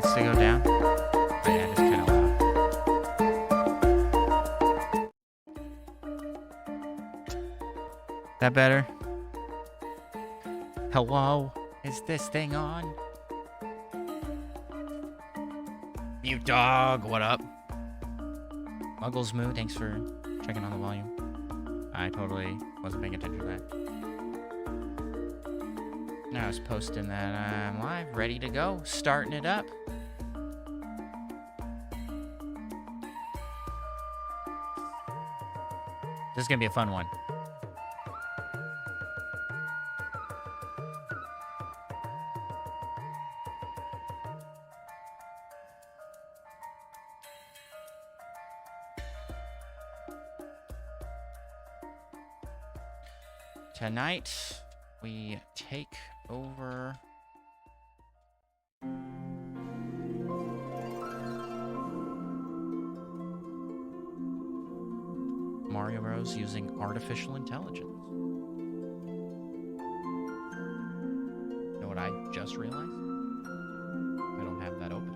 wants to go down. Oh, yeah, it's kind of loud. That better? Hello? Is this thing on? You dog, what up? Muggles Moo, thanks for checking on the volume. I totally wasn't paying attention to that. I was posting that I'm live, ready to go, starting it up. This is gonna be a fun one. Tonight, we take over Mario Bros. Using artificial intelligence. You know what I just realized? I don't have that open.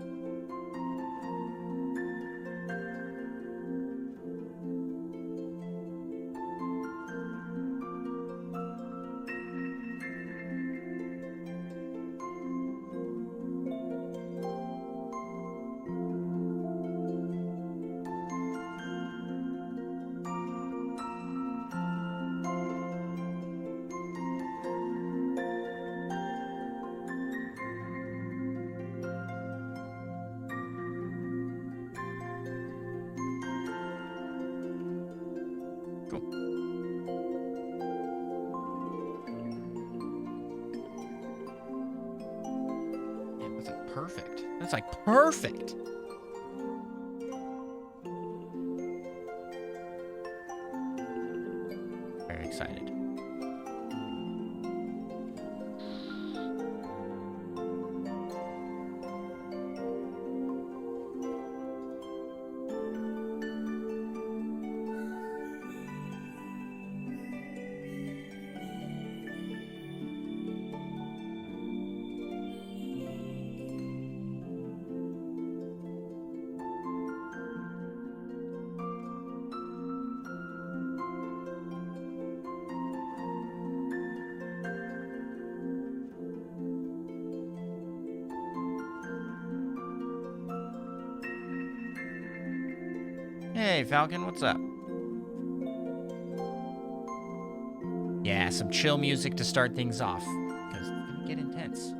Perfect. That's like perfect. Very excited. Hey, Falcon, what's up? Yeah, some chill music to start things off, because it's gonna get intense.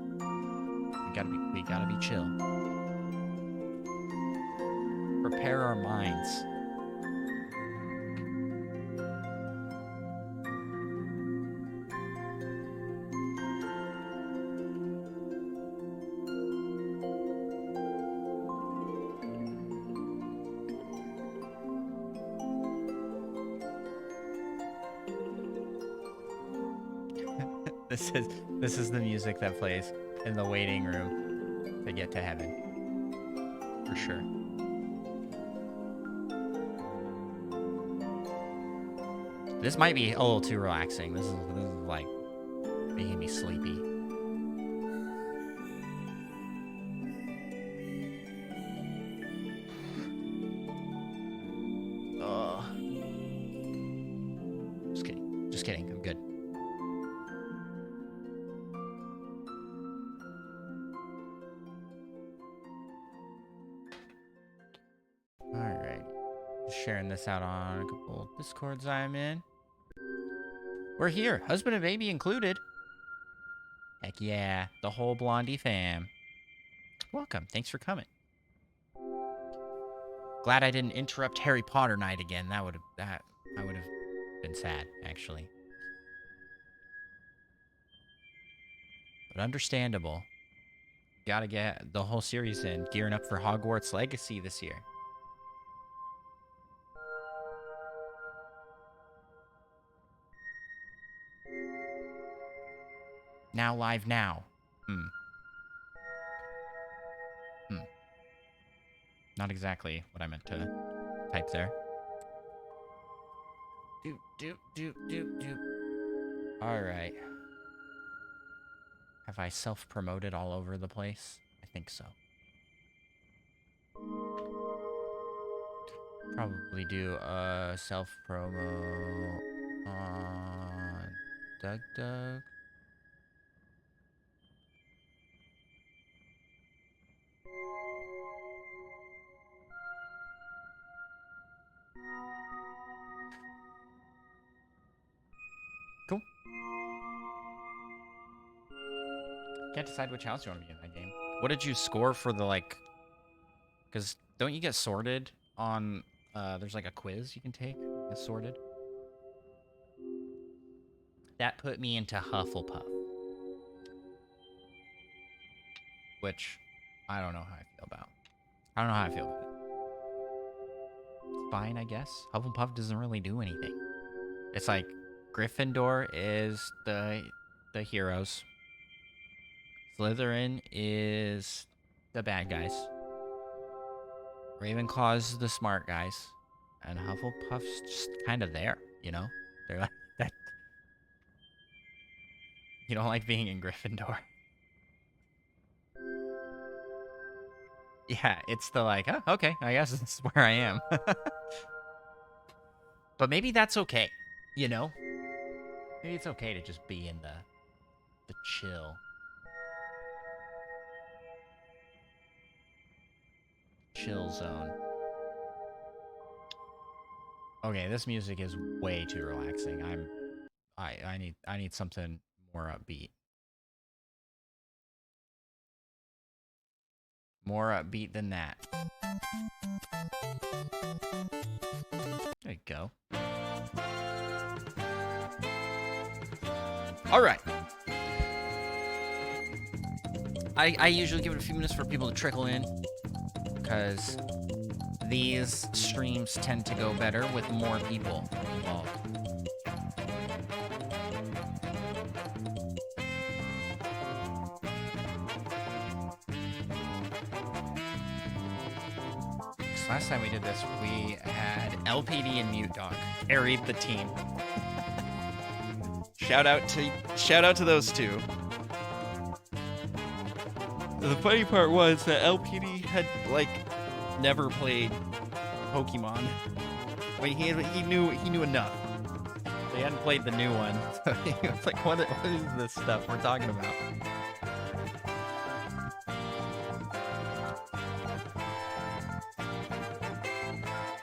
We gotta be chill. Prepare our minds. This is the music that plays in the waiting room to get to heaven. For sure. This might be a little too relaxing. This is like making me sleepy. Just kidding. I'm good. Sharing this out on a couple Discords I'm in. We're here, husband and baby included. Heck yeah, the whole Blondie fam. Welcome, thanks for coming. Glad I didn't interrupt Harry Potter night again. I would have been sad, actually. But understandable. Gotta get the whole series in, gearing up for Hogwarts Legacy this year. Now live now. Not exactly what I meant to type there. Alright. Have I self-promoted all over the place? I think so. Probably do a self promo on Doug Doug. Cool. Can't decide which house you want to be in that game. What did you score for the, like... Because don't you get sorted on... there's like a quiz you can take. Get sorted. That put me into Hufflepuff. Which, I don't know how I feel about. I don't know how I feel about it. It's fine, I guess. Hufflepuff doesn't really do anything. It's like, Gryffindor is the heroes. Slytherin is the bad guys. Ravenclaw's the smart guys. And Hufflepuff's just kind of there, you know? They're like, that. You don't like being in Gryffindor. Yeah, it's the like, oh, okay, I guess this is where I am. But maybe that's okay, you know? Maybe it's okay to just be in the chill zone. Okay, this music is way too relaxing. I need something more upbeat. More upbeat than that. There you go. All right. I usually give it a few minutes for people to trickle in, because these streams tend to go better with more people involved. Last time we did this, we had LPD and Mute Dog carried the team. Shout out to those two. The funny part was that LPD had like never played Pokemon. Wait, he knew enough. They hadn't played the new one. So he was like, what is this stuff we're talking about?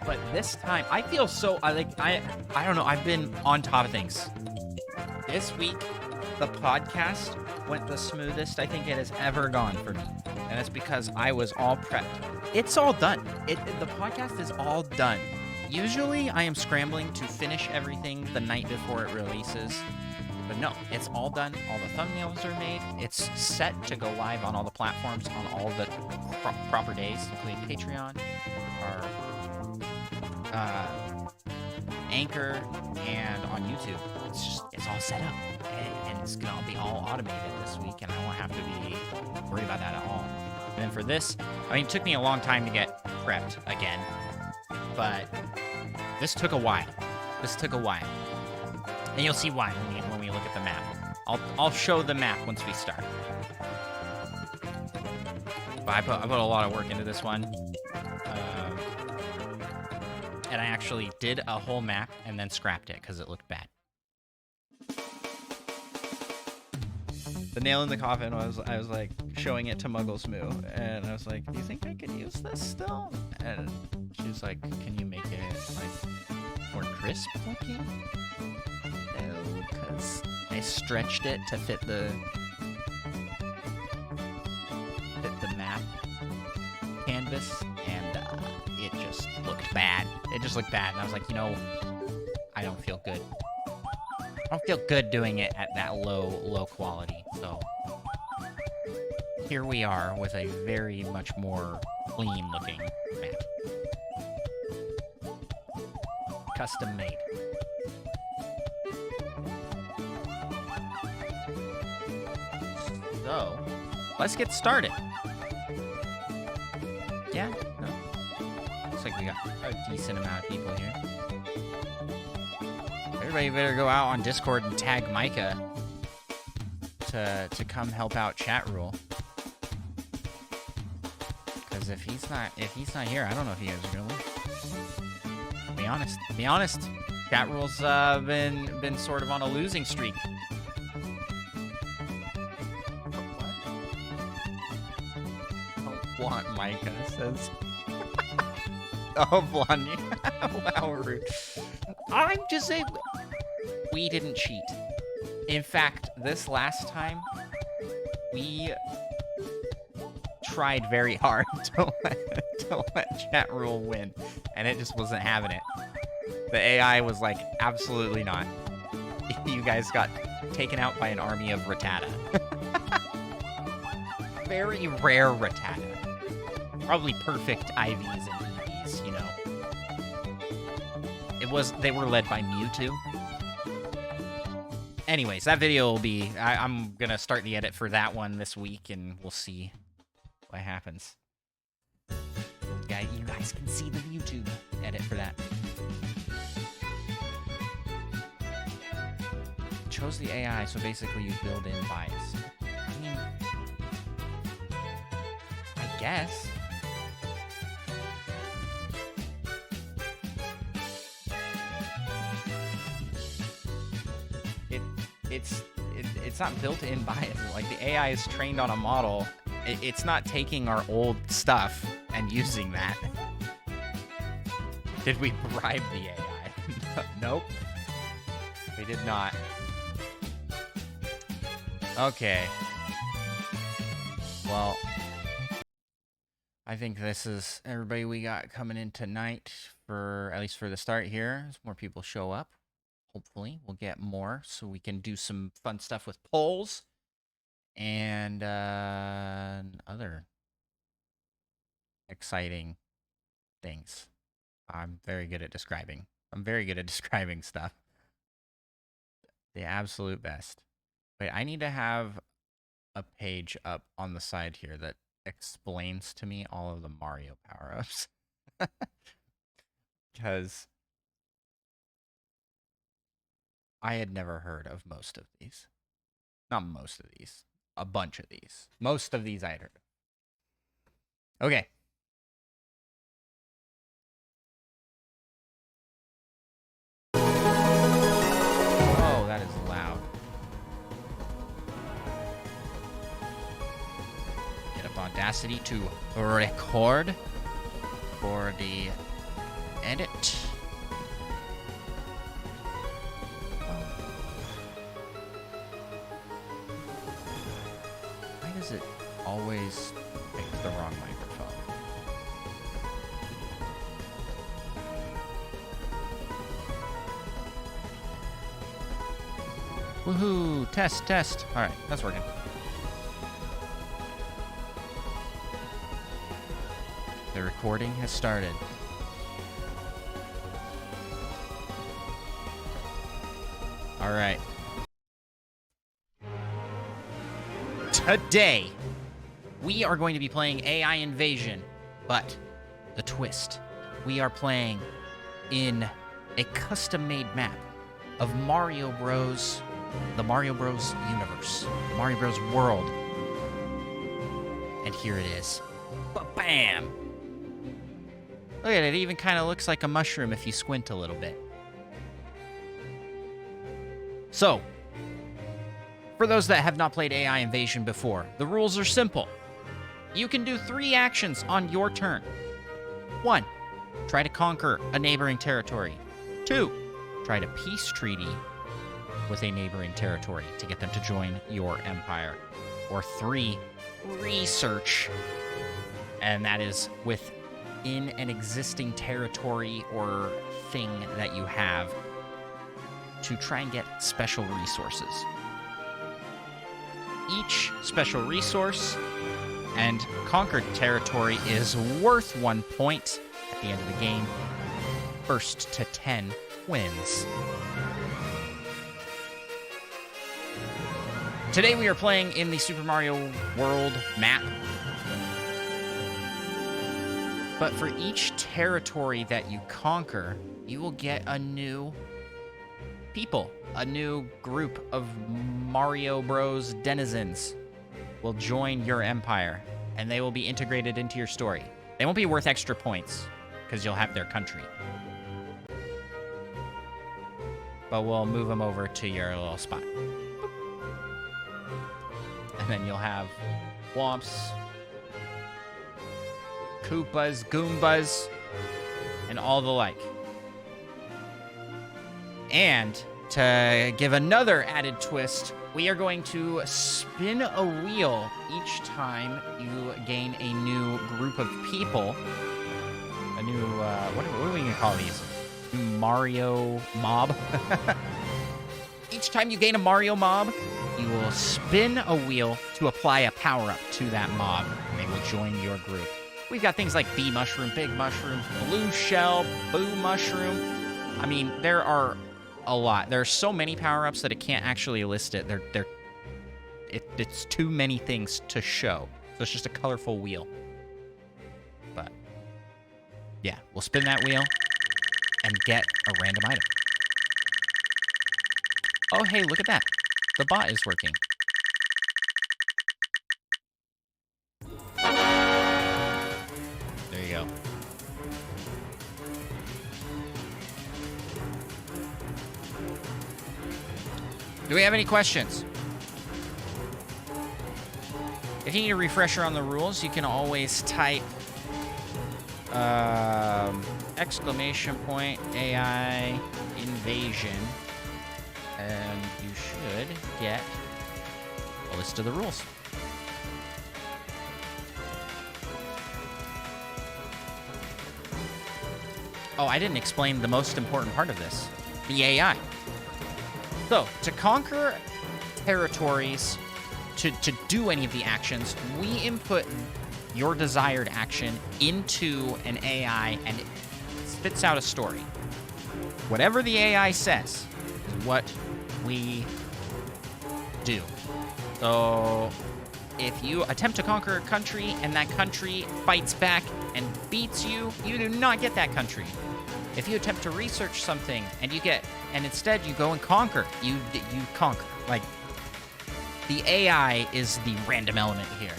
But this time, I feel so, I don't know, I've been on top of things. This week, the podcast went the smoothest I think it has ever gone for me. And it's because I was all prepped. It's all done. The podcast is all done. Usually, I am scrambling to finish everything the night before it releases. But no, it's all done. All the thumbnails are made. It's set to go live on all the platforms on all the proper days, including Patreon, our Anchor, and on YouTube. It's all set up, and it's gonna be all automated this week, and I won't have to be worried about that at all. And then for this, I mean, it took me a long time to get prepped again, but this took a while. And you'll see why when we look at the map. I'll show the map once we start. But I put a lot of work into this one. And I actually did a whole map and then scrapped it because it looked bad. The nail in the coffin was I was like showing it to Muggles Moo, and I was like, "Do you think I could use this still?" And she was like, "Can you make it like more crisp looking?" No, because I stretched it to fit the map canvas, and it just looked bad. It just looked bad, and I was like, you know, I don't feel good. I don't feel good doing it at that low quality. So here we are with a very much more clean looking map. Custom made. So let's get started. Yeah, no. Looks like we got a decent amount of people here. Everybody better go out on Discord and tag Micah to come help out Chat Rule. Because if he's not here, I don't know if you guys are gonna win. honest. Be honest. Chat rules been sort of on a losing streak. Don't want Micah, says. Oh, Blondie. Wow, rude. I'm just saying, we didn't cheat. In fact, this last time, we tried very hard to let chat rule win, and it just wasn't having it. The AI was like, absolutely not. You guys got taken out by an army of Rattata. Very rare Rattata. Probably perfect IVs and EVs, you know. They were led by Mewtwo. Anyways, that video will be... I'm gonna start the edit for that one this week, and we'll see what happens. Yeah, you guys can see the YouTube edit for that. Chose the AI, so basically you build in bias. I mean, I guess. It's not built-in bias. Like, the AI is trained on a model. It's not taking our old stuff and using that. Did we bribe the AI? Nope. We did not. Okay. Well, I think this is everybody we got coming in tonight, for at least for the start here. As more people show up, hopefully we'll get more so we can do some fun stuff with polls and other exciting things. I'm very good at describing. I'm very good at describing stuff. The absolute best. Wait, I need to have a page up on the side here that explains to me all of the Mario power-ups. Because I had never heard of most of these. Not most of these. A bunch of these. Most of these I had heard of. Okay. Oh, that is loud. Get up Audacity to record for the edit. Why does it always pick the wrong microphone? Woohoo! Test, test. All right, that's working. The recording has started. All right. Today, we are going to be playing AI Invasion, but the twist, we are playing in a custom-made map of Mario Bros, the Mario Bros universe, Mario Bros world. And here it is. Ba-bam! Look at it, it even kind of looks like a mushroom if you squint a little bit. So, for those that have not played AI Invasion before, the rules are simple. You can do 3 actions on your turn. 1, try to conquer a neighboring territory. 2, try to peace treaty with a neighboring territory to get them to join your empire. Or 3, research, and that is within an existing territory or thing that you have to try and get special resources. Each special resource and conquered territory is worth 1 point at the end of the game. First to 10 wins. Today we are playing in the Super Mario World map. But for each territory that you conquer, you will get a new people, a new group of Mario Bros denizens will join your empire, and they will be integrated into your story. They won't be worth extra points, because you'll have their country. but we'll move them over to your little spot. And then you'll have Womps, Koopas, Goombas, and all the like. And to give another added twist, we are going to spin a wheel each time you gain a new group of people. A new, what are we going to call these? Mario mob? Each time you gain a Mario mob, you will spin a wheel to apply a power-up to that mob, and they will join your group. We've got things like Bee Mushroom, Big Mushroom, Blue Shell, Boo Mushroom. I mean, there are a lot. There are so many power-ups that it can't actually list it. It's too many things to show. So it's just a colorful wheel. But, yeah, we'll spin that wheel and get a random item. Oh, hey, look at that. The bot is working. There you go. Do we have any questions? If you need a refresher on the rules, you can always type !AI invasion, and you should get a list of the rules. Oh, I didn't explain the most important part of this, the AI. So, to conquer territories, to do any of the actions, we input your desired action into an AI, and it spits out a story. Whatever the AI says is what we do. So, if you attempt to conquer a country and that country fights back and beats you, you do not get that country. If you attempt to research something and instead you go and conquer, you conquer. Like, the AI is the random element here.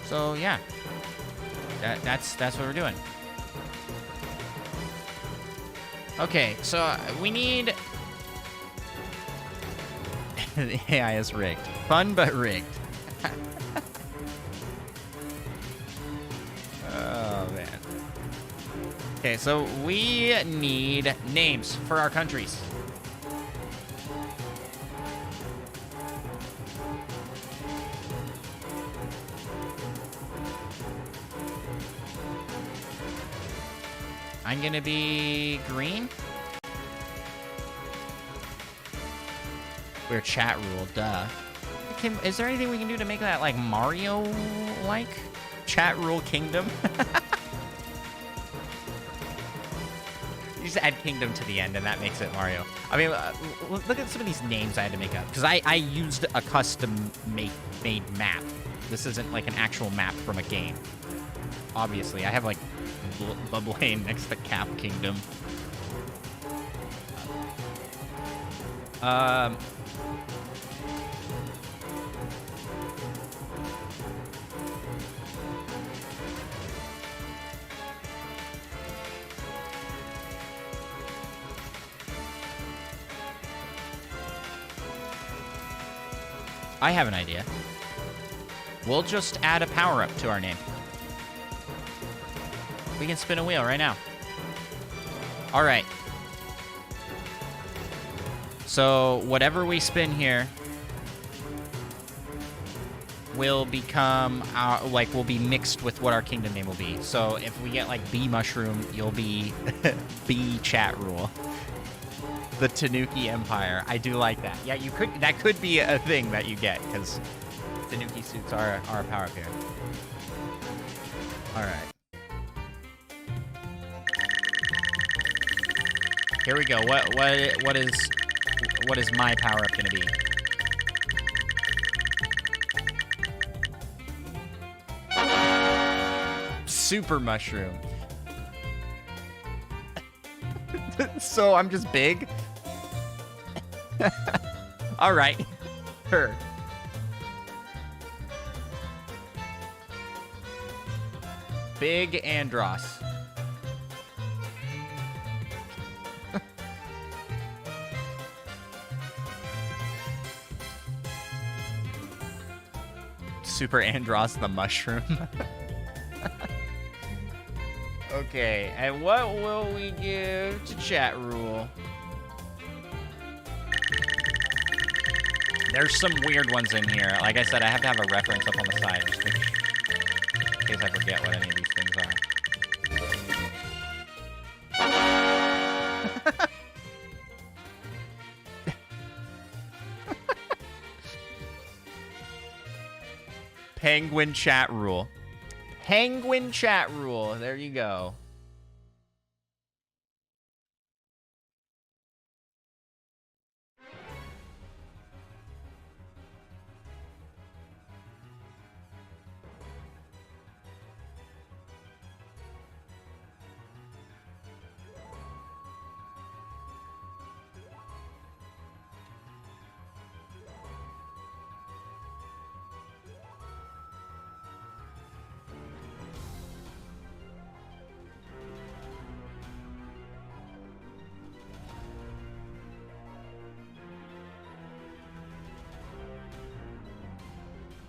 So yeah, that's what we're doing. Okay, so we need. The AI is rigged. Fun but rigged. Oh man. Okay, so we need names for our countries. I'm gonna be green. We're chat rule, duh. Is there anything we can do to make that like Mario-like? Chat rule kingdom? You just add kingdom to the end and that makes it Mario. I mean, look at some of these names I had to make up. Because I used a custom-made map. This isn't like an actual map from a game. Obviously, I have like Bubbleane next to Cap Kingdom. I have an idea. We'll just add a power-up to our name. We can spin a wheel right now. All right. So whatever we spin here will become will be mixed with what our kingdom name will be. So if we get like Bee Mushroom, you'll be Bee Chat Rule. The Tanuki Empire. I do like that. Yeah, that could be a thing that you get because Tanuki suits are a power up here. All right. Here we go. What is my power up gonna be? Super mushroom. So I'm just big. All right. Her. Big Andros. Super Andros the mushroom. Okay, and what will we give to chat rule? There's some weird ones in here. Like I said, I have to have a reference up on the side just in case I forget what any of these things are. Penguin chat rule. Penguin chat rule. There you go.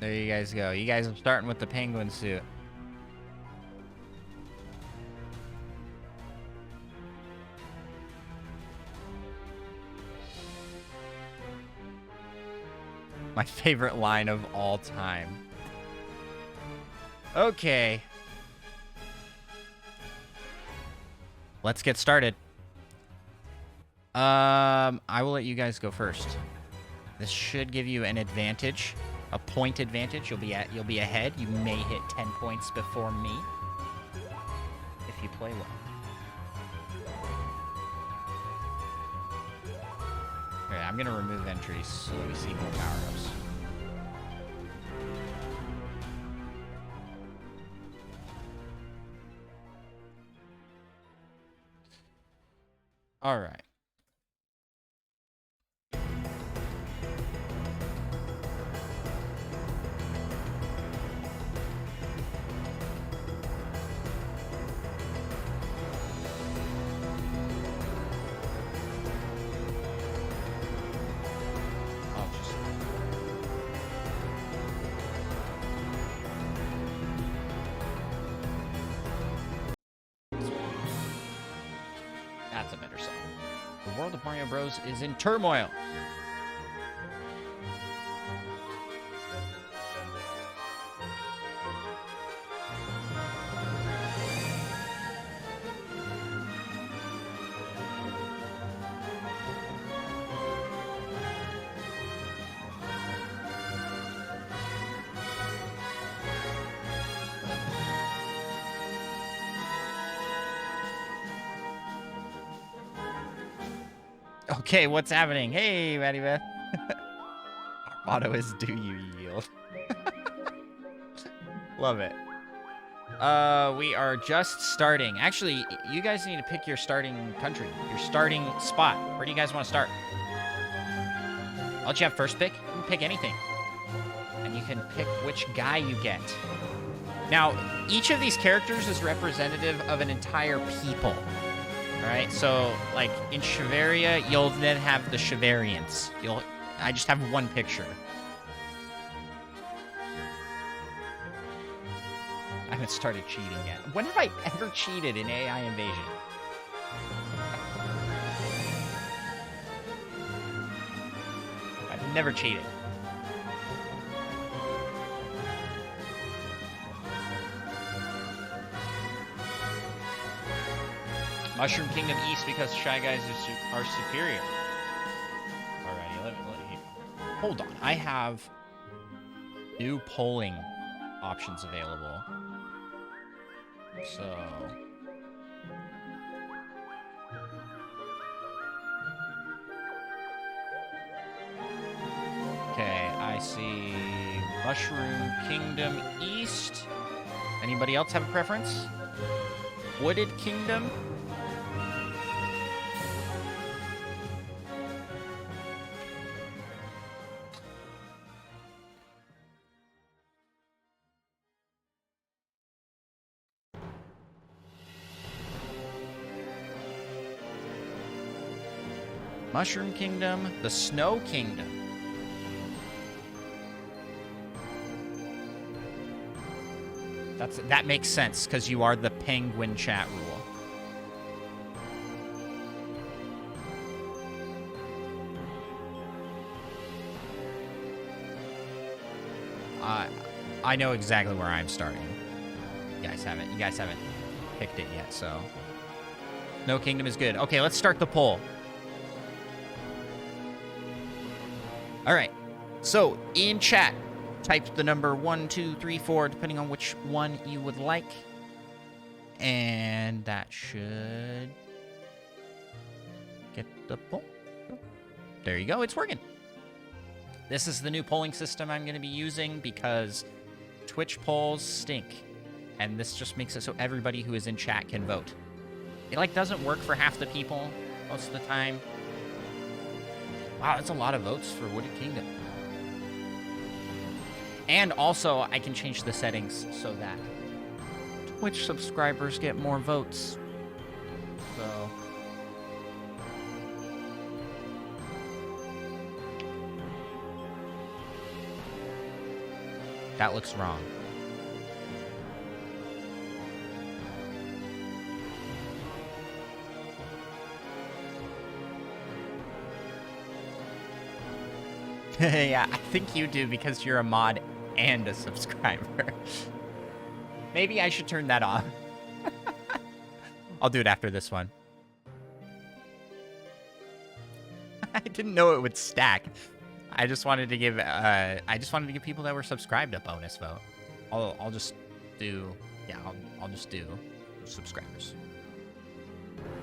There you guys go. You guys are starting with the penguin suit. My favorite line of all time. Okay. Let's get started. I will let you guys go first. This should give you an advantage, a point advantage. You'll be ahead. You may hit 10 points before me if you play well. Okay, I'm gonna remove entries so that we see more power-ups. All right. That's a better song. The world of Mario Bros. Is in turmoil. Okay, what's happening? Hey, Maddie Beth. Our motto is do you yield? Love it. We are just starting. Actually, you guys need to pick your starting country, your starting spot. Where do you guys want to start? I'll let you have first pick. You can pick anything. And you can pick which guy you get. Now, each of these characters is representative of an entire people. Alright, so, like, in Shiveria, you'll then have the Shiverians. I just have one picture. I haven't started cheating yet. When have I ever cheated in AI Invasion? I've never cheated. Mushroom Kingdom East because Shy Guys are superior. Alrighty, let me... Hold on. I have new polling options available. So... Okay, I see Mushroom Kingdom East. Anybody else have a preference? Wooded Kingdom? Mushroom Kingdom, the Snow Kingdom. That makes sense, because you are the penguin chat rule. I know exactly where I'm starting. You guys haven't picked it yet, so. No kingdom is good. Okay, let's start the poll. All right. So, in chat, type the number 1, 2, 3, 4, depending on which one you would like. And that should get the poll. There you go. It's working. This is the new polling system I'm going to be using because Twitch polls stink. And this just makes it so everybody who is in chat can vote. It, like, doesn't work for half the people most of the time. Wow, that's a lot of votes for Wooded Kingdom. And also, I can change the settings so that Twitch subscribers get more votes. So... that looks wrong. Yeah, I think you do because you're a mod and a subscriber. Maybe I should turn that off. I'll do it after this one. I didn't know it would stack. I just wanted to give people that were subscribed a bonus vote. I'll just do, yeah, I'll just do subscribers.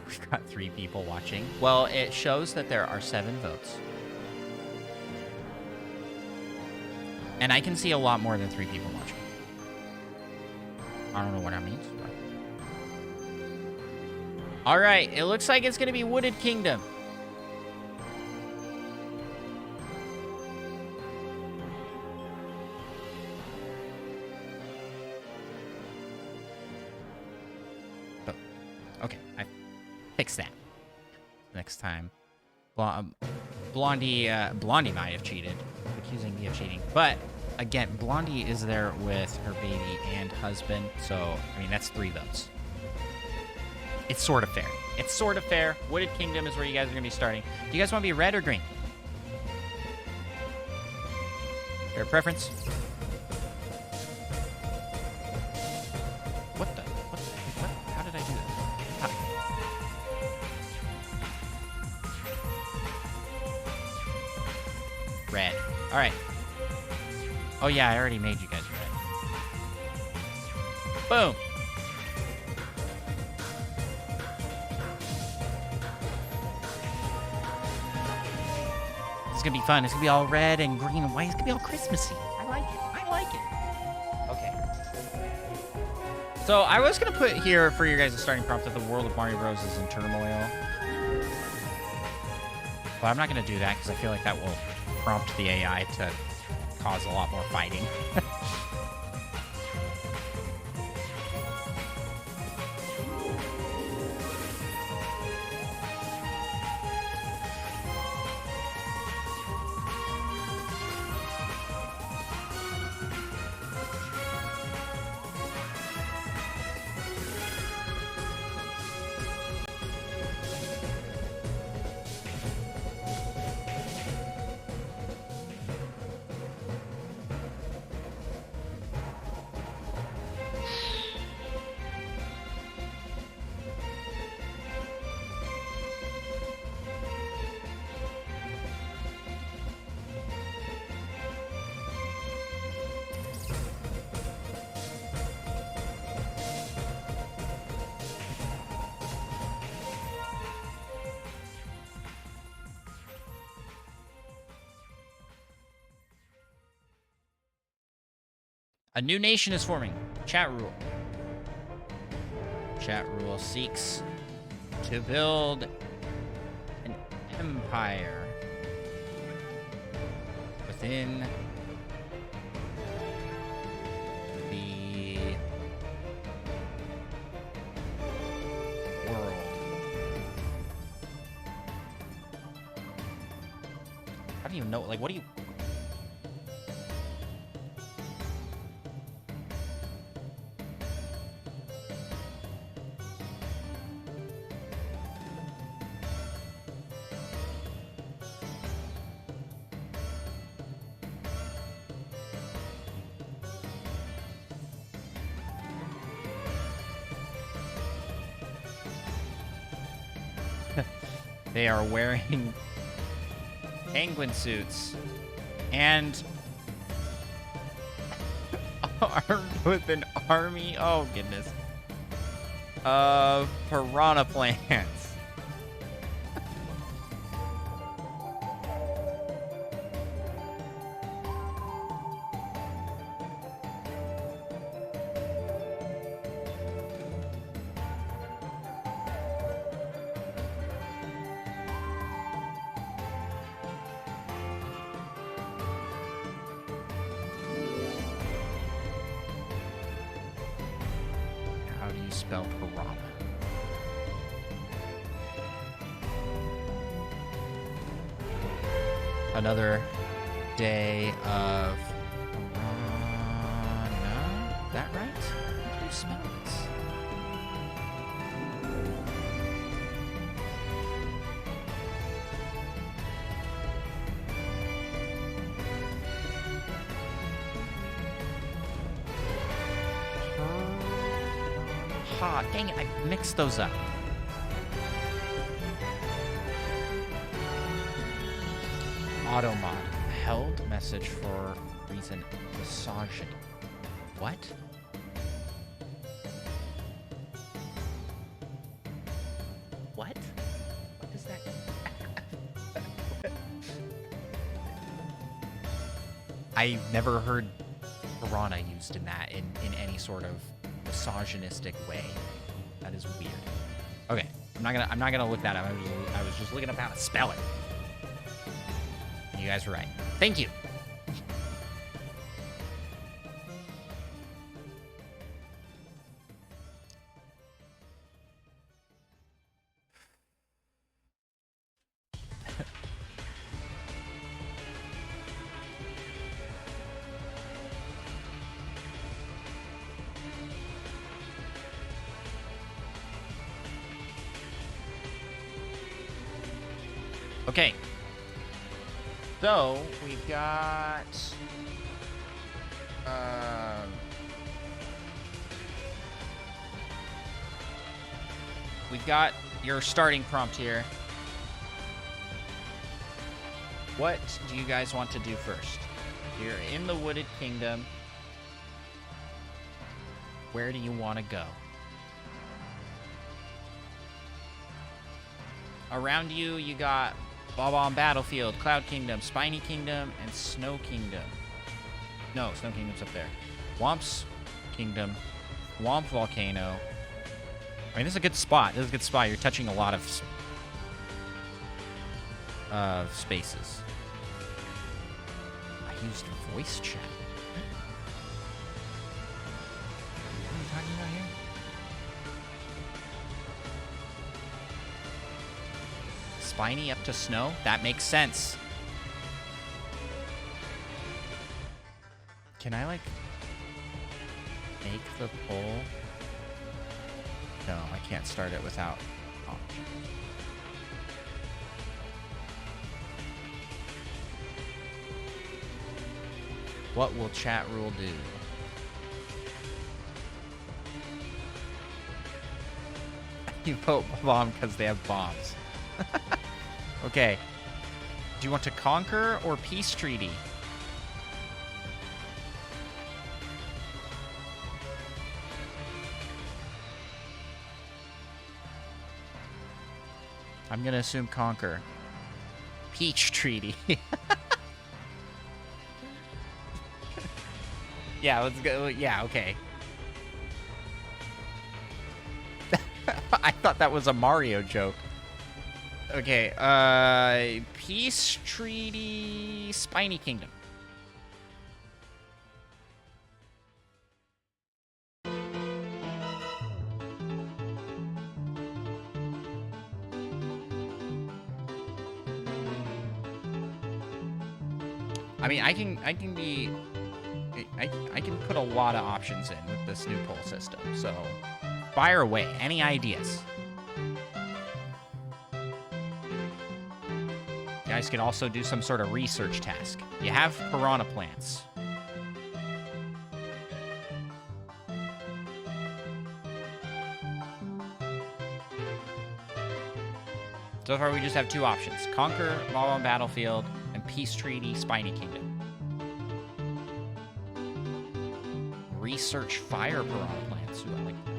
We've got 3 people watching. Well, it shows that there are 7 votes. And I can see a lot more than 3 people watching. I don't know what that means. But... all right, it looks like it's going to be Wooded Kingdom. Okay, I fixed that. Next time. Blondie might have cheated. Accusing me of cheating. But, again, Blondie is there with her baby and husband. So, I mean, that's 3 votes. It's sort of fair. It's sort of fair. Wooded Kingdom is where you guys are going to be starting. Do you guys want to be red or green? Your preference? What? How did I do that? Red. All right. Oh, yeah, I already made you guys red. Boom. It's going to be fun. It's going to be all red and green and white. It's going to be all Christmassy. I like it. I like it. Okay. So I was going to put here for you guys a starting prompt that the world of Mario Bros. Is in turmoil. But I'm not going to do that because I feel like that will prompt the AI to cause a lot more fighting. A new nation is forming. Chat rule. Chat rule seeks to build an empire within the world. I don't even know. Like, what do you... They are wearing penguin suits and armed with an army, oh goodness, of piranha plants. How do you spell piranha? Another day of piranha. Is that right? How do you spell this? Ha, dang it, I mixed those up. Automod. Held message for reason misogyny. What? What? What does that I've never heard piranha used in that in any sort of misogynistic way. That is weird. Okay, I'm not gonna look that up. I was just looking up how to spell it. And you guys were right. Thank you. Okay. So, we've got... we've got your starting prompt here. What do you guys want to do first? You're in the Wooded Kingdom. Where do you want to go? Around you, you got Bob-omb Battlefield, Cloud Kingdom, Spiny Kingdom, and Snow Kingdom. No, Snow Kingdom's up there. Whomp's Kingdom, Whomp Volcano. I mean, this is a good spot. This is a good spot. You're touching a lot of spaces. I used voice chat. What are you talking about here? Spiny up to Snow? That makes sense. Can I, like, make the poll? No, I can't start it without options. What will chat rule do? You vote bomb because they have bombs. Okay. Do you want to conquer or peace treaty? I'm gonna assume conquer. Peach treaty. Yeah, let's go. Yeah, okay. I thought that was a Mario joke. Okay, peace treaty, Spiny Kingdom. I mean, I can put a lot of options in with this new poll system, so fire away. Any ideas? You guys can also do some sort of research task. You have piranha plants. So far, we just have 2 options. Conquer Bob-omb Battlefield and Peace Treaty Spiny Kingdom. Research fire piranha plants. Ooh, I like that.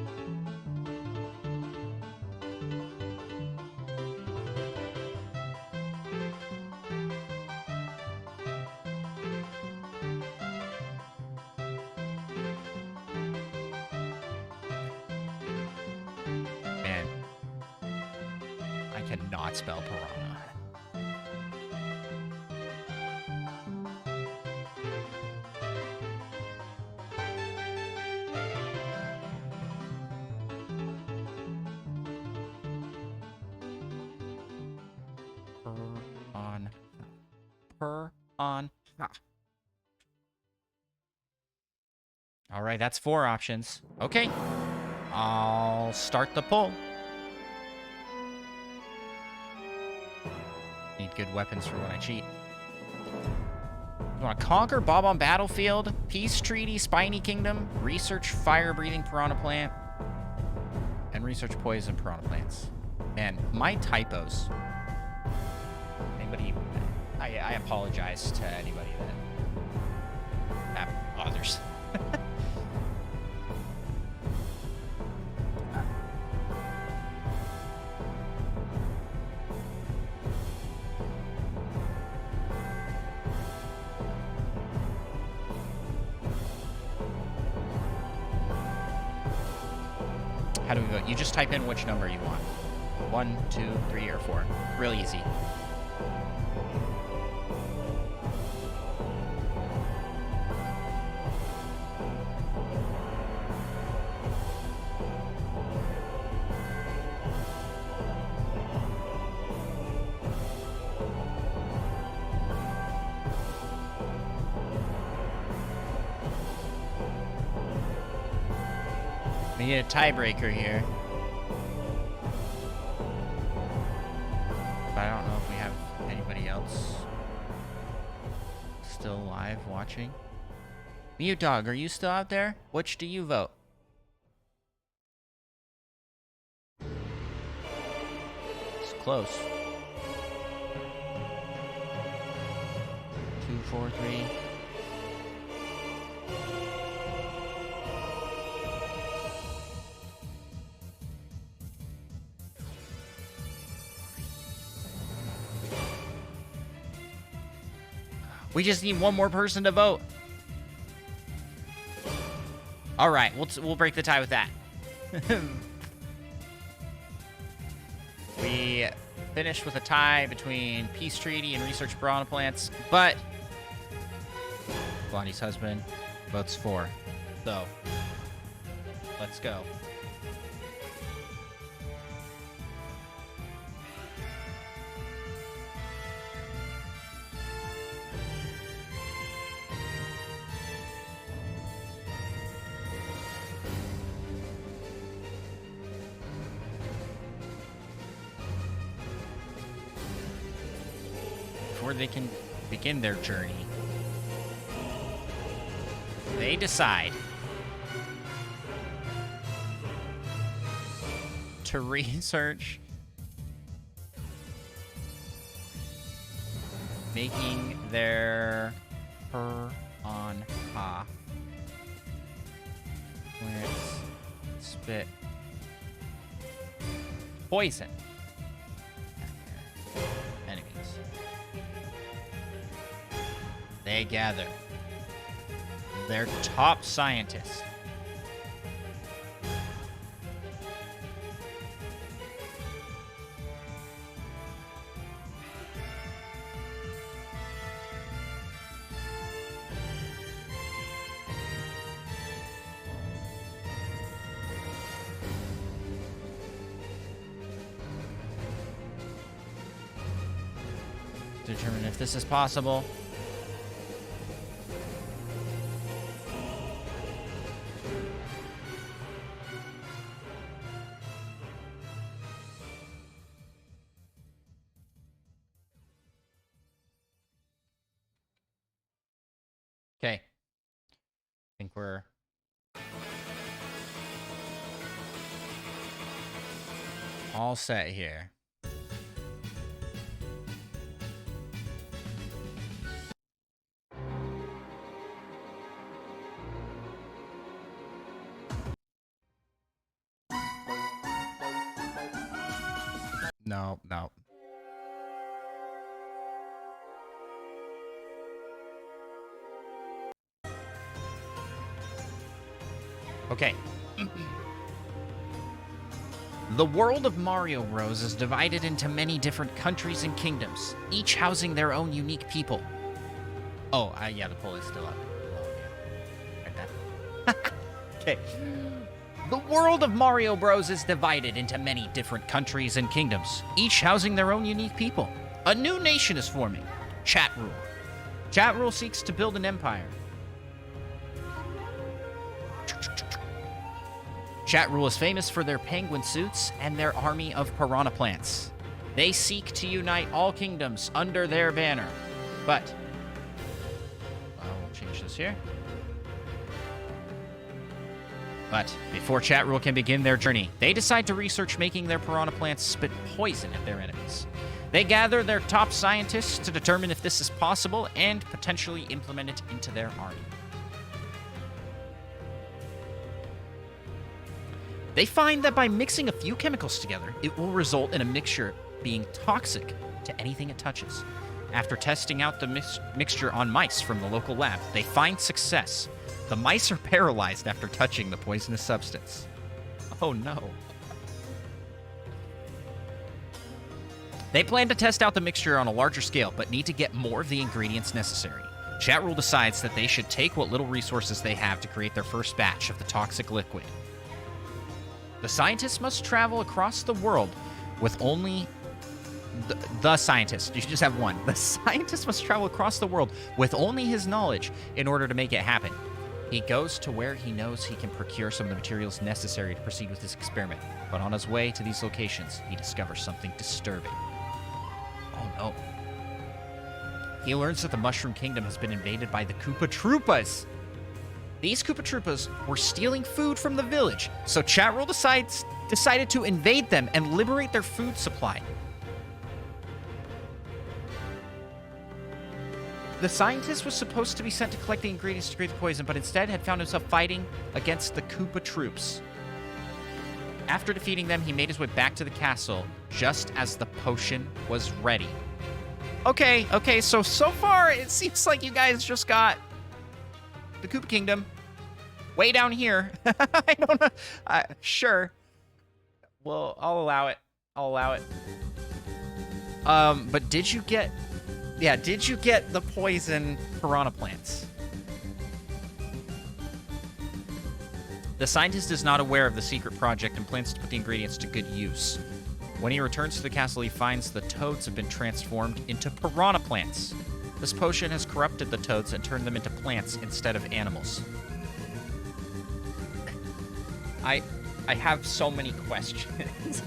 Man, I cannot spell piranha. Piranha. All right, that's 4 options. Okay, I'll start the poll. Need good weapons for when I cheat. You want to conquer Bob-omb Battlefield, Peace Treaty, Spiny Kingdom, research fire-breathing piranha plant, and research poison piranha plants. Man, my typos. Anybody? I apologize to anybody that bothers. How do we vote? You just type in which number you want. 1, 2, 3, or 4. Real easy. We need a tiebreaker here. But I don't know if we have anybody else still live watching. Mute Dog, are you still out there? Which do you vote? It's close. 2, 4, 3. We just need one more person to vote. All right, we'll break the tie with that. We finished with a tie between Peace Treaty and Research Piranha Plants, but Blondie's husband votes for. So, let's go. Before they can begin their journey, they decide to research making their piranha plants spit poison at their enemies. They gather their top scientists to determine if this is possible. Okay. I think we're all set here. No, no. Okay. The world of Mario Bros. Is divided into many different countries and kingdoms, each housing their own unique people. Oh, yeah, the poll is still up. Oh, yeah. Right there. Okay. The world of Mario Bros. Is divided into many different countries and kingdoms, each housing their own unique people. A new nation is forming. Chat Rule. Chat Rule seeks to build an empire. Chat Rule is famous for their penguin suits and their army of piranha plants. They seek to unite all kingdoms under their banner. But, well, we'll change this here. But before Chat Rule can begin their journey, they decide to research making their piranha plants spit poison at their enemies. They gather their top scientists to determine if this is possible and potentially implement it into their army. They find that by mixing a few chemicals together, it will result in a mixture being toxic to anything it touches. After testing out the mixture on mice from the local lab, they find success. The mice are paralyzed after touching the poisonous substance. Oh no. They plan to test out the mixture on a larger scale, but need to get more of the ingredients necessary. Chat Rule decides that they should take what little resources they have to create their first batch of the toxic liquid. The scientists must travel across the world with only... The scientist. You should just have one. The scientist must travel across the world with only his knowledge in order to make it happen. He goes to where he knows he can procure some of the materials necessary to proceed with his experiment. But on his way to these locations, he discovers something disturbing. Oh no. He learns that the Mushroom Kingdom has been invaded by the Koopa Troopas. These Koopa Troopas were stealing food from the village, so Chat Rule decided to invade them and liberate their food supply. The scientist was supposed to be sent to collect the ingredients to create the poison, but instead had found himself fighting against the Koopa troops. After defeating them, he made his way back to the castle just as the potion was ready. Okay, so far it seems like you guys just got the Koopa Kingdom way down here. I don't know. Sure. Well, I'll allow it. But did you get... Yeah, did you get the poison piranha plants? The scientist is not aware of the secret project and plans to put the ingredients to good use. When he returns to the castle, he finds the toads have been transformed into piranha plants. This potion has corrupted the toads and turned them into plants instead of animals. I have so many questions.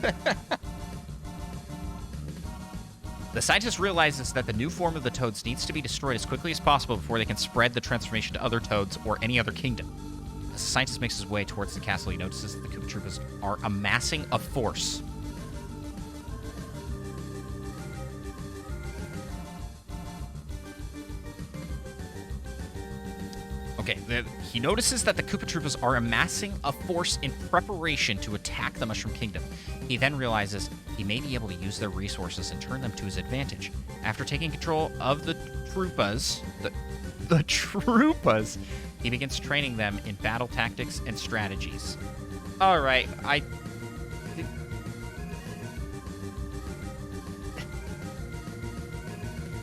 The scientist realizes that the new form of the toads needs to be destroyed as quickly as possible before they can spread the transformation to other toads or any other kingdom. As the scientist makes his way towards the castle, he notices that the Koopa Troopas are amassing a force. Okay, he notices that the Koopa Troopas are amassing a force in preparation to attack the Mushroom Kingdom. He then realizes he may be able to use their resources and turn them to his advantage. After taking control of the Troopas, the Troopas, he begins training them in battle tactics and strategies. All right,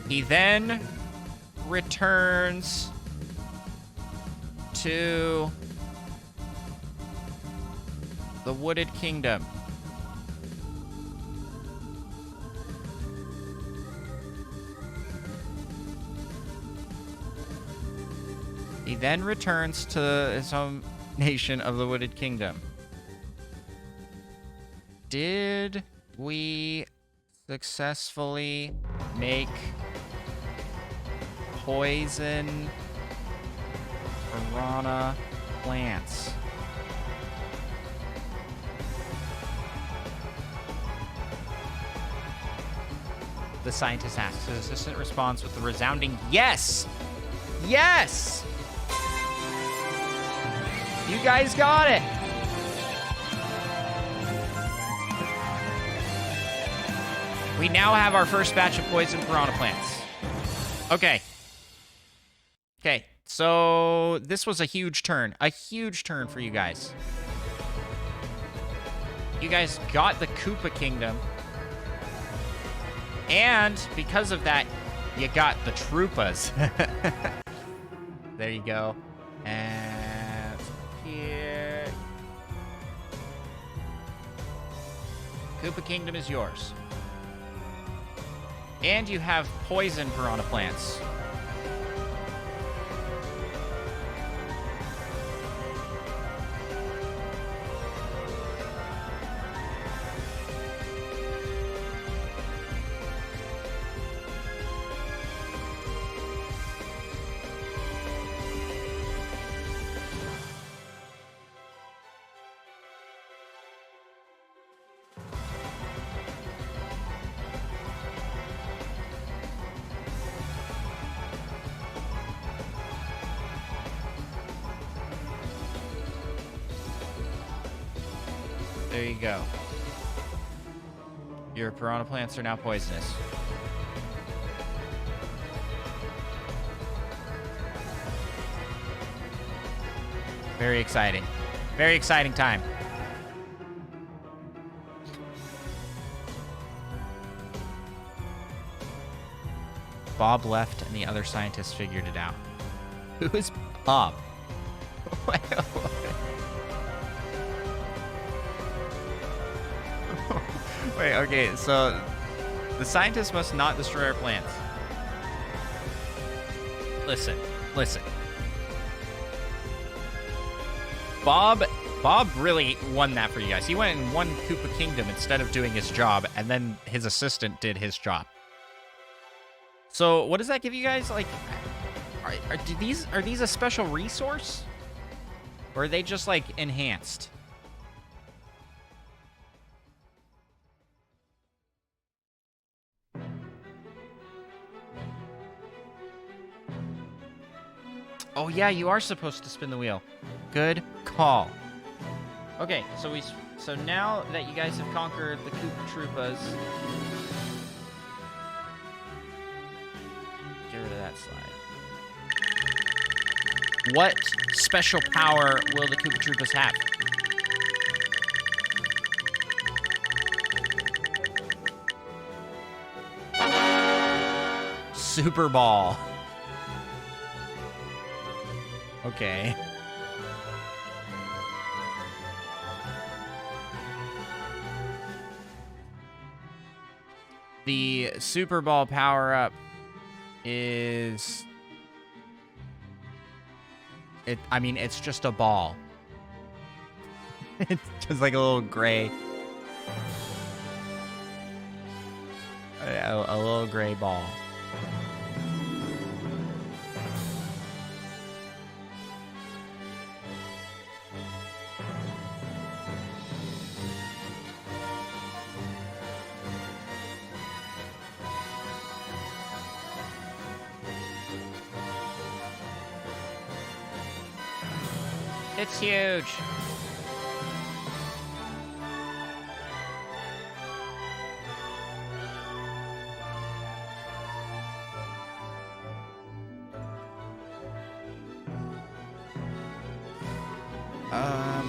He then returns to the Wooded Kingdom. He then returns to his home nation of the Wooded Kingdom. Did we successfully make poison piranha plants? The scientist asks. His assistant responds with a resounding yes! Yes! You guys got it! We now have our first batch of poison piranha plants. Okay. Okay, so this was a huge turn. A huge turn for you guys. You guys got the Koopa Kingdom. And because of that, you got the Troopas. There you go. And here. Koopa Kingdom is yours. And you have poison piranha plants. There you go. Your piranha plants are now poisonous. Very exciting. Very exciting time. Bob left and the other scientists figured it out. Who is Bob? Wait, okay, so the scientists must not destroy our plants. Listen. Bob really won that for you guys. He went and won Koopa Kingdom instead of doing his job, and then his assistant did his job. So what does that give you guys? Like, are these a special resource? Or are they just, like, enhanced? Oh, yeah, you are supposed to spin the wheel. Good call. Okay, so now that you guys have conquered the Koopa Troopas, get rid of that slide. What special power will the Koopa Troopas have? Super Ball. Okay. The Super Ball power-up is... it's just a ball. It's just like a little gray... A little gray ball. It's huge.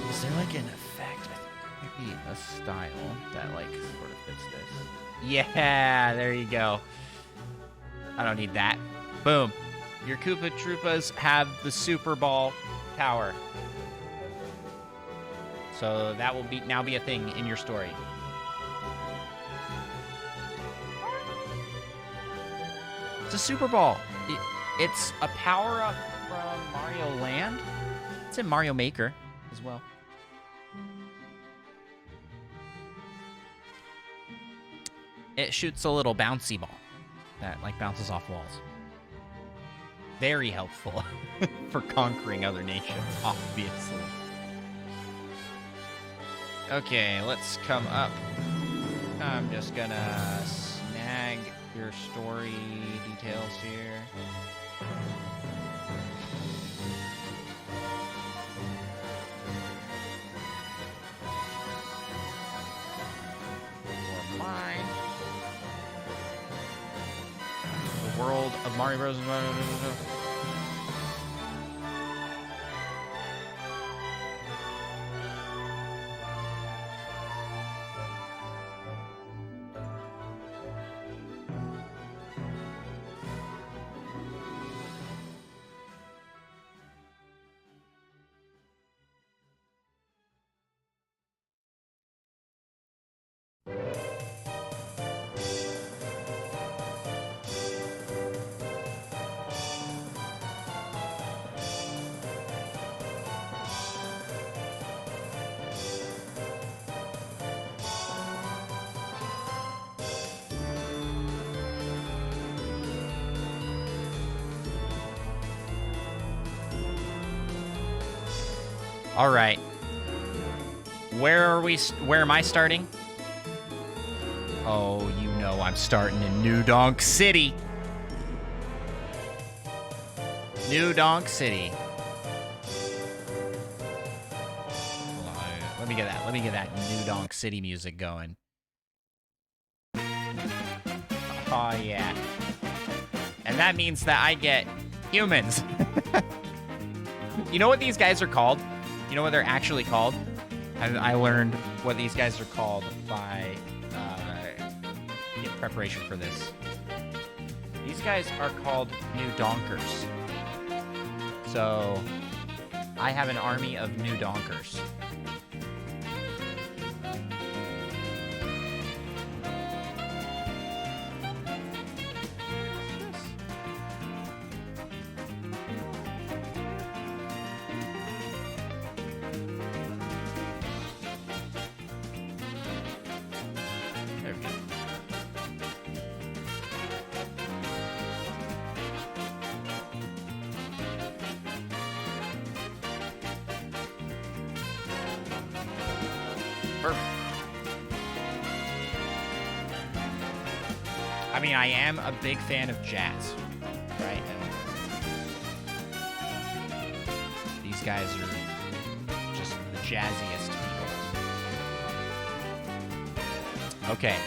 Is there like an effect? Maybe a style that like sort of fits this. Yeah, there you go. I don't need that. Boom. Your Koopa Troopas have the Super Ball power. So that will now be a thing in your story. It's a Super Ball. It's a power-up from Mario Land. It's in Mario Maker as well. It shoots a little bouncy ball that like bounces off walls. Very helpful for conquering other nations, obviously. Okay, let's come up. I'm just gonna snag your story details here. For mine. of Mario Bros. All right. Where am I starting? Oh, you know I'm starting in New Donk City. New Donk City. Hold on, let me get that. Let me get that New Donk City music going. Oh yeah. And that means that I get humans. You know what these guys are called? You know what they're actually called? I learned what these guys are called by in preparation for this. These guys are called New Donkers. So I have an army of New Donkers. I mean, I am a big fan of jazz, right? And these guys are just the jazziest people. Okay.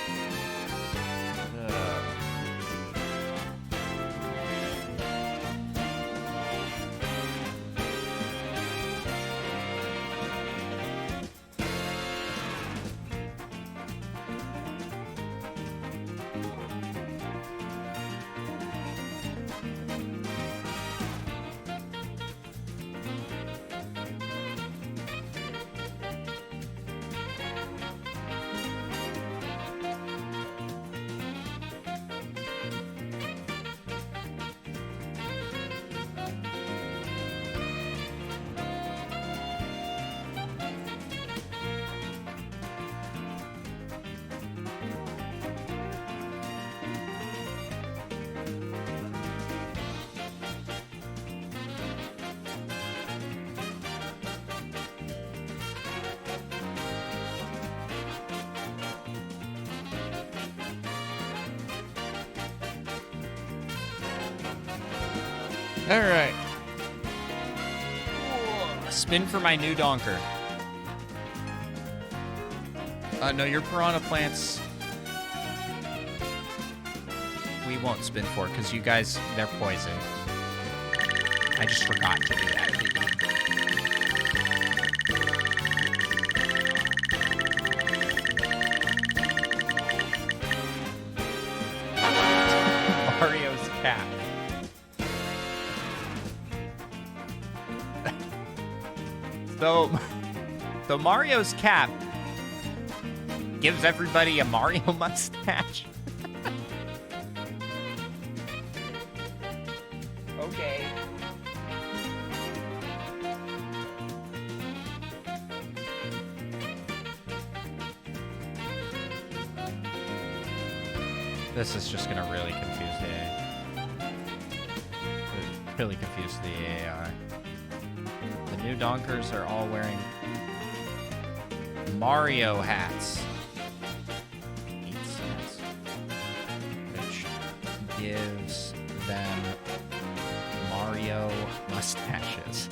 All right. Spin for my New Donker. No, your piranha plants we won't spin for because you guys, they're poison. I just forgot to do that. Mario's cap. So Mario's cap gives everybody a Mario mustache. Okay. This is just gonna really confuse the AR. The New Donkers are all wearing Mario hats. Which gives them Mario mustaches.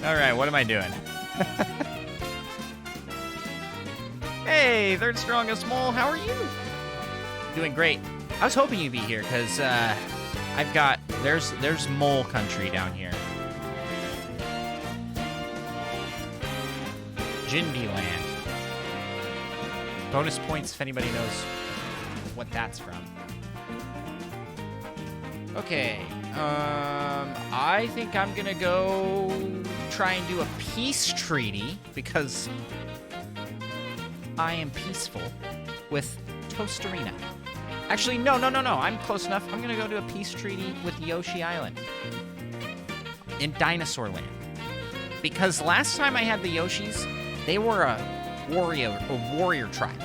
All right, what am I doing? Hey, third strongest mole, how are you? Doing great. I was hoping you'd be here, because I've got... There's mole country down here. Jinbi Land. Bonus points if anybody knows what that's from. Okay, I think I'm gonna go try and do a peace treaty, because I am peaceful with Tostarena. Actually, no, I'm close enough. I'm gonna go do a peace treaty with Yoshi Island in Dinosaur Land. Because last time I had the Yoshis, they were a warrior tribe.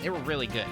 They were really good.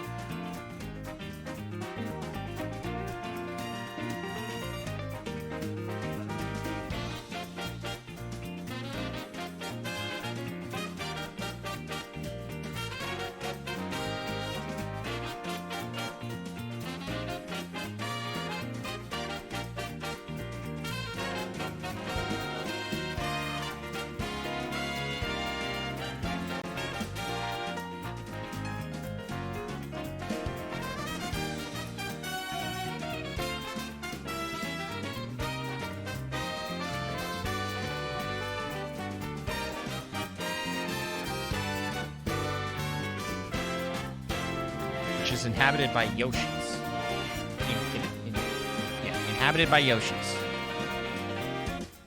Which is inhabited by Yoshis. Inhabited by Yoshis.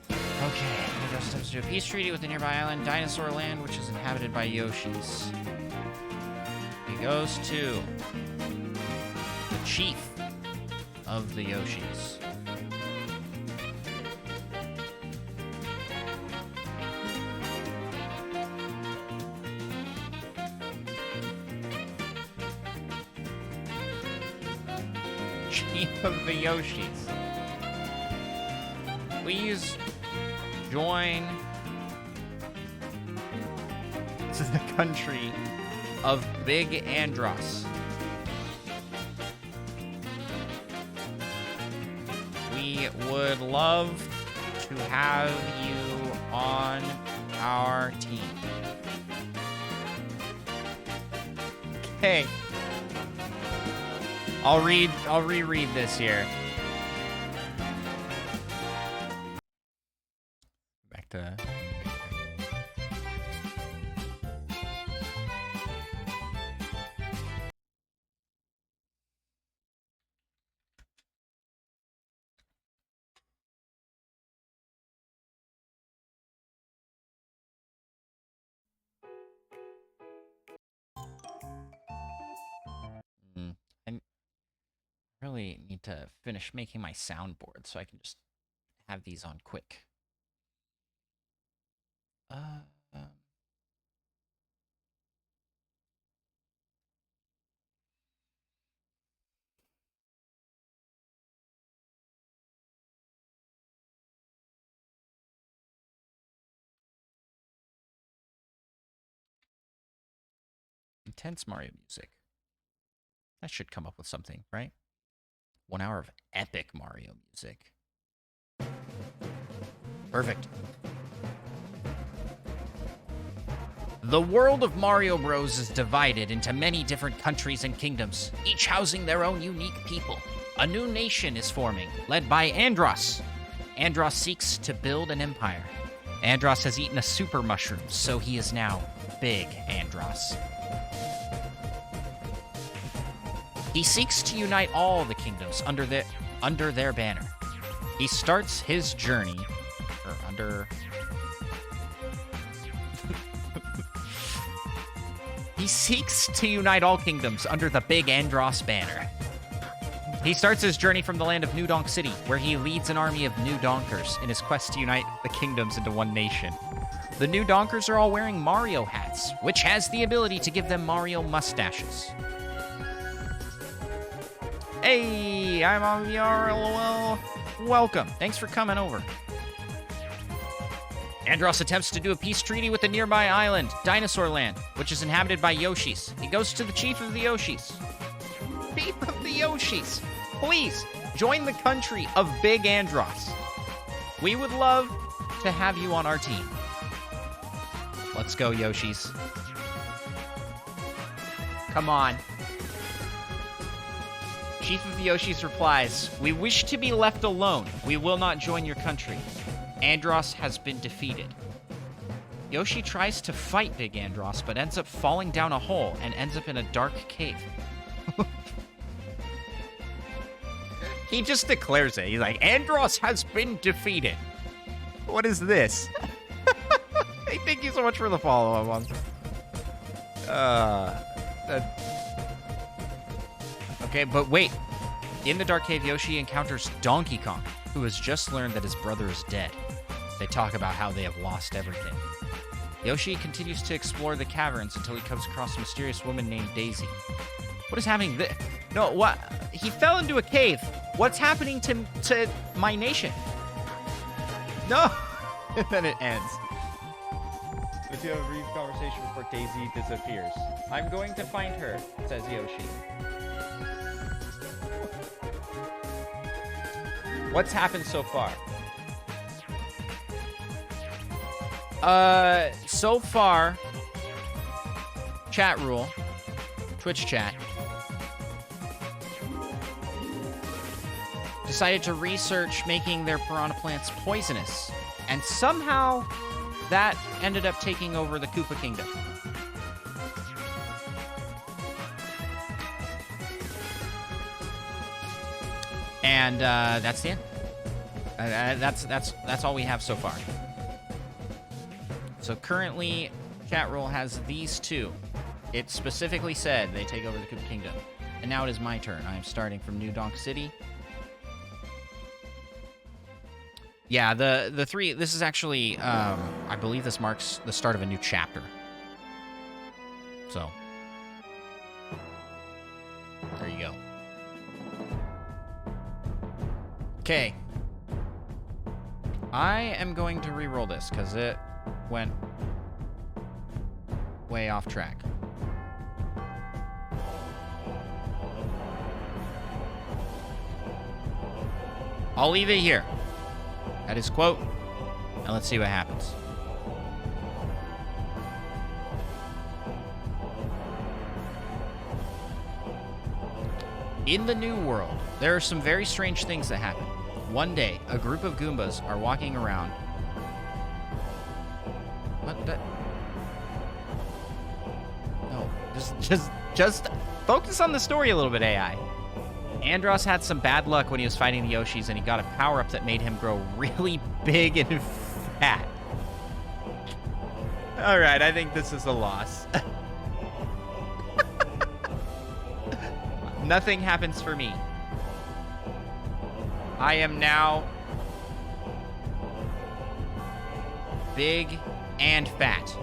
Okay, he goes to a peace treaty with the nearby island, Dinosaur Land, which is inhabited by Yoshis. He goes to the chief of the Yoshis. Chief of the Yoshis. Please join to the country of Big Andros. We would love to have you on our team. Okay. I'll reread this here. Back to... I really need to finish making my soundboard so I can just have these on quick. Intense Mario music. That should come up with something, right? 1 hour of epic Mario music. Perfect. The world of Mario Bros. Is divided into many different countries and kingdoms, each housing their own unique people. A new nation is forming, led by Andros. Andros seeks to build an empire. Andros has eaten a super mushroom, so he is now Big Andros. He seeks to unite all the kingdoms under their banner. He starts his journey, He seeks to unite all kingdoms under the Big Andros banner. He starts his journey from the land of New Donk City, where he leads an army of New Donkers in his quest to unite the kingdoms into one nation. The New Donkers are all wearing Mario hats, which has the ability to give them Mario mustaches. Hey, I'm on VRLOL. Welcome. Thanks for coming over. Andros attempts to do a peace treaty with the nearby island, Dinosaur Land, which is inhabited by Yoshis. He goes to the chief of the Yoshis. Chief of the Yoshis, please join the country of Big Andros. We would love to have you on our team. Let's go, Yoshis. Come on. Chief of the Yoshis replies, "We wish to be left alone. We will not join your country. Andros has been defeated." Yoshi tries to fight Big Andros, but ends up falling down a hole and ends up in a dark cave. He just declares it. He's like, "Andros has been defeated." What is this? Hey, thank you so much for the follow-up on. Okay, but wait. In the dark cave, Yoshi encounters Donkey Kong, who has just learned that his brother is dead. They talk about how they have lost everything. Yoshi continues to explore the caverns until he comes across a mysterious woman named Daisy. What is happening? No, what? He fell into a cave. What's happening to my nation? No! And then it ends. Let's have a brief conversation before Daisy disappears. "I'm going to find her," says Yoshi. What's happened so far? So far, chat rule, Twitch chat, decided to research making their piranha plants poisonous, and somehow that ended up taking over the Koopa Kingdom. And that's the end. That's all we have so far. So currently, chat roll has these two. It specifically said they take over the Koopa Kingdom. And now it is my turn. I am starting from New Donk City. Yeah, the three... This is actually... I believe this marks the start of a new chapter. So... there you go. Okay. I am going to re-roll this, because it went way off track. I'll leave it here. That is quote. And let's see what happens. In the new world, there are some very strange things that happen. One day, a group of Goombas are walking around. What the? No, just focus on the story a little bit, AI. Andros had some bad luck when he was fighting the Yoshis, and he got a power-up that made him grow really big and fat. Alright, I think this is a loss. Nothing happens for me. I am now big and fat.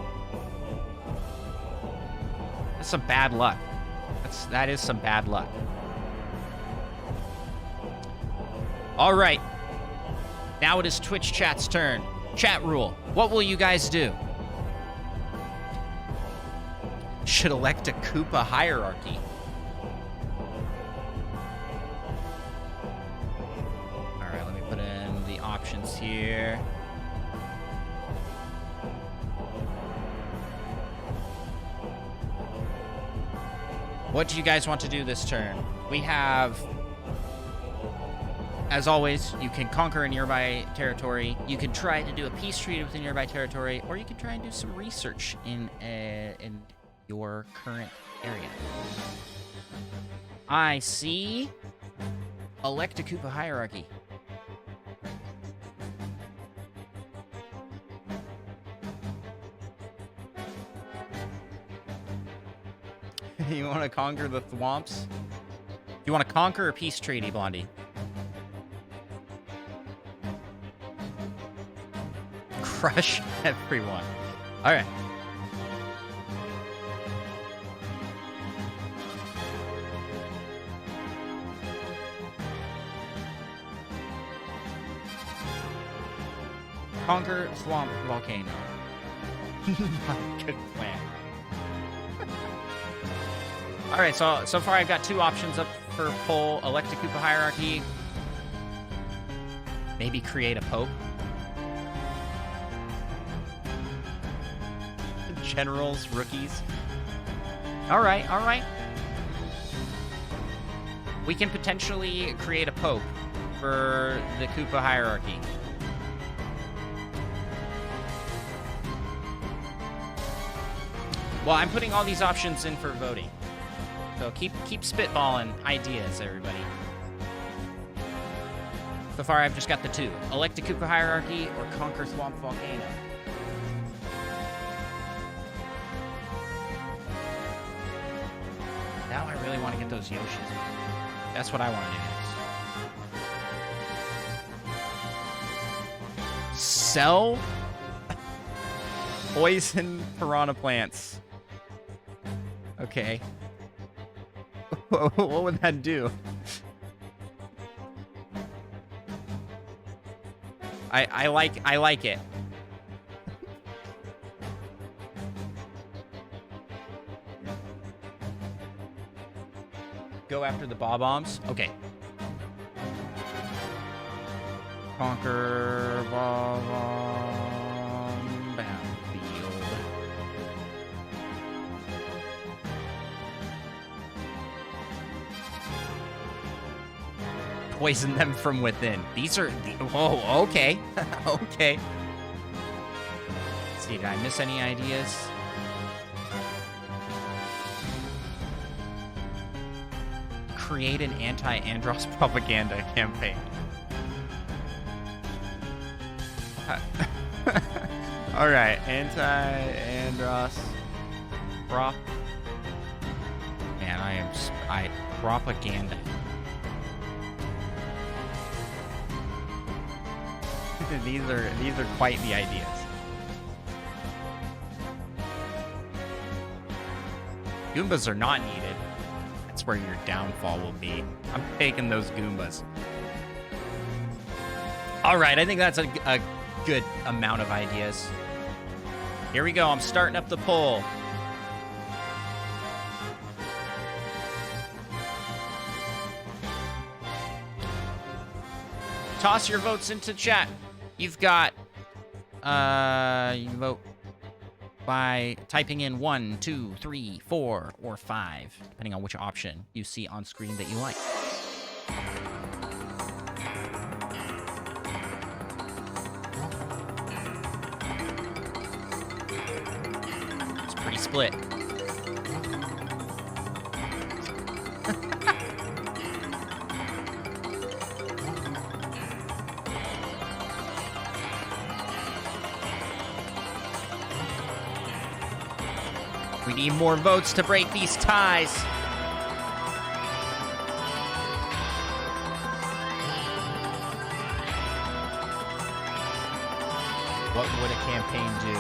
That's some bad luck. That is some bad luck. All right. Now it is Twitch chat's turn. Chat rule. What will you guys do? Should elect a Koopa hierarchy. All right, let me put in the options here. What do you guys want to do this turn? We have, as always, you can conquer a nearby territory. You can try to do a peace treaty with a nearby territory, or you can try and do some research in your current area. I see. Elect a Koopa hierarchy. You want to conquer the Thwomps? You want to conquer a peace treaty, Blondie? Crush everyone. All right. Conquer Swamp Volcano. Good plan. All right, so far I've got two options up for poll. Elect a Koopa hierarchy. Maybe create a pope. generals, rookies. All right, all right. We can potentially create a pope for the Koopa hierarchy. Well, I'm putting all these options in for voting. So keep spitballing ideas, everybody. So far, I've just got the two. Elect a Koopa hierarchy or conquer Swamp Volcano. Now I really want to get those Yoshis. That's what I want to do next. Sell poison piranha plants. Okay. What would that do? I like it. Go after the bob-ombs? Okay. Conquer bob-omb battlefield. Poison them from within. These are the... Oh, okay. Okay. Let's see, did I miss any ideas? Create an anti-Andros propaganda campaign. All right, anti-Andros prop. Man, I propaganda. These are quite the ideas. Goombas are not needed. That's where your downfall will be. I'm taking those Goombas. All right, I think that's a good amount of ideas. Here we go. I'm starting up the poll. Toss your votes into chat. You've got, you vote by typing in 1, 2, 3, 4, or 5, depending on which option you see on screen that you like. It's pretty split. We need more votes to break these ties. What would a campaign do?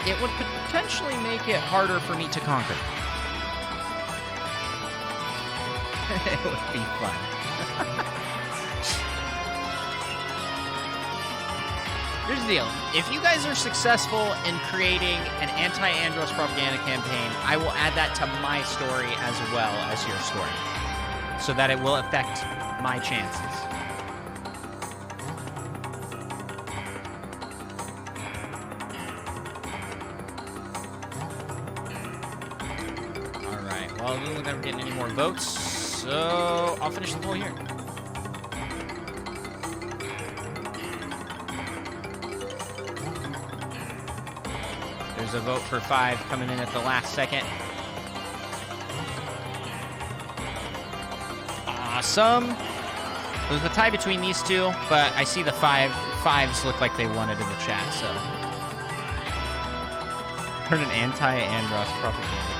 It would potentially make it harder for me to conquer. It would be fun. Here's the deal. If you guys are successful in creating an anti-Andros propaganda campaign, I will add that to my story as well as your story, so that it will affect my chances. All right. Well, it doesn't look like we're getting any more votes, so I'll finish the poll here. There's a vote for 5 coming in at the last second. Awesome. There's a tie between these two, but I see the fives look like they won it in the chat, so. Heard an anti-Andros propaganda campaign.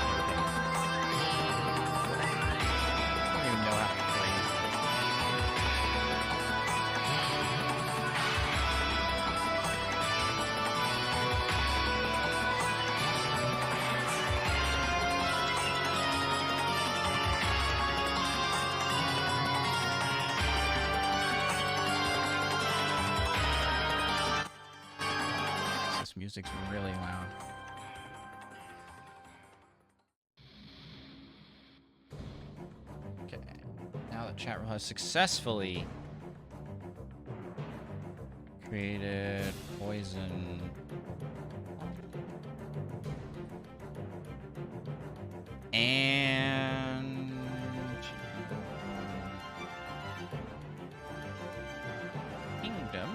I don't even know how to phrase this music's really loud. Okay, now the chat room has successfully created poison. And kingdom.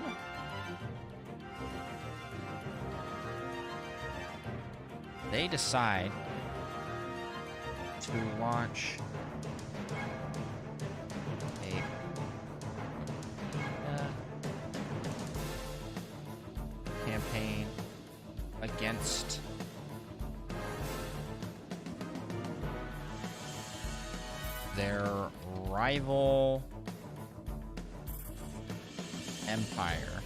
They decide to launch a campaign against their rival empire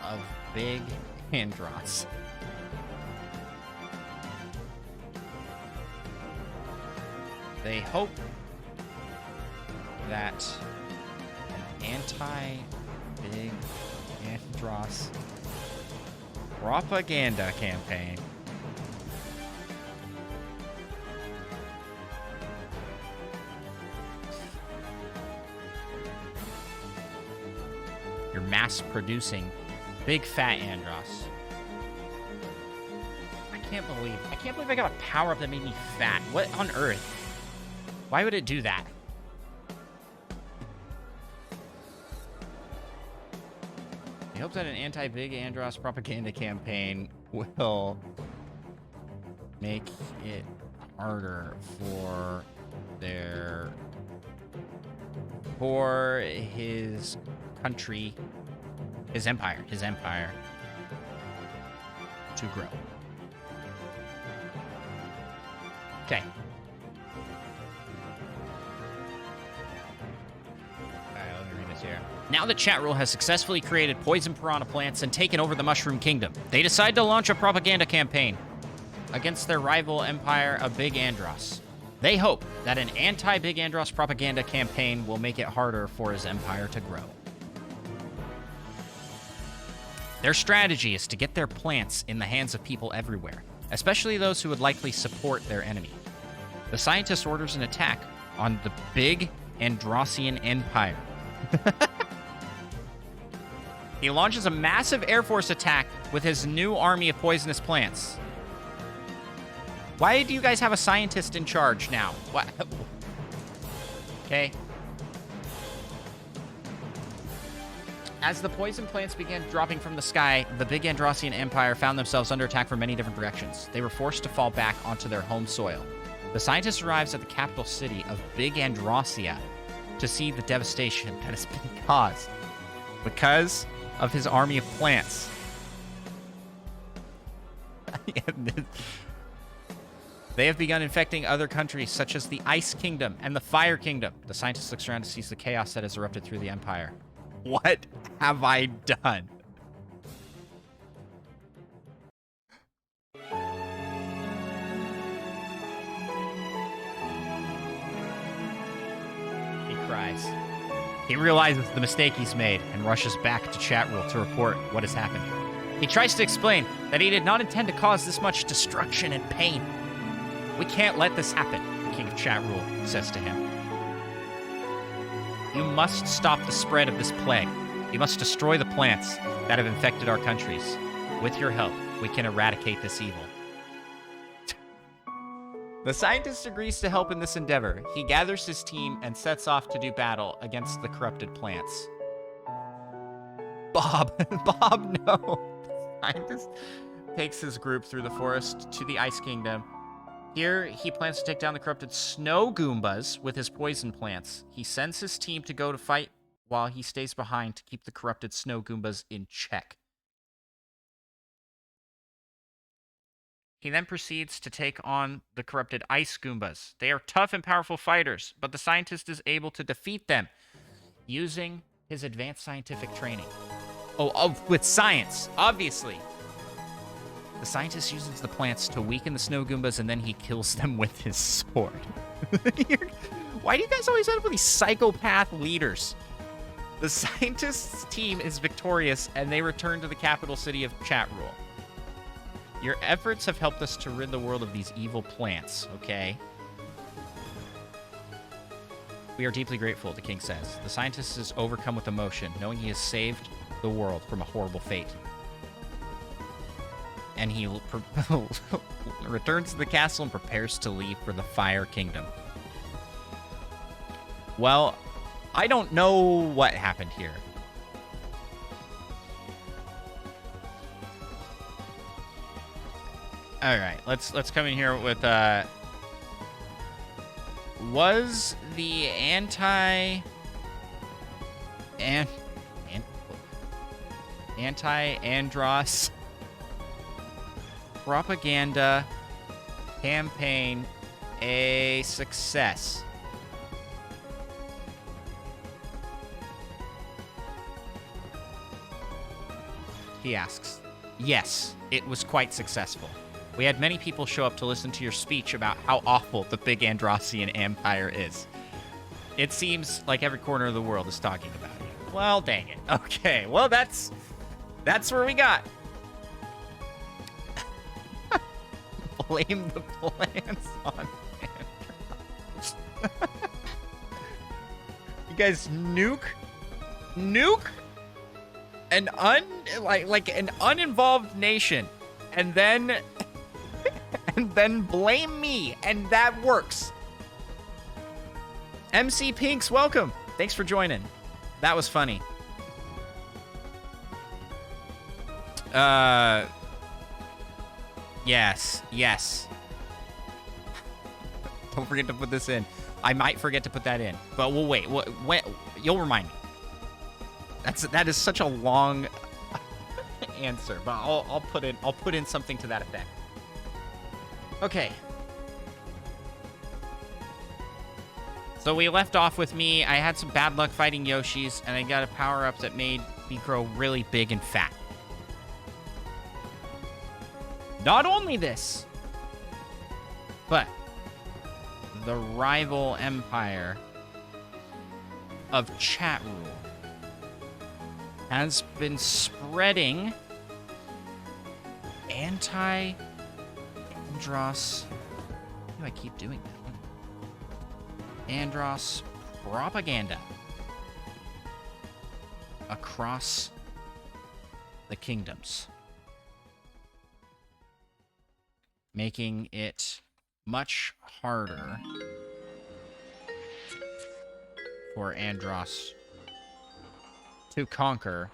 of Big Andros. They hope that an anti-Big Andros propaganda campaign you're mass producing big fat Andros. I can't believe I got a power up that made me fat. What on earth? Why would it do that? I hope that an anti-Big Andros propaganda campaign will make it harder for his country, his empire to grow. Okay. Now that Chat Rule has successfully created poison piranha plants and taken over the Mushroom Kingdom, they decide to launch a propaganda campaign against their rival empire of Big Andros. They hope that an anti-Big Andros propaganda campaign will make it harder for his empire to grow. Their strategy is to get their plants in the hands of people everywhere, especially those who would likely support their enemy. The scientist orders an attack on the Big Androsian Empire. He launches a massive Air Force attack with his new army of poisonous plants. Why do you guys have a scientist in charge now? What? Okay. As the poison plants began dropping from the sky, the Big Androsian Empire found themselves under attack from many different directions. They were forced to fall back onto their home soil. The scientist arrives at the capital city of Big Androsia to see the devastation that has been caused because of his army of plants. They have begun infecting other countries, such as the Ice Kingdom and the Fire Kingdom. The scientist looks around to see the chaos that has erupted through the Empire. What have I done? He cries. He realizes the mistake he's made and rushes back to Chat Rule to report what has happened. He tries to explain that he did not intend to cause this much destruction and pain. We can't let this happen, the King of Chat Rule says to him. You must stop the spread of this plague. You must destroy the plants that have infected our countries. With your help, we can eradicate this evil. The scientist agrees to help in this endeavor. He gathers his team and sets off to do battle against the corrupted plants. Bob, no. The scientist takes his group through the forest to the Ice Kingdom. Here, he plans to take down the corrupted snow Goombas with his poison plants. He sends his team to go to fight while he stays behind to keep the corrupted snow Goombas in check. He then proceeds to take on the corrupted ice Goombas. They are tough and powerful fighters, but the scientist is able to defeat them using his advanced scientific training. With science, obviously. The scientist uses the plants to weaken the snow Goombas, and then he kills them with his sword. Why do you guys always end up with these psychopath leaders? The scientist's team is victorious, and they return to the capital city of Chat Rule. Your efforts have helped us to rid the world of these evil plants, okay? We are deeply grateful, the king says. The scientist is overcome with emotion, knowing he has saved the world from a horrible fate. And he returns to the castle and prepares to leave for the Fire Kingdom. Well, I don't know what happened here. All right, let's come in here with was the anti-Andros propaganda campaign a success? He asks. Yes, it was quite successful. We had many people show up to listen to your speech about how awful the big Androssian Empire is. It seems like every corner of the world is talking about it. Well, dang it. Okay, well, that's where we got. Blame the plants on Andros. You guys nuke an an uninvolved nation, and then blame me, and that works. MC Pinks, welcome. Thanks for joining. That was funny. Yes. Don't forget to put this in. I might forget to put that in, but we'll wait. You'll remind me. That is such a long answer, but I'll put in something to that effect. Okay. So we left off with me. I had some bad luck fighting Yoshis, and I got a power-up that made me grow really big and fat. Not only this, but the rival empire of Chat Rule has been spreading anti-Andros. Why do I keep doing that? Andros propaganda across the kingdoms, making it much harder for Andros to conquer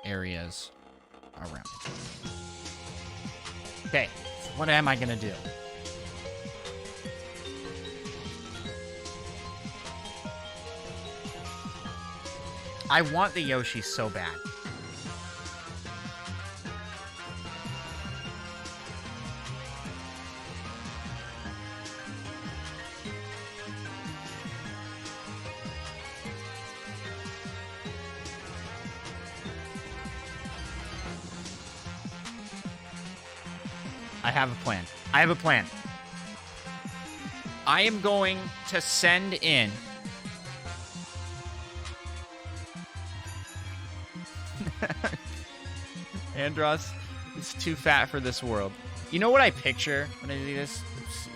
areas around it. Okay, so what am I gonna do? I want the Yoshi so bad. I have a plan. I am going to send in Andros is too fat for this world. You know what I picture when I do this? Let's see.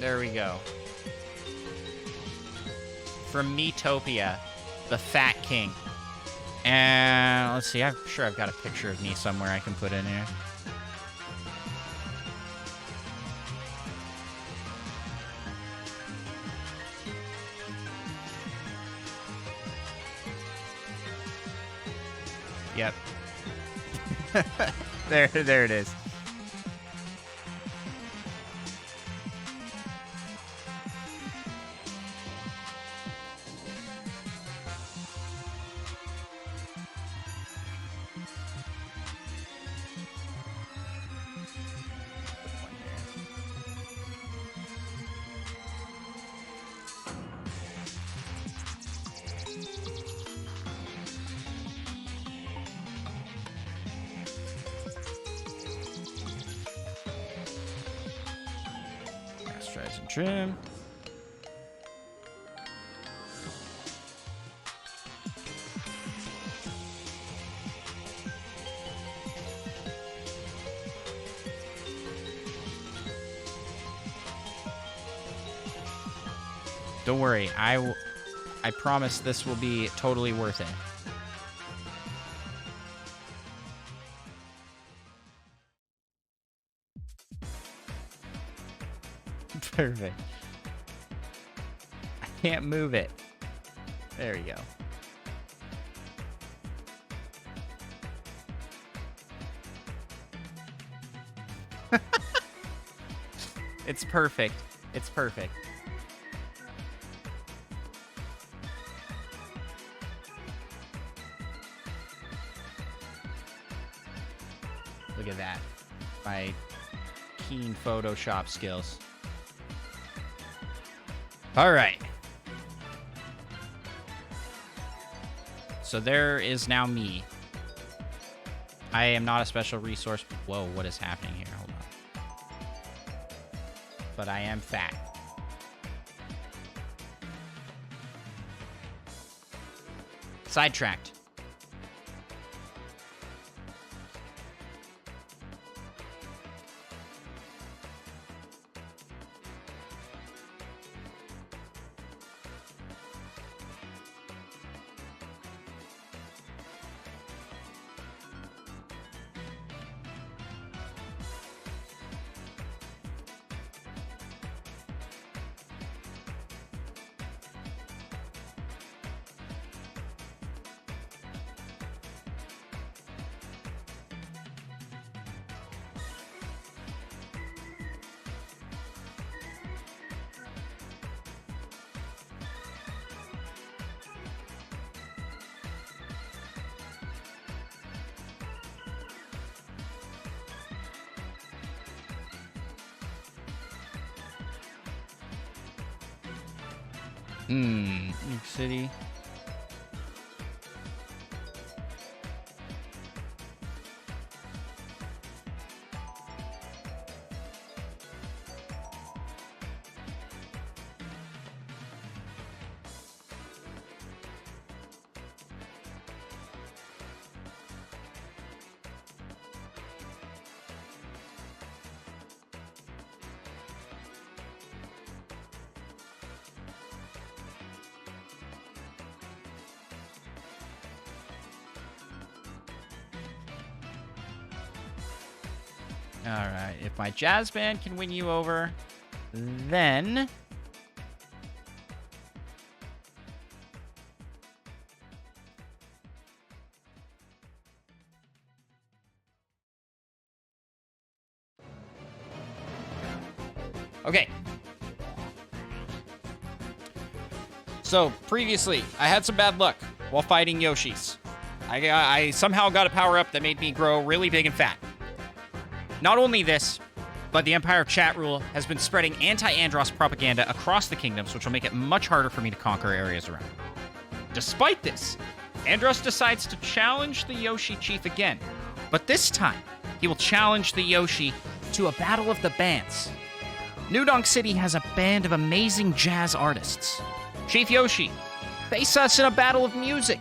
There we go. From Metopia, the Fat King. And let's see, I'm sure I've got a picture of me somewhere I can put in here. Yep. There it is. Nice and trim. Don't worry, I promise this will be totally worth it. Perfect. I can't move it. There you go. It's perfect. It's perfect. Look at that. My keen Photoshop skills. All right. So there is now me. I am not a special resource. Whoa, what is happening here? Hold on. But I am fat. Sidetracked. New York City. All right, if my jazz band can win you over, then... Okay. So, previously, I had some bad luck while fighting Yoshis. I somehow got a power-up that made me grow really big and fat. Not only this, but the Empire Chat Rule has been spreading anti-Andross propaganda across the kingdoms, which will make it much harder for me to conquer areas around. Despite this, Andross decides to challenge the Yoshi chief again, but this time, he will challenge the Yoshi to a battle of the bands. New Donk City has a band of amazing jazz artists. Chief Yoshi, face us in a battle of music.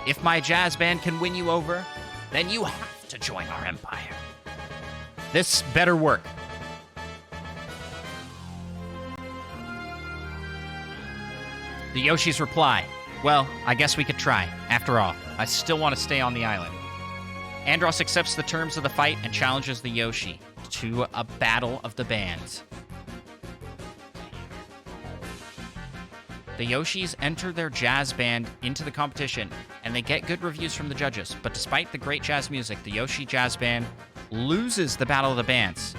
If my jazz band can win you over, then you have to join our empire. This better work. The Yoshis reply, well, I guess we could try. After all, I still want to stay on the island. Andross accepts the terms of the fight and challenges the Yoshi to a battle of the bands. The Yoshis enter their jazz band into the competition, and they get good reviews from the judges. But despite the great jazz music, the Yoshi jazz band loses the battle of the bands.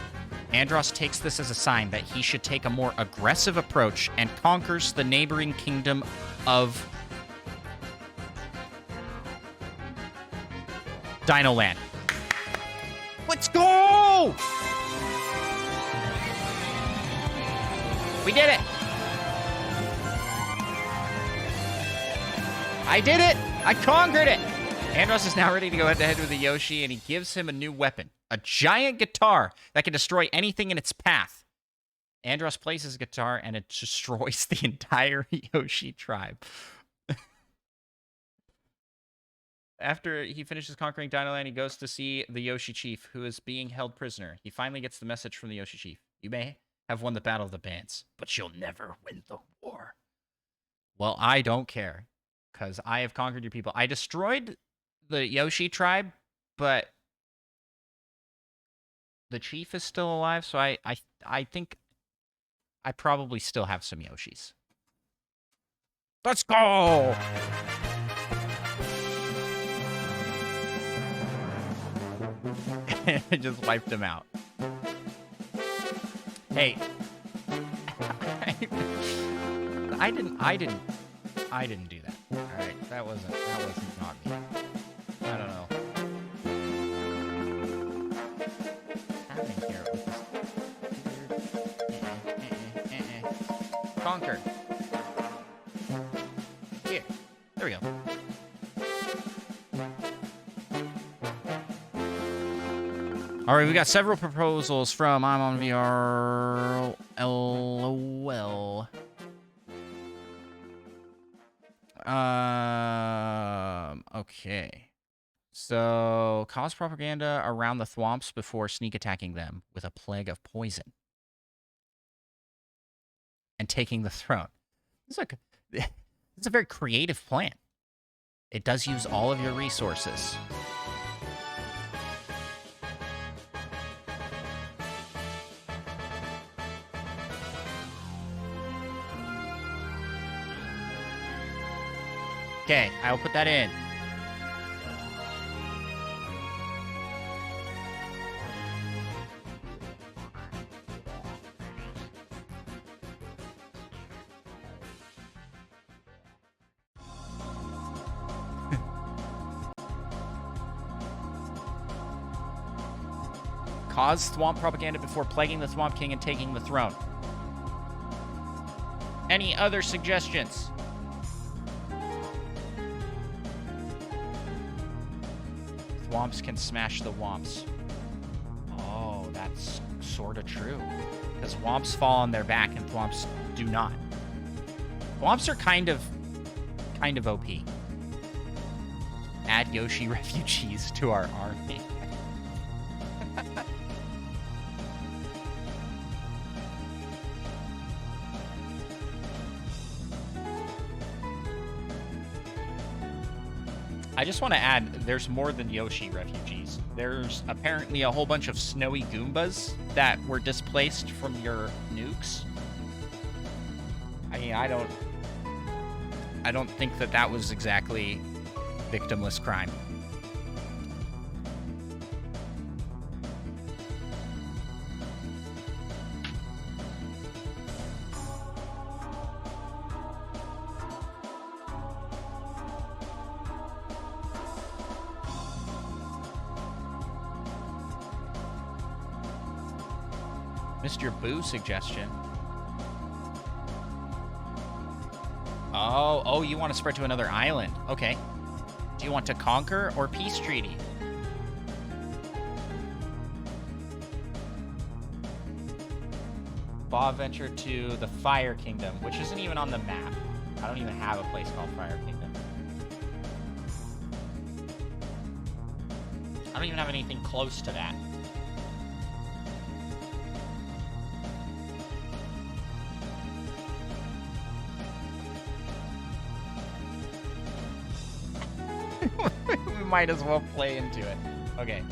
Andross takes this as a sign that he should take a more aggressive approach and conquers the neighboring kingdom of Dino Land. Let's go! We did it! I did it! I conquered it! Andross is now ready to go head-to-head with the Yoshi, and he gives him a new weapon. A giant guitar that can destroy anything in its path. Andros plays his guitar and it destroys the entire Yoshi tribe. After he finishes conquering Dino Land, he goes to see the Yoshi chief, who is being held prisoner. He finally gets the message from the Yoshi chief. You may have won the Battle of the Bands, but you'll never win the war. Well, I don't care, because I have conquered your people. I destroyed the Yoshi tribe, but the chief is still alive, so I think I probably still have some Yoshis. Let's go! I just wiped him out. Hey. I didn't do that. Alright, that wasn't not me. I don't know. What's happening here with this? Conquer. Here. There we go. All right, we got several proposals from I'm on VR. LOL. Okay. So, cause propaganda around the thwomps before sneak attacking them with a plague of poison. And taking the throne. It's a very creative plan. It does use all of your resources. Okay, I will put that in. Cause Thwomp propaganda before plaguing the Thwomp King and taking the throne. Any other suggestions? Thwomps can smash the Womps. Oh, that's sort of true. Because Womps fall on their back and Thwomps do not. Thwomps are kind of OP. Add Yoshi refugees to our army. I just want to add, there's more than Yoshi refugees. There's apparently a whole bunch of snowy Goombas that were displaced from your nukes. I mean, I don't think that was exactly victimless crime. Mr. Boo suggestion. Oh, you want to spread to another island. Okay. Do you want to conquer or peace treaty? Bob venture to the Fire Kingdom, which isn't even on the map. I don't even have a place called Fire Kingdom. I don't even have anything close to that. We might as well play into it. Okay.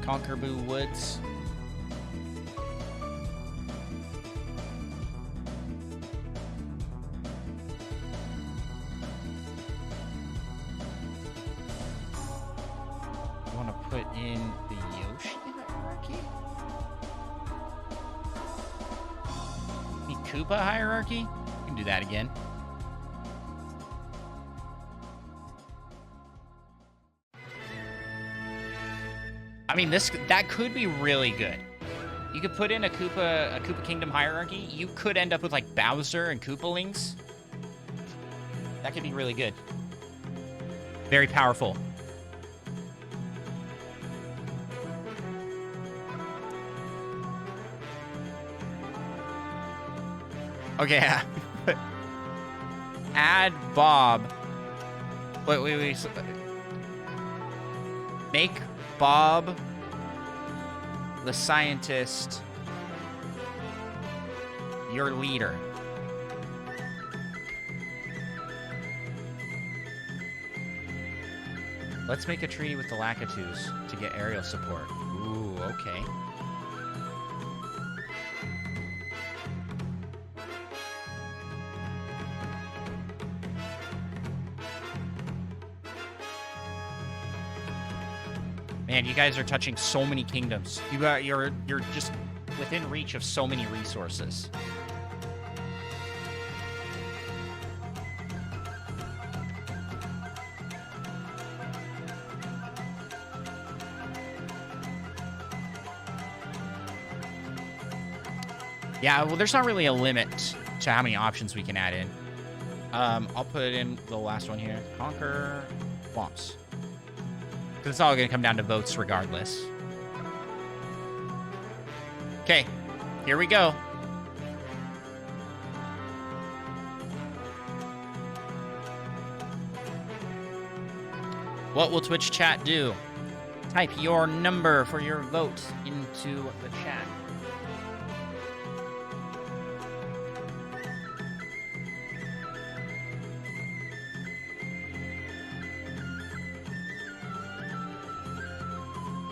Conquer Boo Woods. You want to put in the Yoshi hierarchy? The Koopa hierarchy? You can do that again. I mean, that could be really good. You could put in a Koopa Kingdom hierarchy. You could end up with like Bowser and Koopalings. That could be really good. Very powerful. Okay. Add Bob. Wait. Make Bob the scientist your leader. Let's make a treaty with the Lakitus to get aerial support. Ooh, okay. Man, you guys are touching so many kingdoms. You're just within reach of so many resources. Yeah, well, there's not really a limit to how many options we can add in. I'll put in the last one here. Conquer swamps. Because it's all going to come down to votes regardless. Okay, here we go. What will Twitch chat do? Type your number for your vote into the chat.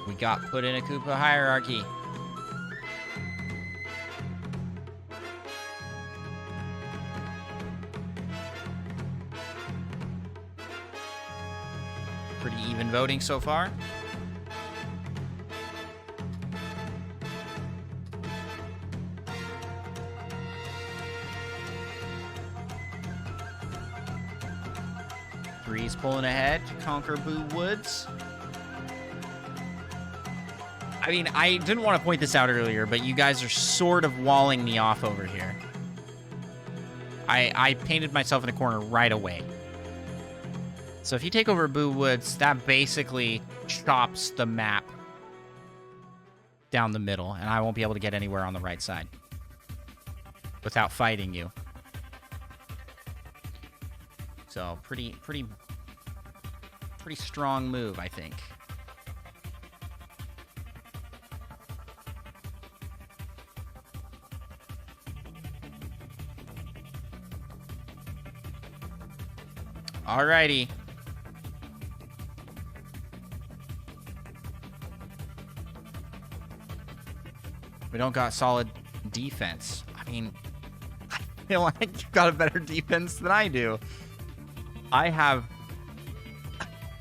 We got put in a Koopa hierarchy. Pretty even voting so far. Three's pulling ahead to conquer Boo Woods. I mean, I didn't want to point this out earlier, but you guys are sort of walling me off over here. I painted myself in a corner right away. So if you take over Boo Woods, that basically chops the map down the middle, and I won't be able to get anywhere on the right side without fighting you. So pretty strong move, I think. Alrighty. We don't got solid defense. I mean, I feel like you got a better defense than I do. I have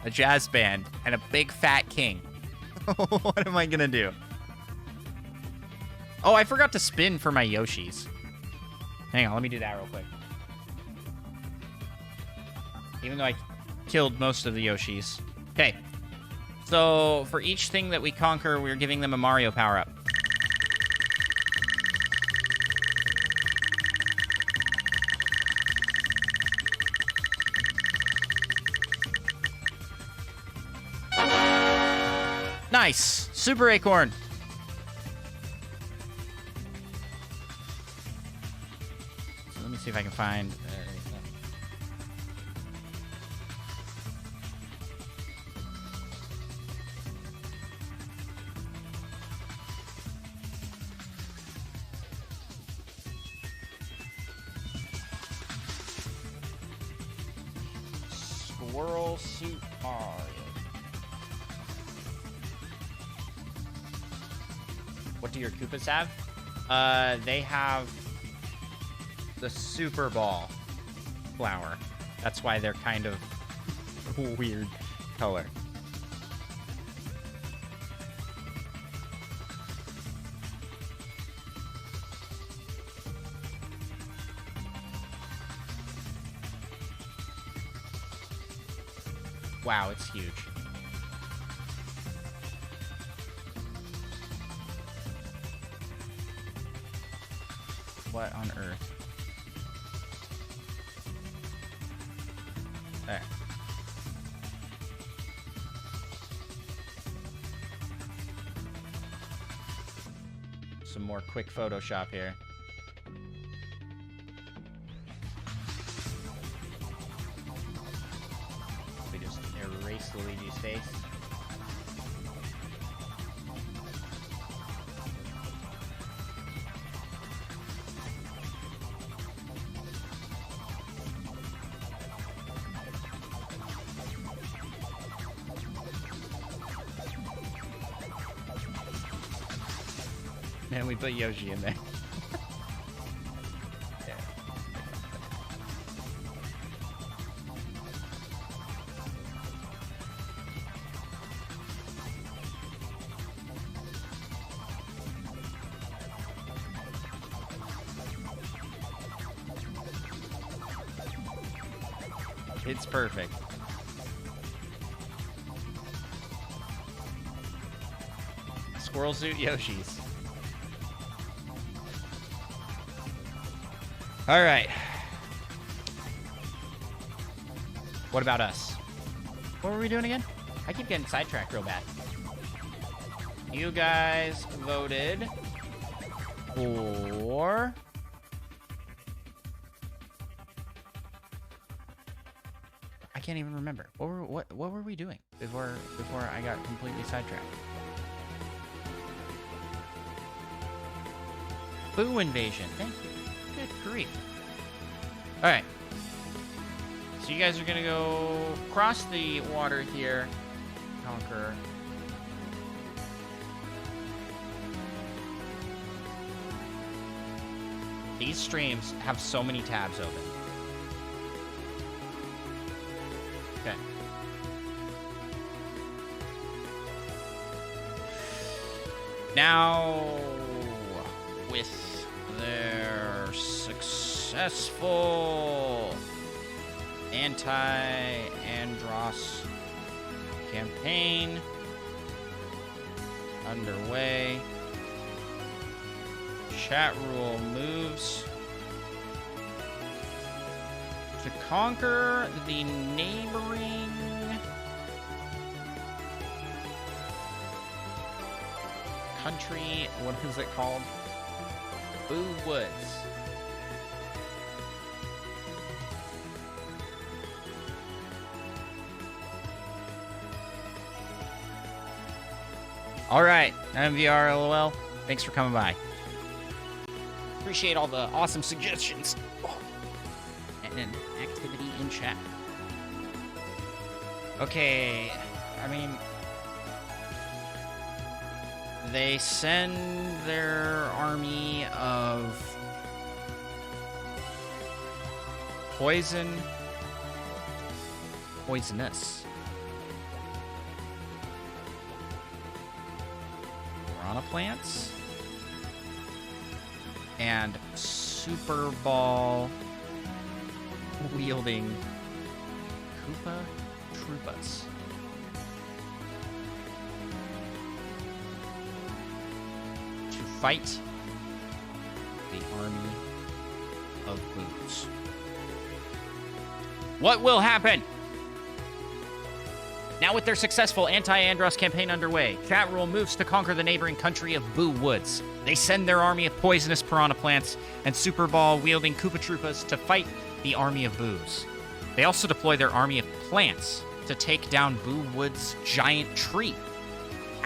a jazz band and a big fat king. What am I gonna do? Oh, I forgot to spin for my Yoshis. Hang on, let me do that real quick. Even though I killed most of the Yoshis. Okay. So, for each thing that we conquer, we're giving them a Mario power-up. Nice! Super Acorn! So let me see if I can find... Squirrel Suit Mario. What do your Koopas have? They have the Super Ball flower. That's why they're kind of weird color. Wow, it's huge. What on earth? some more quick Photoshop here. We just erase Luigi's face. And we put Yoshi in there. Yeah. It's perfect. Squirrel suit Yoshi's. All right. What about us? What were we doing again? I keep getting sidetracked real bad. You guys voted for... I can't even remember. What were we doing before I got completely sidetracked? Boo invasion. Thank you. Good grief. Alright. So you guys are gonna go cross the water here. Conquer. These streams have so many tabs open. Okay. Now, with their successful anti-Andros campaign underway, chat rule moves to conquer the neighboring country. What is it called? Boo Woods. All right, MVR LOL. Thanks for coming by. Appreciate all the awesome suggestions and activity in chat. Okay, I mean, they send their army of poisonous piranha plants and super ball wielding Koopa Troopas. To fight the army of Boos. What will happen? Now with their successful anti-Andros campaign underway, Chat Rule moves to conquer the neighboring country of Boo Woods. They send their army of poisonous piranha plants and super ball-wielding Koopa Troopas to fight the army of Boos. They also deploy their army of plants to take down Boo Woods' giant tree.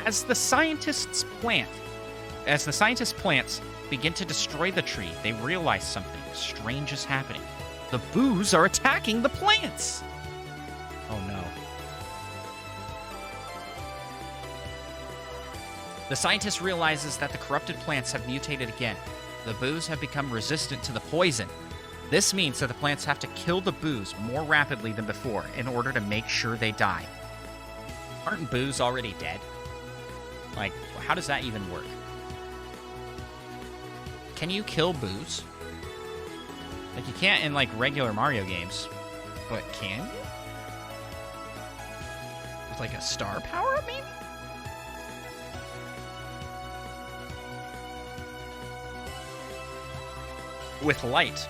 As the scientists' plants begin to destroy the tree, they realize something strange is happening. The Boos are attacking the plants! Oh no. The scientist realizes that the corrupted plants have mutated again. The Boos have become resistant to the poison. This means that the plants have to kill the Boos more rapidly than before in order to make sure they die. Aren't Boos already dead? Like, how does that even work? Can you kill Boos? Like, you can't in, like, regular Mario games. But can you? With, like, a star power-up, maybe? With light.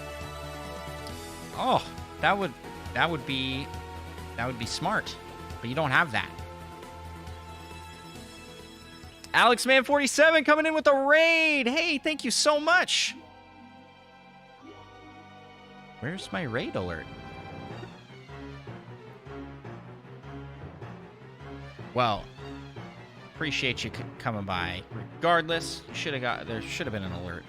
Oh, that would be smart. But you don't have that. AlexMan47 coming in with a raid. Hey, thank you so much. Where's my raid alert? Well, appreciate you coming by. Regardless, there should have been an alert.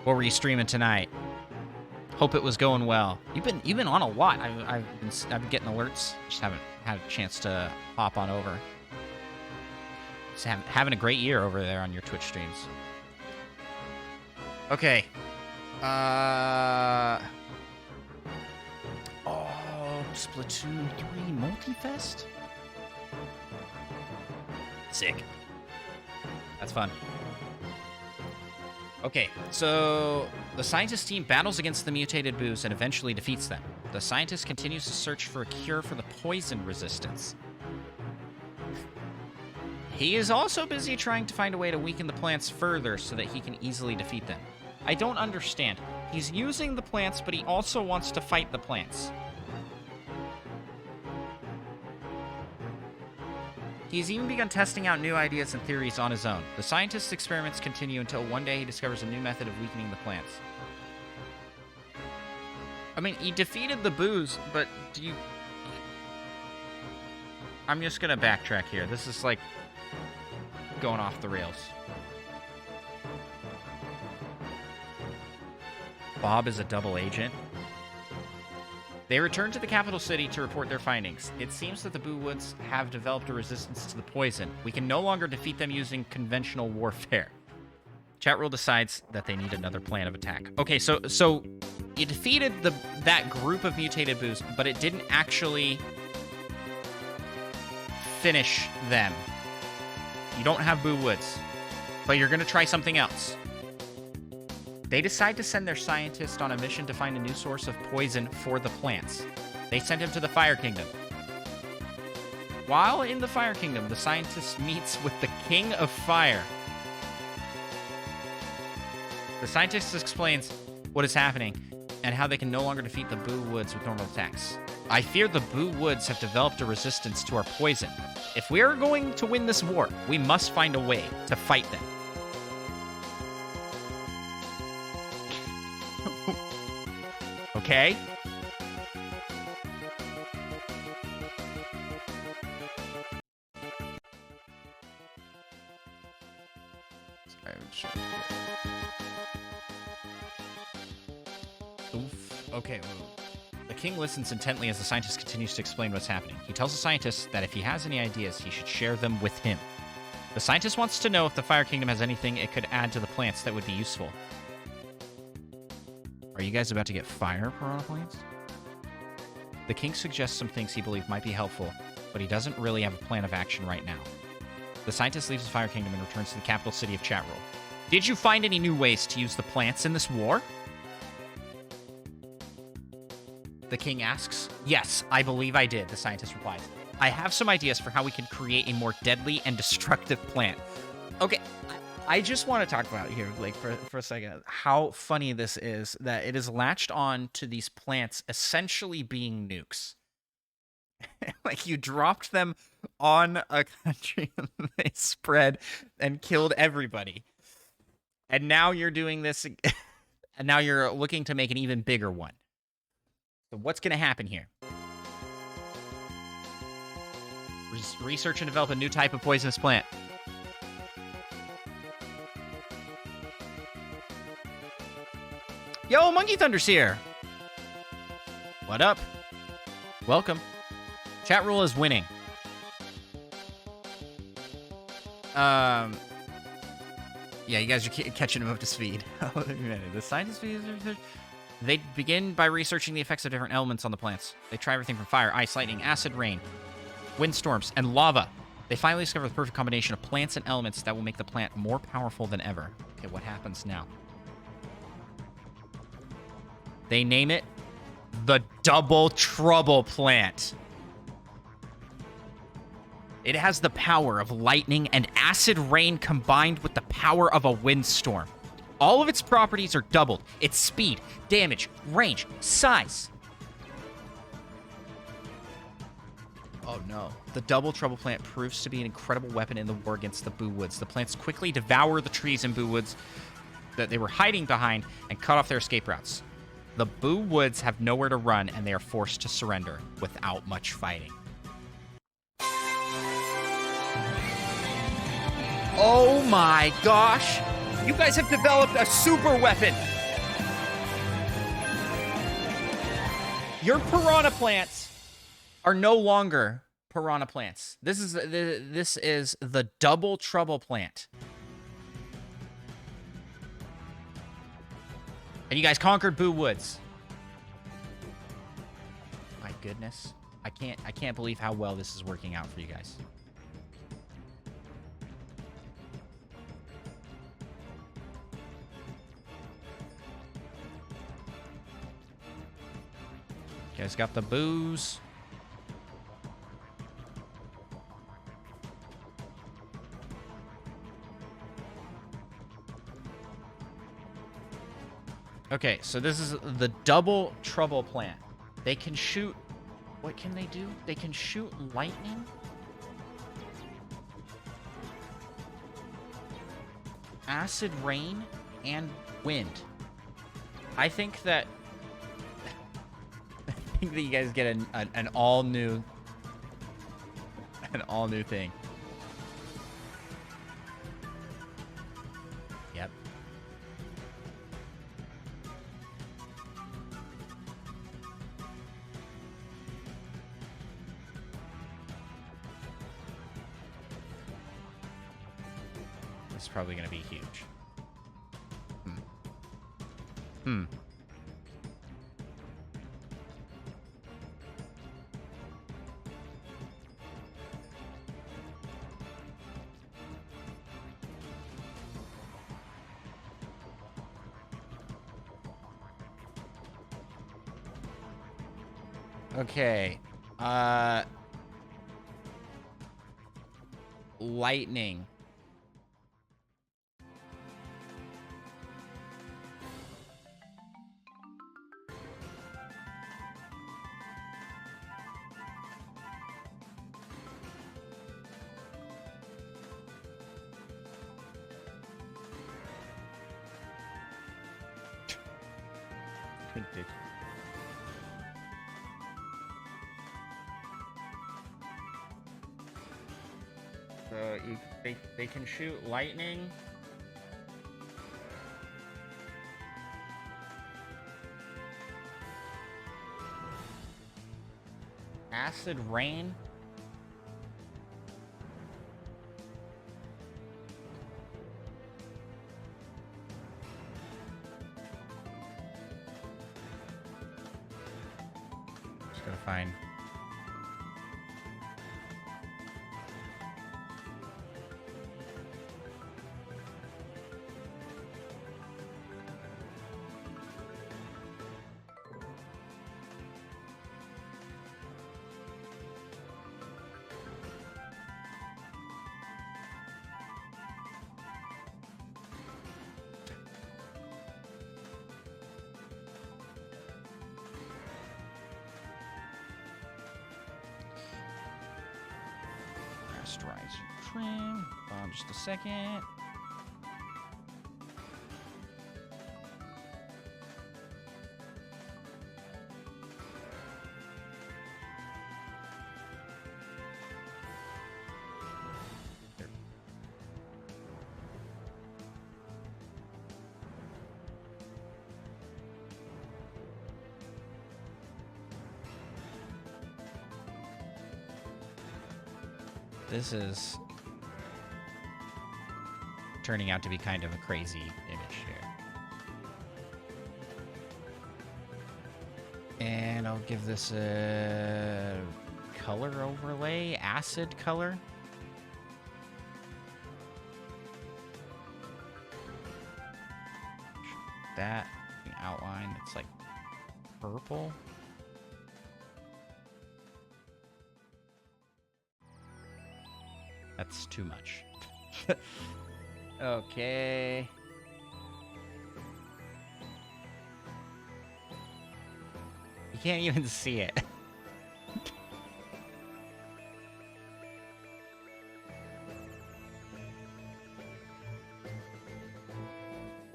What were you streaming tonight? Hope it was going well. You've been on a lot. I've been getting alerts. Just haven't had a chance to hop on over. Just having a great year over there on your Twitch streams. Okay. Oh, Splatoon 3 Multifest? Sick. That's fun. Okay, so the scientist team battles against the mutated boos and eventually defeats them. The scientist continues to search for a cure for the poison resistance. He is also busy trying to find a way to weaken the plants further so that he can easily defeat them. I don't understand. He's using the plants, but he also wants to fight the plants. He's even begun testing out new ideas and theories on his own. The scientist's experiments continue until one day he discovers a new method of weakening the plants. I mean, he defeated the boos, but do you... I'm just gonna backtrack here. This is, like, going off the rails. Bob is a double agent. They return to the capital city to report their findings. It seems that the Boo Woods have developed a resistance to the poison. We can no longer defeat them using conventional warfare. Chat rule decides that they need another plan of attack. Okay, so you defeated that group of mutated Boos, but it didn't actually finish them. You don't have Boo Woods, but you're gonna try something else. They decide to send their scientist on a mission to find a new source of poison for the plants. They send him to the Fire Kingdom. While in the Fire Kingdom, the scientist meets with the King of Fire. The scientist explains what is happening and how they can no longer defeat the Boo Woods with normal attacks. I fear the Boo Woods have developed a resistance to our poison. If we are going to win this war, we must find a way to fight them. Okay. Oof. Okay. The king listens intently as the scientist continues to explain what's happening. He tells the scientist that if he has any ideas, he should share them with him. The scientist wants to know if the Fire Kingdom has anything it could add to the plants that would be useful. Are you guys about to get fire piranha plants? The king suggests some things he believes might be helpful, but he doesn't really have a plan of action right now. The scientist leaves the Fire Kingdom and returns to the capital city of Chatroll. Did you find any new ways to use the plants in this war? The king asks. Yes, I believe I did, the scientist replies. I have some ideas for how we can create a more deadly and destructive plant. Okay, I just want to talk about here, like, for a second, how funny this is that it is latched on to these plants essentially being nukes. Like, you dropped them on a country and they spread and killed everybody. And now you're doing this, and now you're looking to make an even bigger one. So what's going to happen here? Research and develop a new type of poisonous plant. Yo, Monkey Thunder's here. What up? Welcome. Chat rule is winning. Yeah, you guys are catching him up to speed. The scientists, they begin by researching the effects of different elements on the plants. They try everything from fire, ice, lightning, acid, rain, windstorms, and lava. They finally discover the perfect combination of plants and elements that will make the plant more powerful than ever. Okay, what happens now? They name it the Double Trouble Plant. It has the power of lightning and acid rain combined with the power of a windstorm. All of its properties are doubled. Its speed, damage, range, size. Oh no. The double trouble plant proves to be an incredible weapon in the war against the Boo Woods. The plants quickly devour the trees in Boo Woods that they were hiding behind and cut off their escape routes. The Boo Woods have nowhere to run, and they are forced to surrender without much fighting. Oh my gosh! You guys have developed a super weapon! Your piranha plants are no longer piranha plants. This is the double trouble plant. And you guys conquered Boo Woods. My goodness. I can't believe how well this is working out for you guys. You guys got the boos. Okay, so this is the double trouble plant. They can shoot... What can they do? They can shoot lightning? Acid rain and wind. I think that... I think that you guys get an all-new... An all-new thing. Yep. It's probably going to be huge. Okay. Lightning. They can shoot lightning. Acid rain. Just gotta find. Rasterize trim. Just a second. This is turning out to be kind of a crazy image here. And I'll give this a color overlay, acid color. That outline, it's like purple. That's too much. Okay. can't even see it.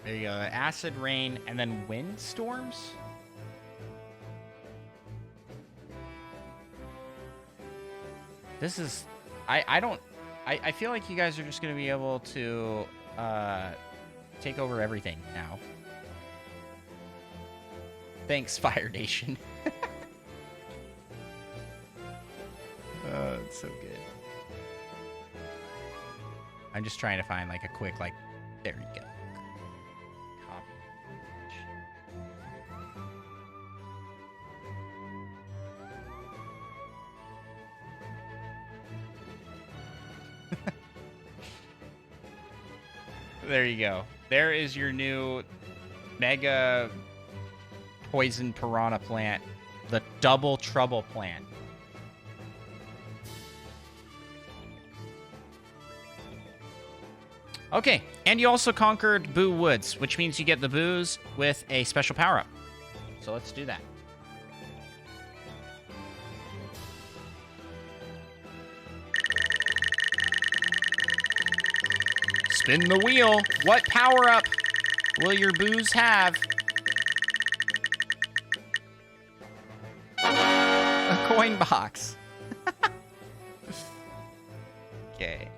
There you go. Acid rain and then wind storms? This is... I feel like you guys are just going to be able to take over everything now. Thanks, Fire Nation. It's so good. I'm just trying to find like a quick, like, there you go. Copy. There you go. There is your new mega poison piranha plant, the Double Trouble plant. Okay, and you also conquered Boo Woods, which means you get the boos with a special power-up. So let's do that. Spin the wheel. What power-up will your boos have? A coin box. Okay.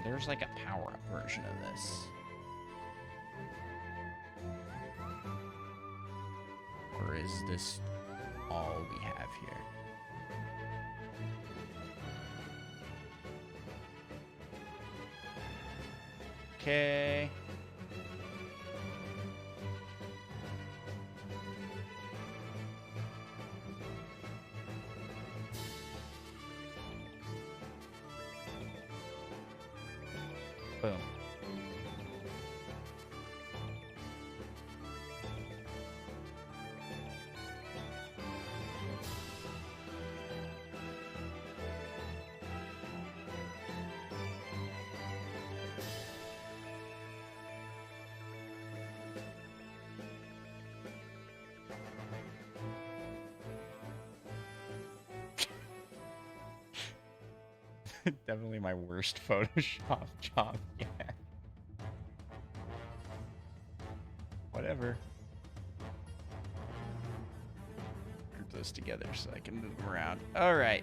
There's like a power-up version of this. Or is this all we have here? Okay. Boom. Definitely my worst Photoshop job yet. Whatever. Group those together so I can move them around. All right.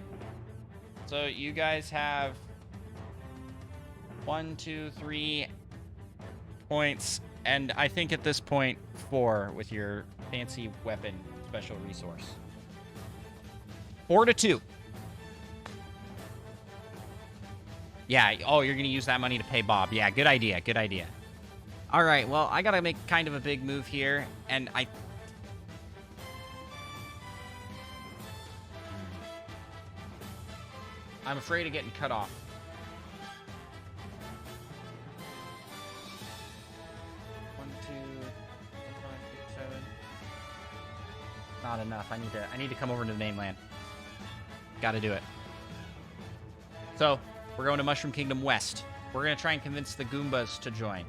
So you guys have 1, 2, 3 points, and I think at this point 4 with your fancy weapon special resource. 4 to 2. Yeah, oh, you're going to use that money to pay Bob. Yeah, good idea, good idea. All right, well, I got to make kind of a big move here, and I'm afraid of getting cut off. One, two, 5, 6, 7. Not enough. I need to come over to the mainland. Got to do it. So, we're going to Mushroom Kingdom West. We're going to try and convince the Goombas to join.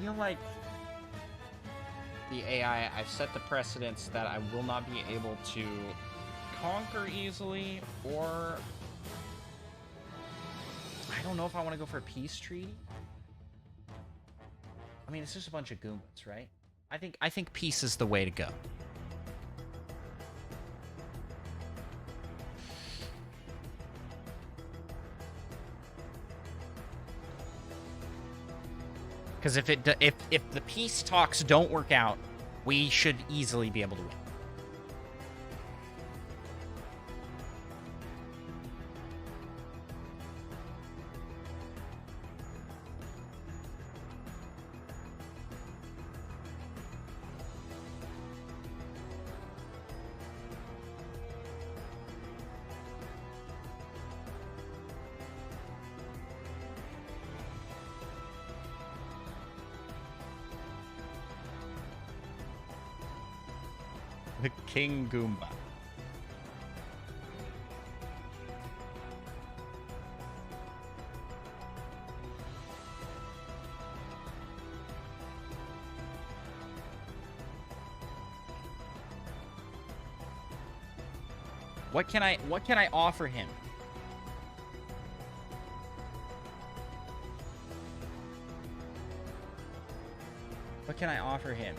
feel like the AI, I've set the precedence that I will not be able to conquer easily, or I don't know if I want to go for a peace treaty. I mean, it's just a bunch of Goombas, right? I think peace is the way to go. Because if the peace talks don't work out, we should easily be able to win. The King Goomba. What can I offer him? What can I offer him?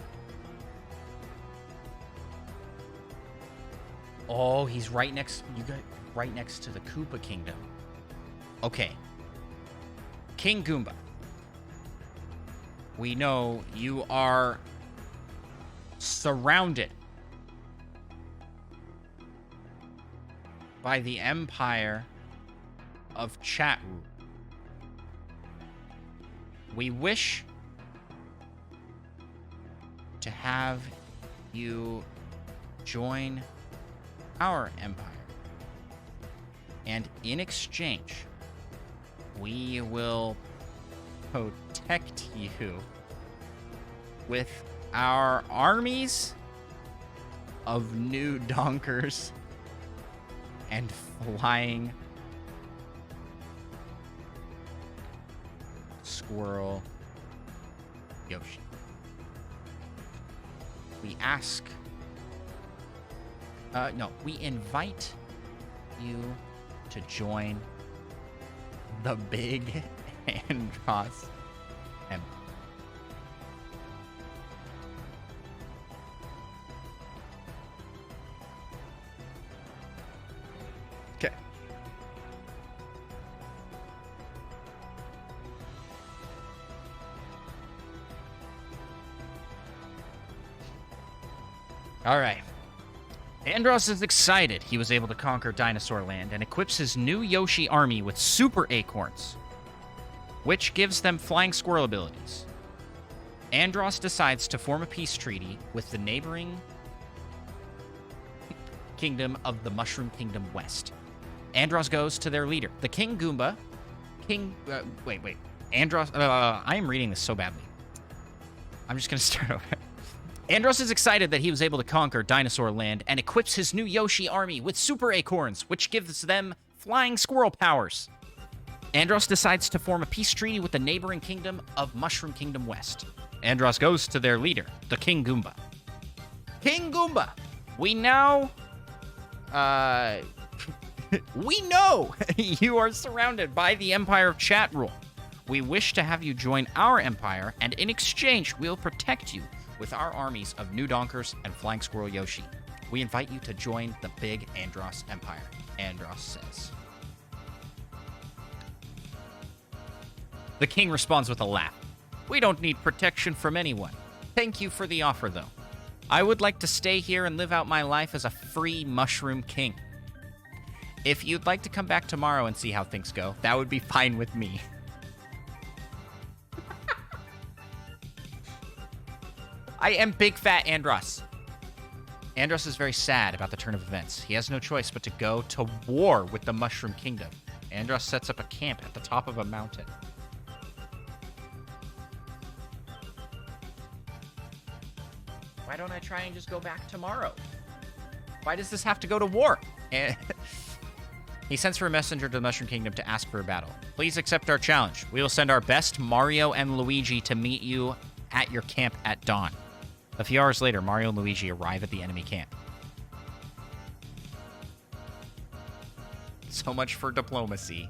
Oh, he's right next. You got right next to the Koopa Kingdom. Okay. King Goomba. We know you are surrounded by the Empire of Chatru. We wish to have you join our empire, and in exchange we will protect you with our armies of new donkers and flying squirrel Yoshi. We ask no, we invite you to join the big Andros Empire. Okay. All right. Andros is excited he was able to conquer Dinosaur Land and equips his new Yoshi army with super acorns, which gives them flying squirrel abilities. Andros decides to form a peace treaty with the neighboring kingdom of the Mushroom Kingdom West. Andros goes to their leader, the King Goomba. Wait. Andros, I am reading this so badly. I'm just going to start over. Andros is excited that he was able to conquer Dinosaur Land and equips his new Yoshi army with super acorns, which gives them flying squirrel powers. Andros decides to form a peace treaty with the neighboring kingdom of Mushroom Kingdom West. Andros goes to their leader, the King Goomba. King Goomba, we now, we know you are surrounded by the Empire of Chatru. We wish to have you join our empire, and in exchange, we'll protect you with our armies of new donkers and flying squirrel Yoshi. We invite you to join the big Andros Empire, Andros says. The king responds with a laugh. We don't need protection from anyone. Thank you for the offer, though. I would like to stay here and live out my life as a free mushroom king. If you'd like to come back tomorrow and see how things go, that would be fine with me. I am big fat Andros. Andros is very sad about the turn of events. He has no choice but to go to war with the Mushroom Kingdom. Andros sets up a camp at the top of a mountain. Why don't I try and just go back tomorrow? Why does this have to go to war? He sends for a messenger to the Mushroom Kingdom to ask for a battle. Please accept our challenge. We will send our best Mario and Luigi to meet you at your camp at dawn. A few hours later, Mario and Luigi arrive at the enemy camp. So much for diplomacy.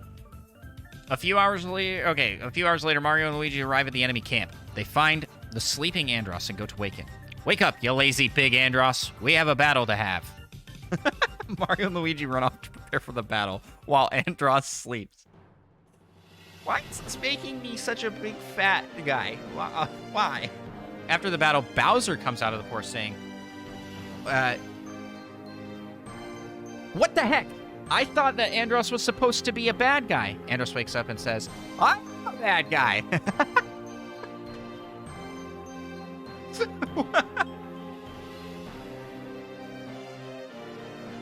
A few hours later, Mario and Luigi arrive at the enemy camp. They find the sleeping Andros and go to wake him. Wake up, you lazy pig, Andros. We have a battle to have. Mario and Luigi run off to prepare for the battle while Andros sleeps. Why is this making me such a big fat guy? Why? After the battle, Bowser comes out of the forest saying, what the heck? I thought that Andros was supposed to be a bad guy. Andros wakes up and says, I'm a bad guy.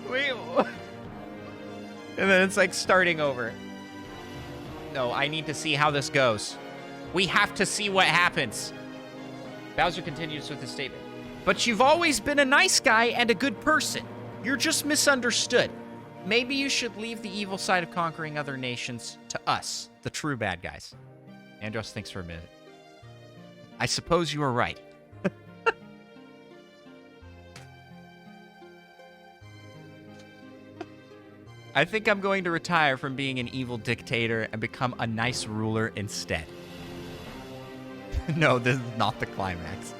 Wait. And then it's like starting over. No, I need to see how this goes. We have to see what happens. Bowser continues with his statement. But you've always been a nice guy and a good person. You're just misunderstood. Maybe you should leave the evil side of conquering other nations to us, the true bad guys. Andros thinks for a minute. I suppose you are right. I think I'm going to retire from being an evil dictator and become a nice ruler instead. No, this is not the climax.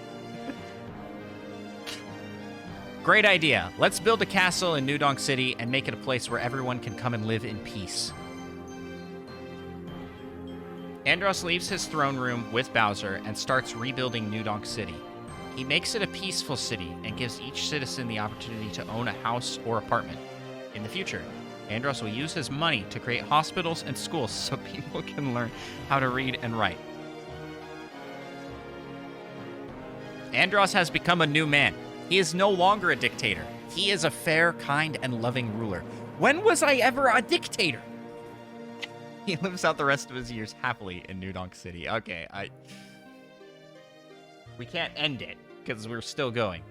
Great idea. Let's build a castle in New Donk City and make it a place where everyone can come and live in peace. Andros leaves his throne room with Bowser and starts rebuilding New Donk City. He makes it a peaceful city and gives each citizen the opportunity to own a house or apartment. In the future, Andros will use his money to create hospitals and schools so people can learn how to read and write. Andros has become a new man. He is no longer a dictator. He is a fair, kind, and loving ruler. When was I ever a dictator? He lives out the rest of his years happily in New Donk City. Okay, we can't end it, because we're still going.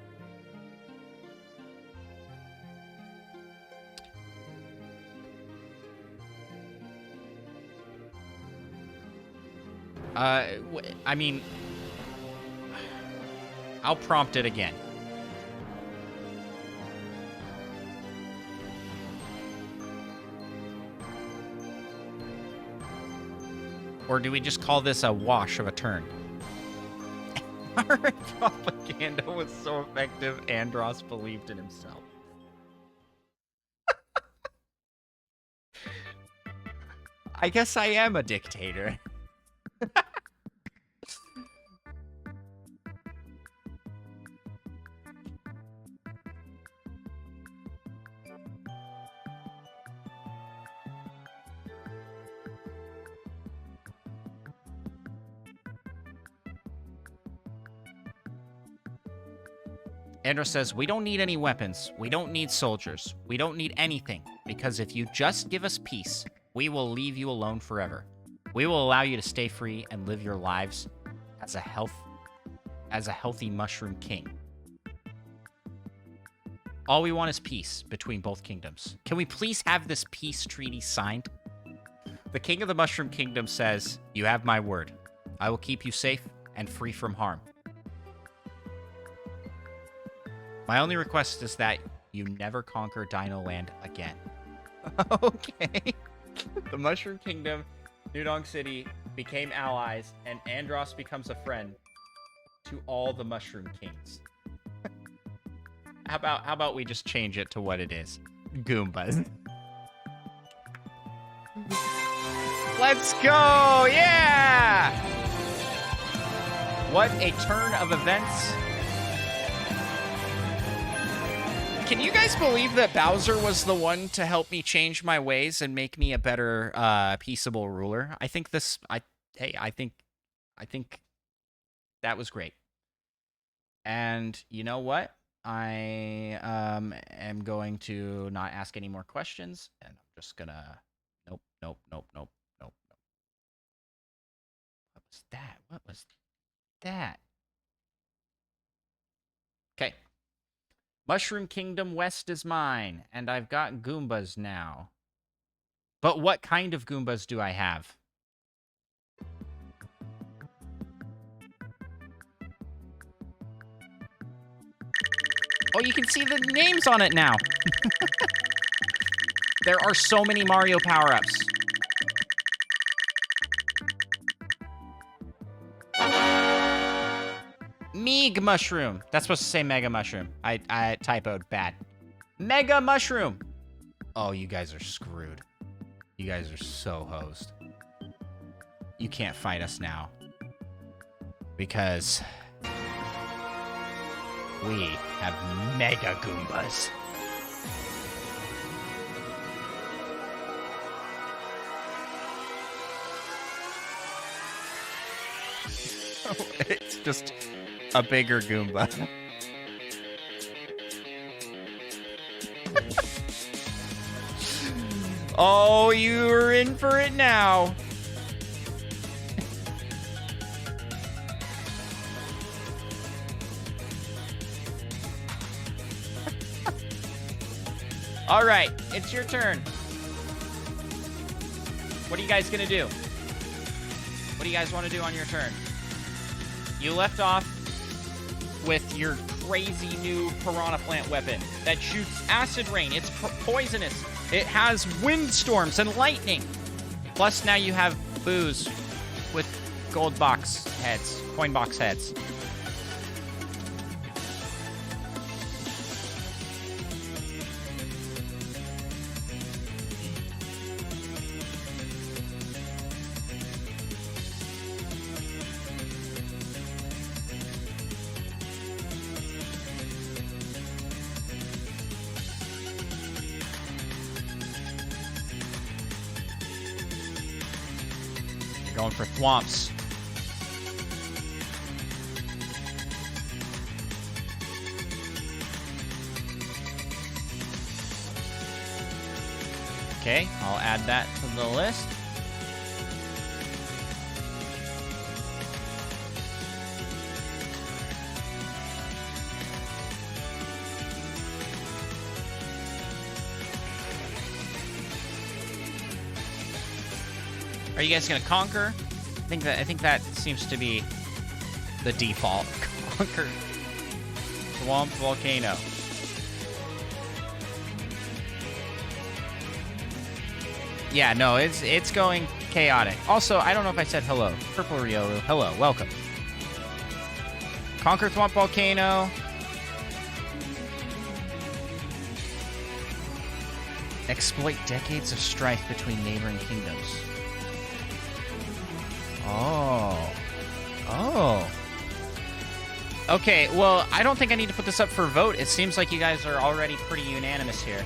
I mean, I'll prompt it again. Or do we just call this a wash of a turn? Our propaganda was so effective, Andros believed in himself. I guess I am a dictator. Andros says, we don't need any weapons. We don't need soldiers. We don't need anything. Because if you just give us peace, we will leave you alone forever. We will allow you to stay free and live your lives as a healthy mushroom king. All we want is peace between both kingdoms. Can we please have this peace treaty signed? The king of the Mushroom Kingdom says, you have my word. I will keep you safe and free from harm. My only request is that you never conquer Dino Land again. Okay. The Mushroom Kingdom, New Donk City, became allies, and Andros becomes a friend to all the Mushroom Kings. How about we just change it to what it is? Goombas. Let's go! Yeah! What a turn of events. Can you guys believe that Bowser was the one to help me change my ways and make me a better, peaceable ruler? I think I think that was great. And you know what? I am going to not ask any more questions, and I'm just gonna nope. What was that? What was that? Okay. Mushroom Kingdom West is mine, and I've got Goombas now. But what kind of Goombas do I have? Oh, you can see the names on it now. There are so many Mario power-ups. Meeg Mushroom. That's supposed to say Mega Mushroom. I typoed. Bad. Mega Mushroom. Oh, you guys are screwed. You guys are so hosed. You can't fight us now. Because we have Mega Goombas. It's just a bigger Goomba. Oh, you're in for it now. All right, it's your turn. What are you guys gonna do? What do you guys want to do on your turn? You left off with your crazy new piranha plant weapon that shoots acid rain. It's poisonous. It has windstorms and lightning. Plus, now you have Boos with gold box heads, coin box heads. Going for thwomps. Okay, I'll add that to the list. Are you guys gonna conquer? I think that seems to be the default. Conquer. Swamp Volcano. Yeah, no, it's going chaotic. Also, I don't know if I said hello. Purple Ryoru, hello, welcome. Conquer Swamp Volcano. Exploit decades of strife between neighboring kingdoms. Oh. Oh. Okay, well, I don't think I need to put this up for vote. It seems like you guys are already pretty unanimous here.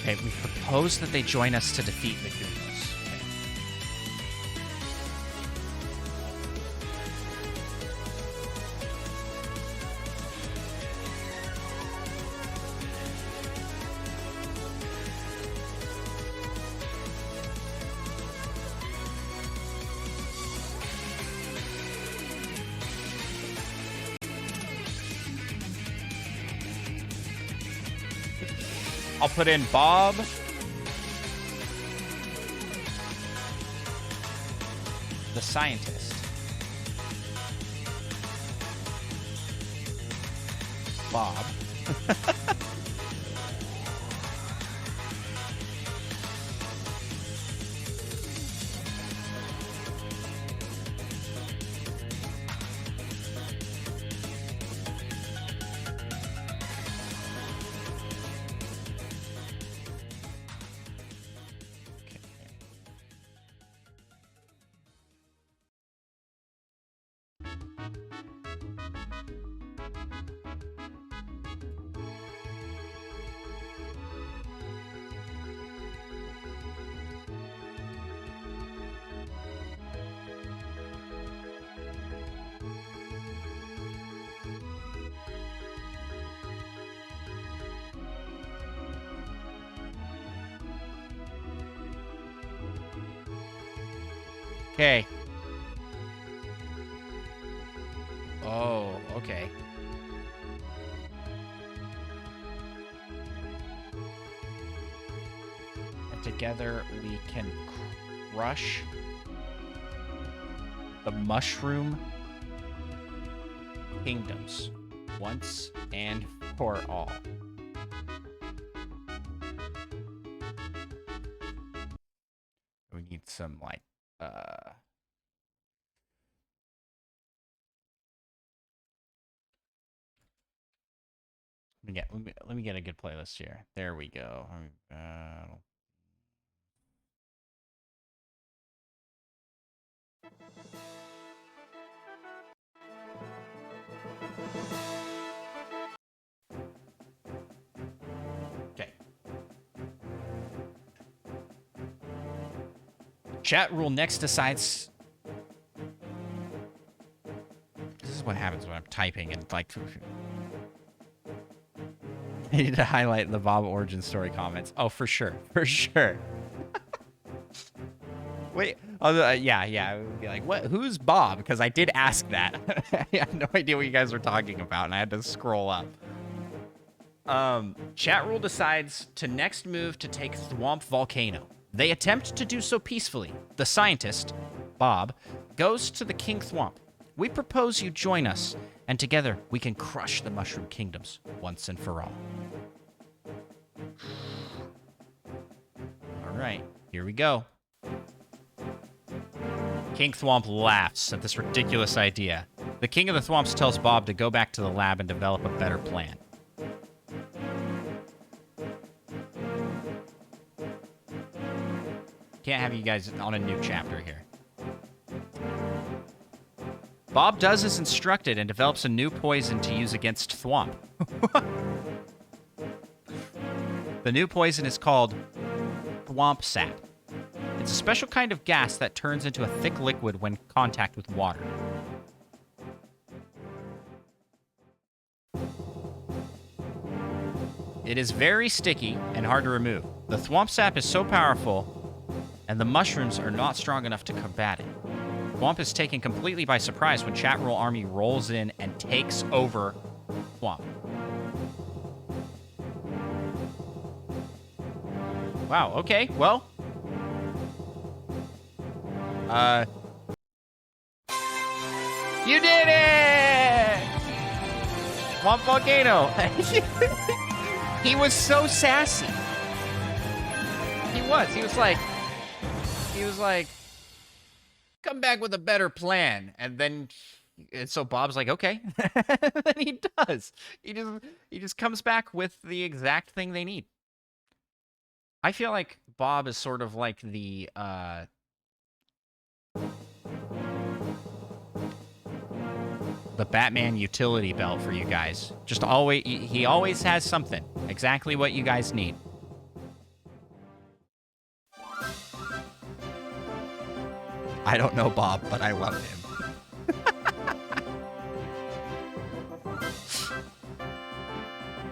Okay, we propose that they join us to defeat the Goombas. I'll put in Bob. The scientist. Bob. Okay. Oh, okay. And together we can crush the mushroom kingdoms once and for all. We need some, like, let me get a good playlist here. There we go. Okay. Chat rule next decides. This is what happens when I'm typing and like. I need to highlight the Bob origin story comments. Oh, for sure, for sure. Wait, yeah. I would be like, what? Who's Bob? Because I did ask that. I had no idea what you guys were talking about, and I had to scroll up. Chat rule decides to next move to take Thwomp Volcano. They attempt to do so peacefully. The scientist, Bob, goes to the King Thwomp. We propose you join us, and together we can crush the Mushroom Kingdoms once and for all. All right, here we go. King Thwomp laughs at this ridiculous idea. The King of the Thwomps tells Bob to go back to the lab and develop a better plan. Can't have you guys on a new chapter here. Bob does as instructed and develops a new poison to use against Thwomp. The new poison is called Thwomp Sap. It's a special kind of gas that turns into a thick liquid when contact with water. It is very sticky and hard to remove. The Thwomp Sap is so powerful, and the mushrooms are not strong enough to combat it. Thwomp is taken completely by surprise when Chat Roll Army rolls in and takes over Thwomp. Wow, okay, well. You did it! Thwomp Volcano. He was so sassy. He was like, come back with a better plan. And so Bob's like, okay. Then he does. He just comes back with the exact thing they need. I feel like Bob is sort of like the Batman utility belt for you guys. Just always, he always has something. Exactly what you guys need. I don't know Bob, but I love him.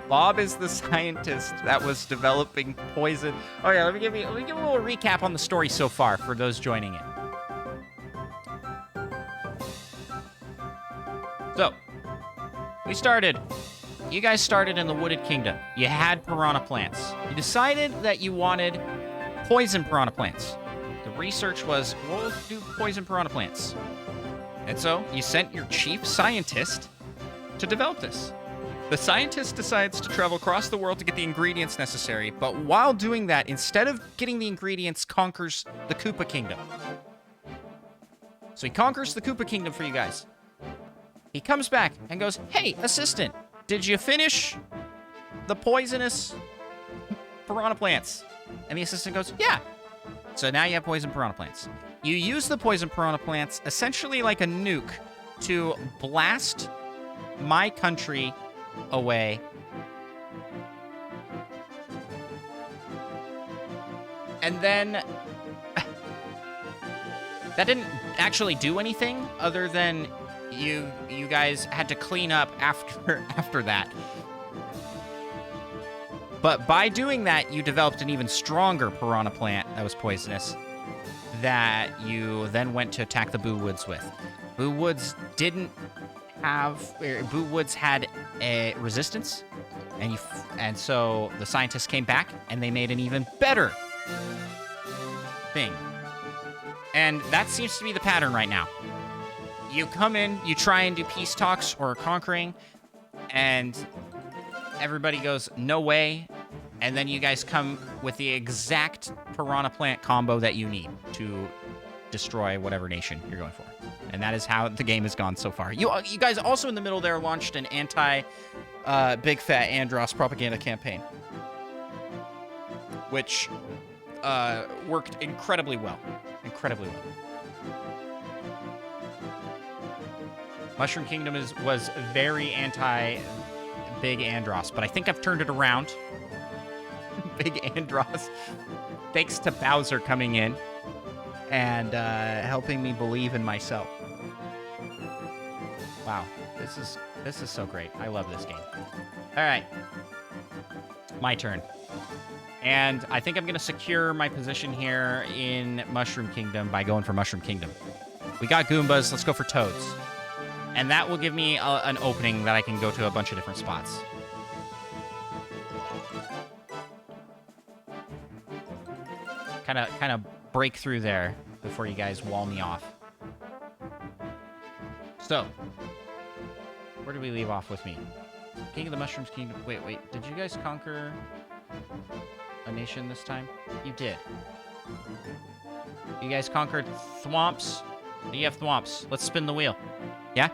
Bob is the scientist that was developing poison. Oh yeah, let me give a little recap on the story so far for those joining in. So, you guys started in the Wooded Kingdom. You had piranha plants. You decided that you wanted poison piranha plants. The research was, we'll do poison piranha plants. And so, you sent your chief scientist to develop this. The scientist decides to travel across the world to get the ingredients necessary, but while doing that, instead of getting the ingredients, conquers the Koopa Kingdom. So he conquers the Koopa Kingdom for you guys. He comes back and goes, hey, assistant, did you finish the poisonous piranha plants? And the assistant goes, yeah. So now you have poison piranha plants. You use the poison piranha plants essentially like a nuke to blast my country away. And then that didn't actually do anything other than you guys had to clean up after that. But by doing that, you developed an even stronger piranha plant that was poisonous that you then went to attack the Boo Woods with. Boo Woods Boo Woods had a resistance, and so the scientists came back and they made an even better thing. And that seems to be the pattern right now. You come in, you try and do peace talks or conquering, and everybody goes, no way. And then you guys come with the exact piranha plant combo that you need to destroy whatever nation you're going for. And that is how the game has gone so far. You guys also in the middle there launched an anti-Big Fat Andros propaganda campaign, which worked incredibly well. Incredibly well. Mushroom Kingdom was very anti-Big Andros, but I think I've turned it around. Big Andros, thanks to Bowser coming in and helping me believe in myself. Wow, this is so great. I love this game. All right, my turn. And I think I'm going to secure my position here in Mushroom Kingdom by going for Mushroom Kingdom. We got Goombas. Let's go for Toads. And that will give me an opening that I can go to a bunch of different spots. Kind of break through there before you guys wall me off. So, where did we leave off with me? King of the Mushrooms Kingdom. Wait. Did you guys conquer a nation this time? You did. You guys conquered Thwomps. You have Thwomps. Let's spin the wheel. Yeah?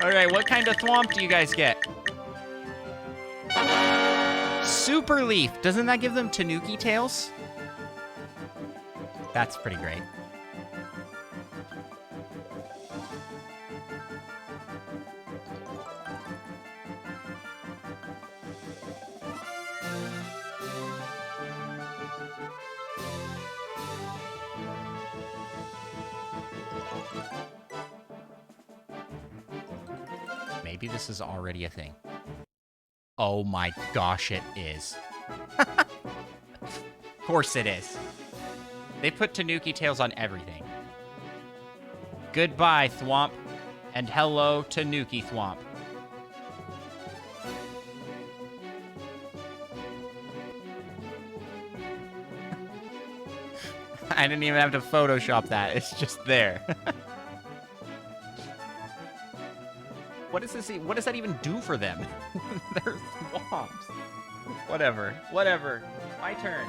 Alright, what kind of thwomp do you guys get? Super Leaf. Doesn't that give them Tanuki tails? That's pretty great. Maybe this is already a thing. Oh my gosh, it is. Of course it is. They put Tanuki tails on everything. Goodbye, Thwomp. And hello, Tanuki Thwomp. I didn't even have to Photoshop that. It's just there. What does this? What does that even do for them? They're Thwomps. Whatever. My turn.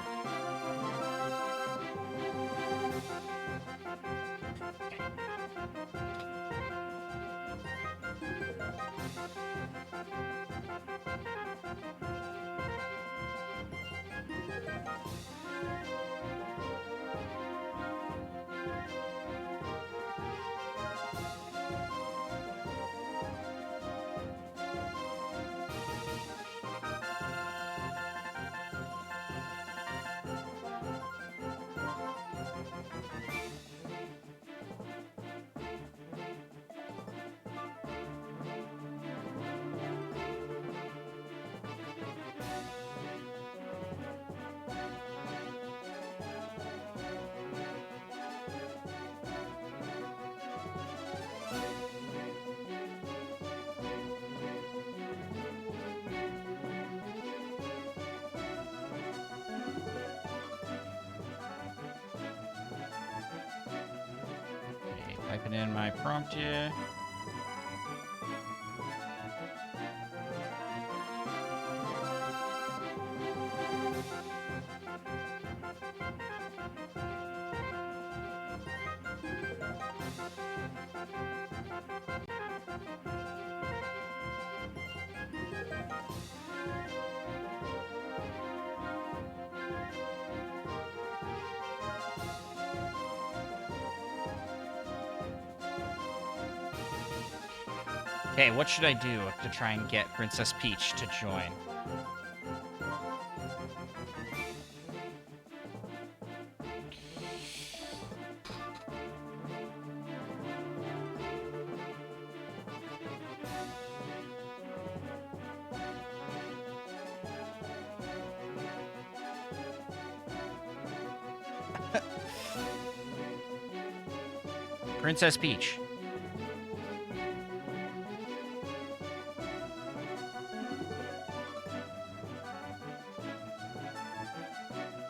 Typing in my prompt here. Okay, what should I do to try and get Princess Peach to join? Princess Peach.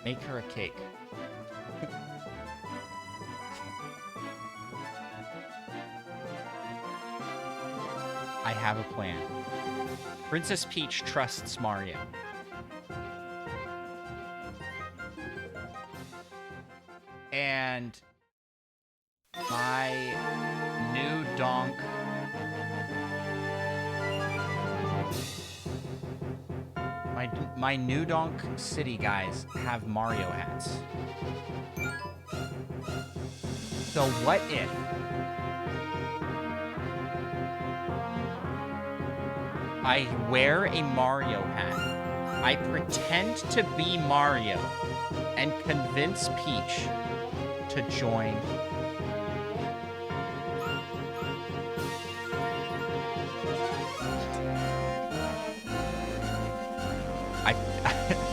Make her a cake. I have a plan. Princess Peach trusts Mario. And my new donk... My New Donk City guys have Mario hats. So what if I wear a Mario hat, I pretend to be Mario, and convince Peach to join?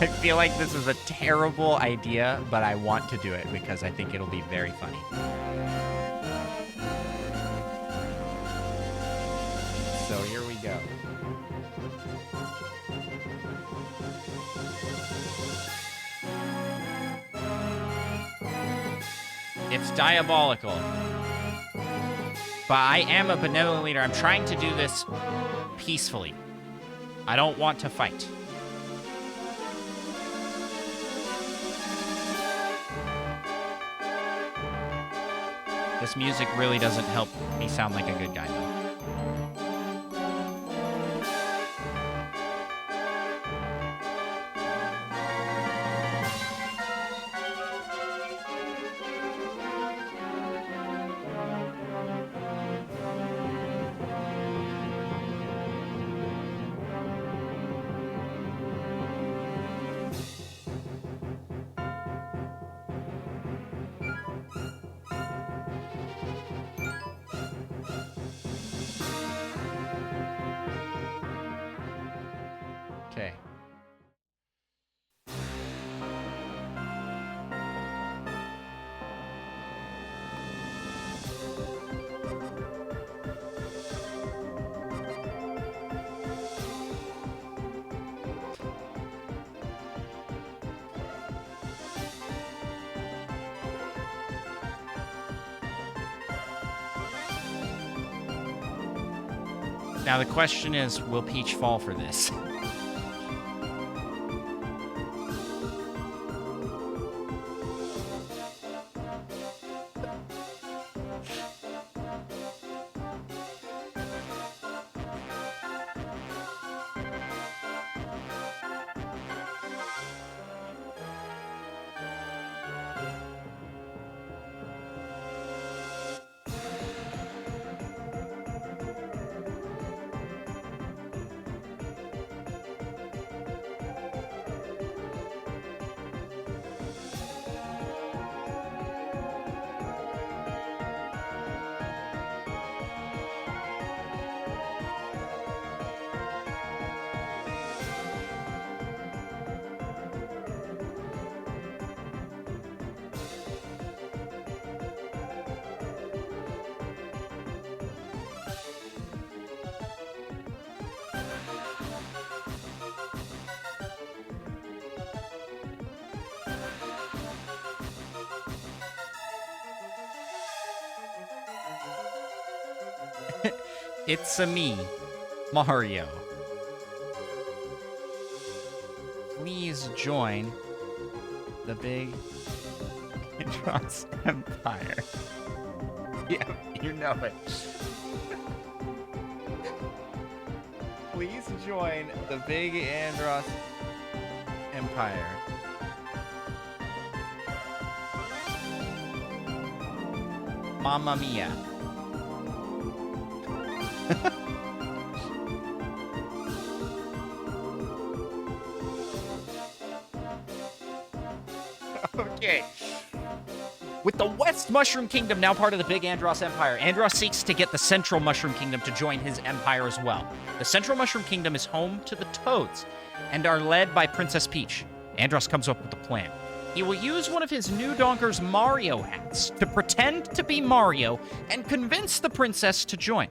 I feel like this is a terrible idea, but I want to do it because I think it'll be very funny. So here we go. It's diabolical. But I am a benevolent leader. I'm trying to do this peacefully. I don't want to fight. This music really doesn't help me sound like a good guy, though. Okay. Now the question is, will Peach fall for this? It's-a me, Mario. Please join the big Andros Empire. Yeah, you know it. Please join the big Andros Empire. Mamma mia. Okay. With the West Mushroom Kingdom now part of the Big Andros Empire, Andros seeks to get the Central Mushroom Kingdom to join his empire as well. The Central Mushroom Kingdom is home to the Toads and are led by Princess Peach. Andros comes up with a plan. He will use one of his new Donker's Mario hats to pretend to be Mario and convince the princess to join.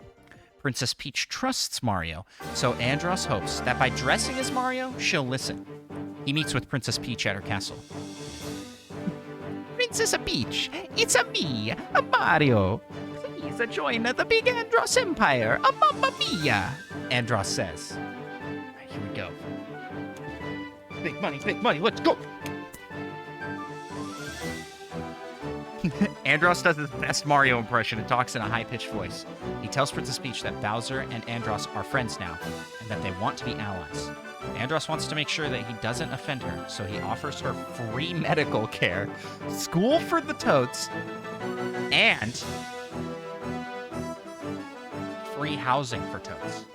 Princess Peach trusts Mario, so Andros hopes that by dressing as Mario, she'll listen. He meets with Princess Peach at her castle. Princess Peach, it's a me, a Mario. Please join the big Andros Empire, a Mamma Mia, Andros says. All right, here we go. Big money, let's go! Andros does his best Mario impression and talks in a high-pitched voice. He tells Princess Peach that Bowser and Andros are friends now, and that they want to be allies. Andros wants to make sure that he doesn't offend her, so he offers her free medical care, school for the Toads, and free housing for Toads.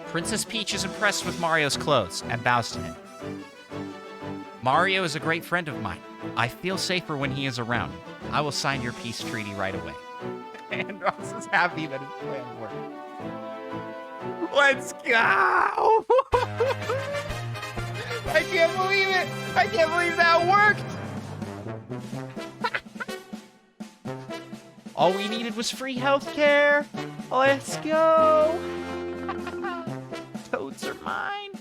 Princess Peach is impressed with Mario's clothes and bows to him. Mario is a great friend of mine. I feel safer when he is around. I will sign your peace treaty right away. Andros is happy that his plan worked. Let's go! I can't believe it! I can't believe that worked! All we needed was free healthcare. Let's go! Toads are mine.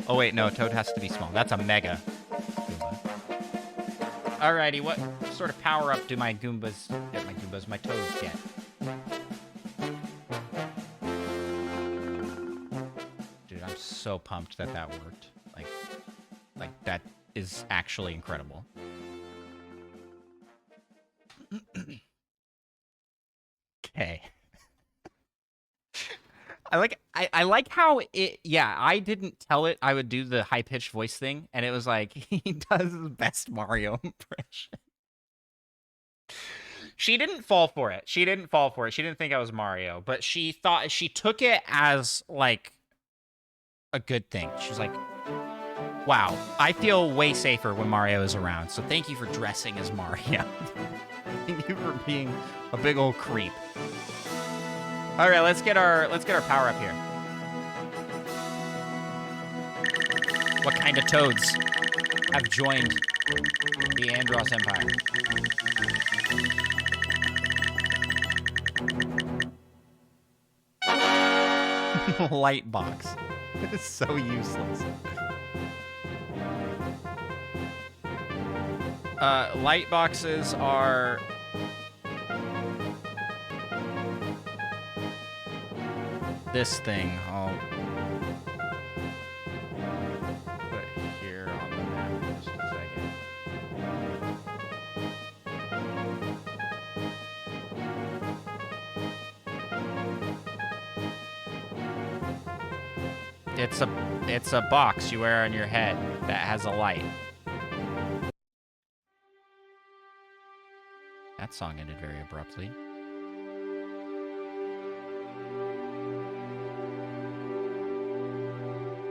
Oh wait, no, Toad has to be small. That's a mega Goomba. Alrighty, what sort of power up do my Toads get? Dude, I'm so pumped that that worked. Like that is actually incredible. Okay. I like how it, yeah, I didn't tell it I would do the high-pitched voice thing, and it was like, he does his best Mario impression. She didn't fall for it. She didn't think I was Mario, but she took it as, like, a good thing. She was like, wow, I feel way safer when Mario is around, so thank you for dressing as Mario. Thank you for being a big old creep. All right, let's get our power up here. What kind of Toads have joined the Andros Empire? Light box. It's so useless. Light boxes are this thing. I'll put here on the map in just a second. It's a box you wear on your head that has a light. That song ended very abruptly.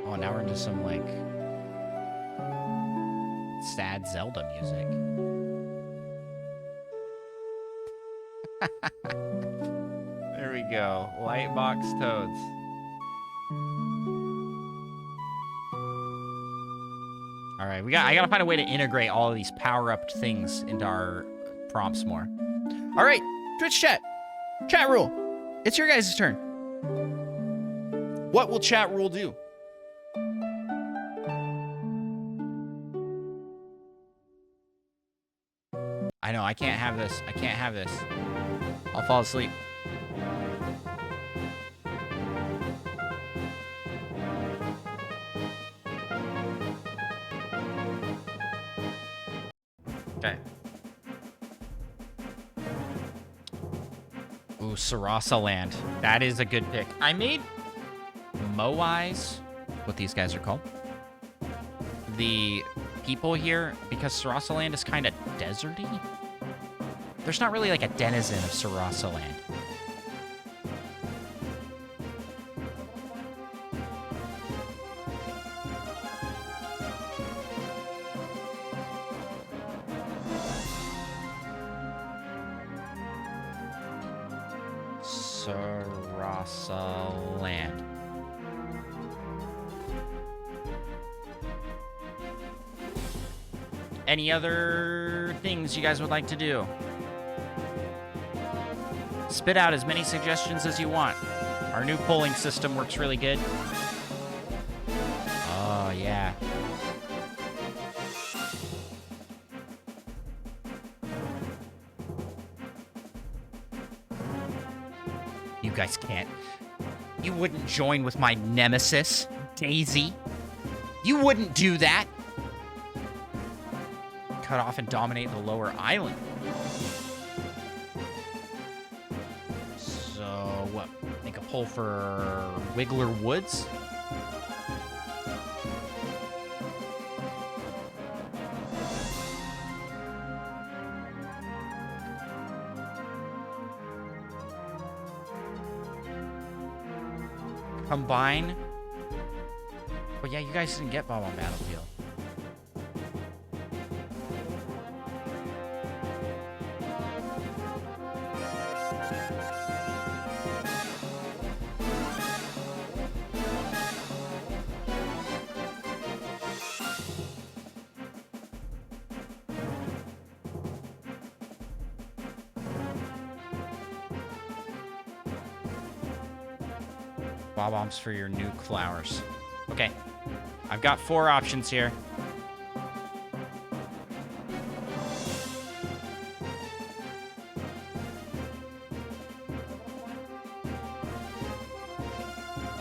Oh, now we're into some, like, sad Zelda music. There we go. Lightbox Toads. All right, I gotta find a way to integrate all of these power-up things into our prompts more. All right, Twitch chat. Chat rule. It's your guys' turn. What will chat rule do? I know, I can't have this. I can't have this. I'll fall asleep. Okay. Ooh, Sarasa Land. That is a good pick. I made Moais, what these guys are called, the people here, because Sarasa Land is kind of deserty. There's not really like a denizen of Sarasa Land. Sarasaland. Any other things you guys would like to do? Spit out as many suggestions as you want. Our new polling system works really good. Oh, yeah. You guys can't. You wouldn't join with my nemesis, Daisy. You wouldn't do that. Cut off and dominate the lower island. So, what? Make a poll for Wiggler Woods? Combine. Well, yeah, you guys didn't get Bob on Battlefield. Bob-ombs for your nuke flowers. Okay. I've got 4 options here.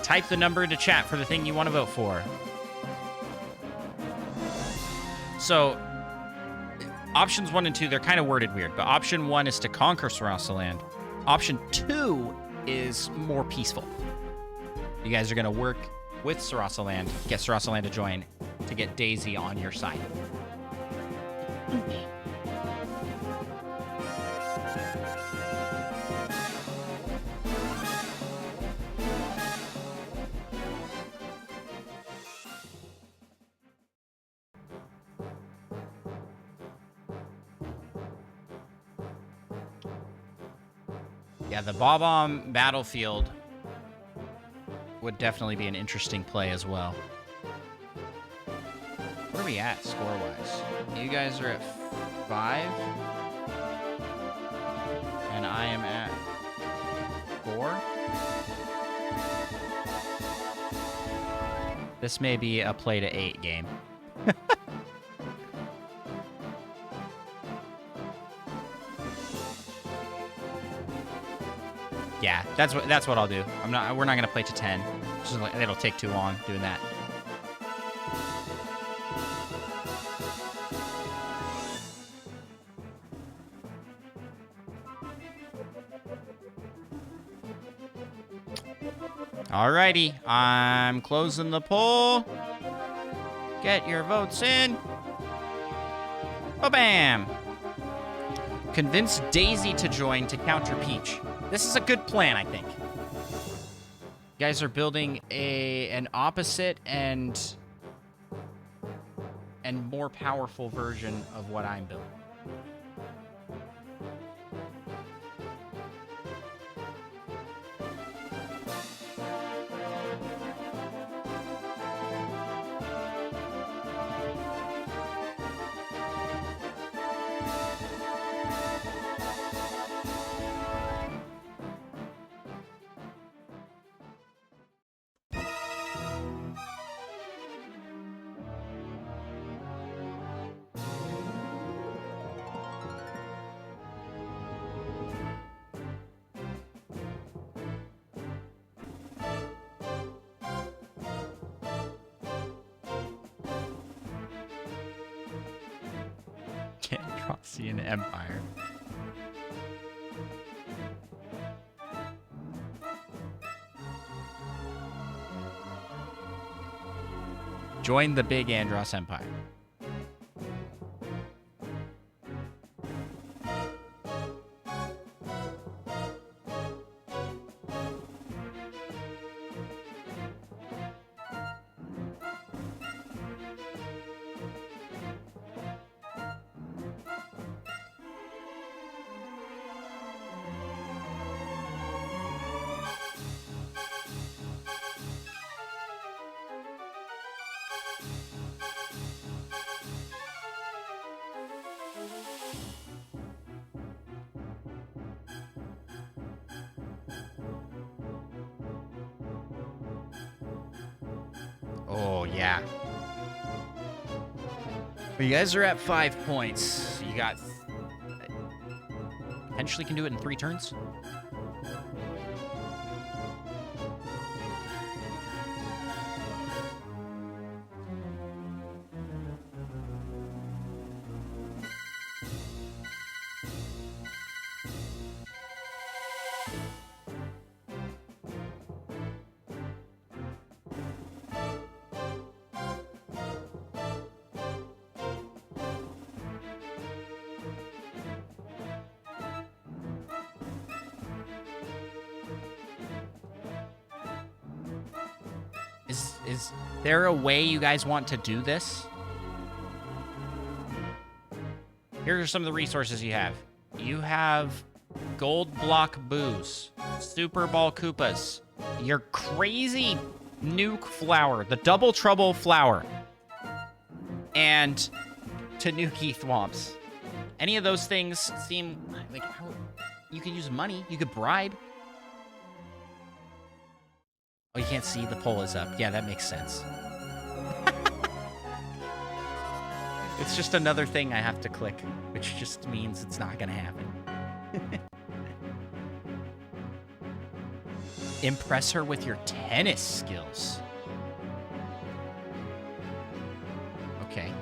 Type the number into chat for the thing you want to vote for. So, options 1 and 2, they're kind of worded weird, but option 1 is to conquer Sarasaland. Option 2 is more peaceful. You guys are going to work with Sarasaland, get Sarasaland to join, to get Daisy on your side. Yeah, the Bob-omb battlefield would definitely be an interesting play as well. Where are we at score-wise? You guys are at 5. And I am at 4. This may be a play to 8 game. Yeah, that's what I'll do. We're not gonna play to 10. It'll take too long doing that. Alrighty, I'm closing the poll. Get your votes in. Ba-bam! Convince Daisy to join to counter Peach. This is a good plan, I think. You guys are building an opposite and more powerful version of what I'm building. Androsian Empire. Join the big Andros Empire. Oh, yeah. You guys are at 5 points. You got... Potentially can do it in 3 turns. Is there a way you guys want to do this? Here are some of the resources you have. You have gold block booze, Super Ball Koopas, your crazy nuke flower, the double trouble flower, and Tanuki thwomps. Any of those things seem like how you could use money, you could bribe. Oh, you can't see the poll is up. Yeah, that makes sense. It's just another thing I have to click, which just means it's not gonna happen. Impress her with your tennis skills. Okay.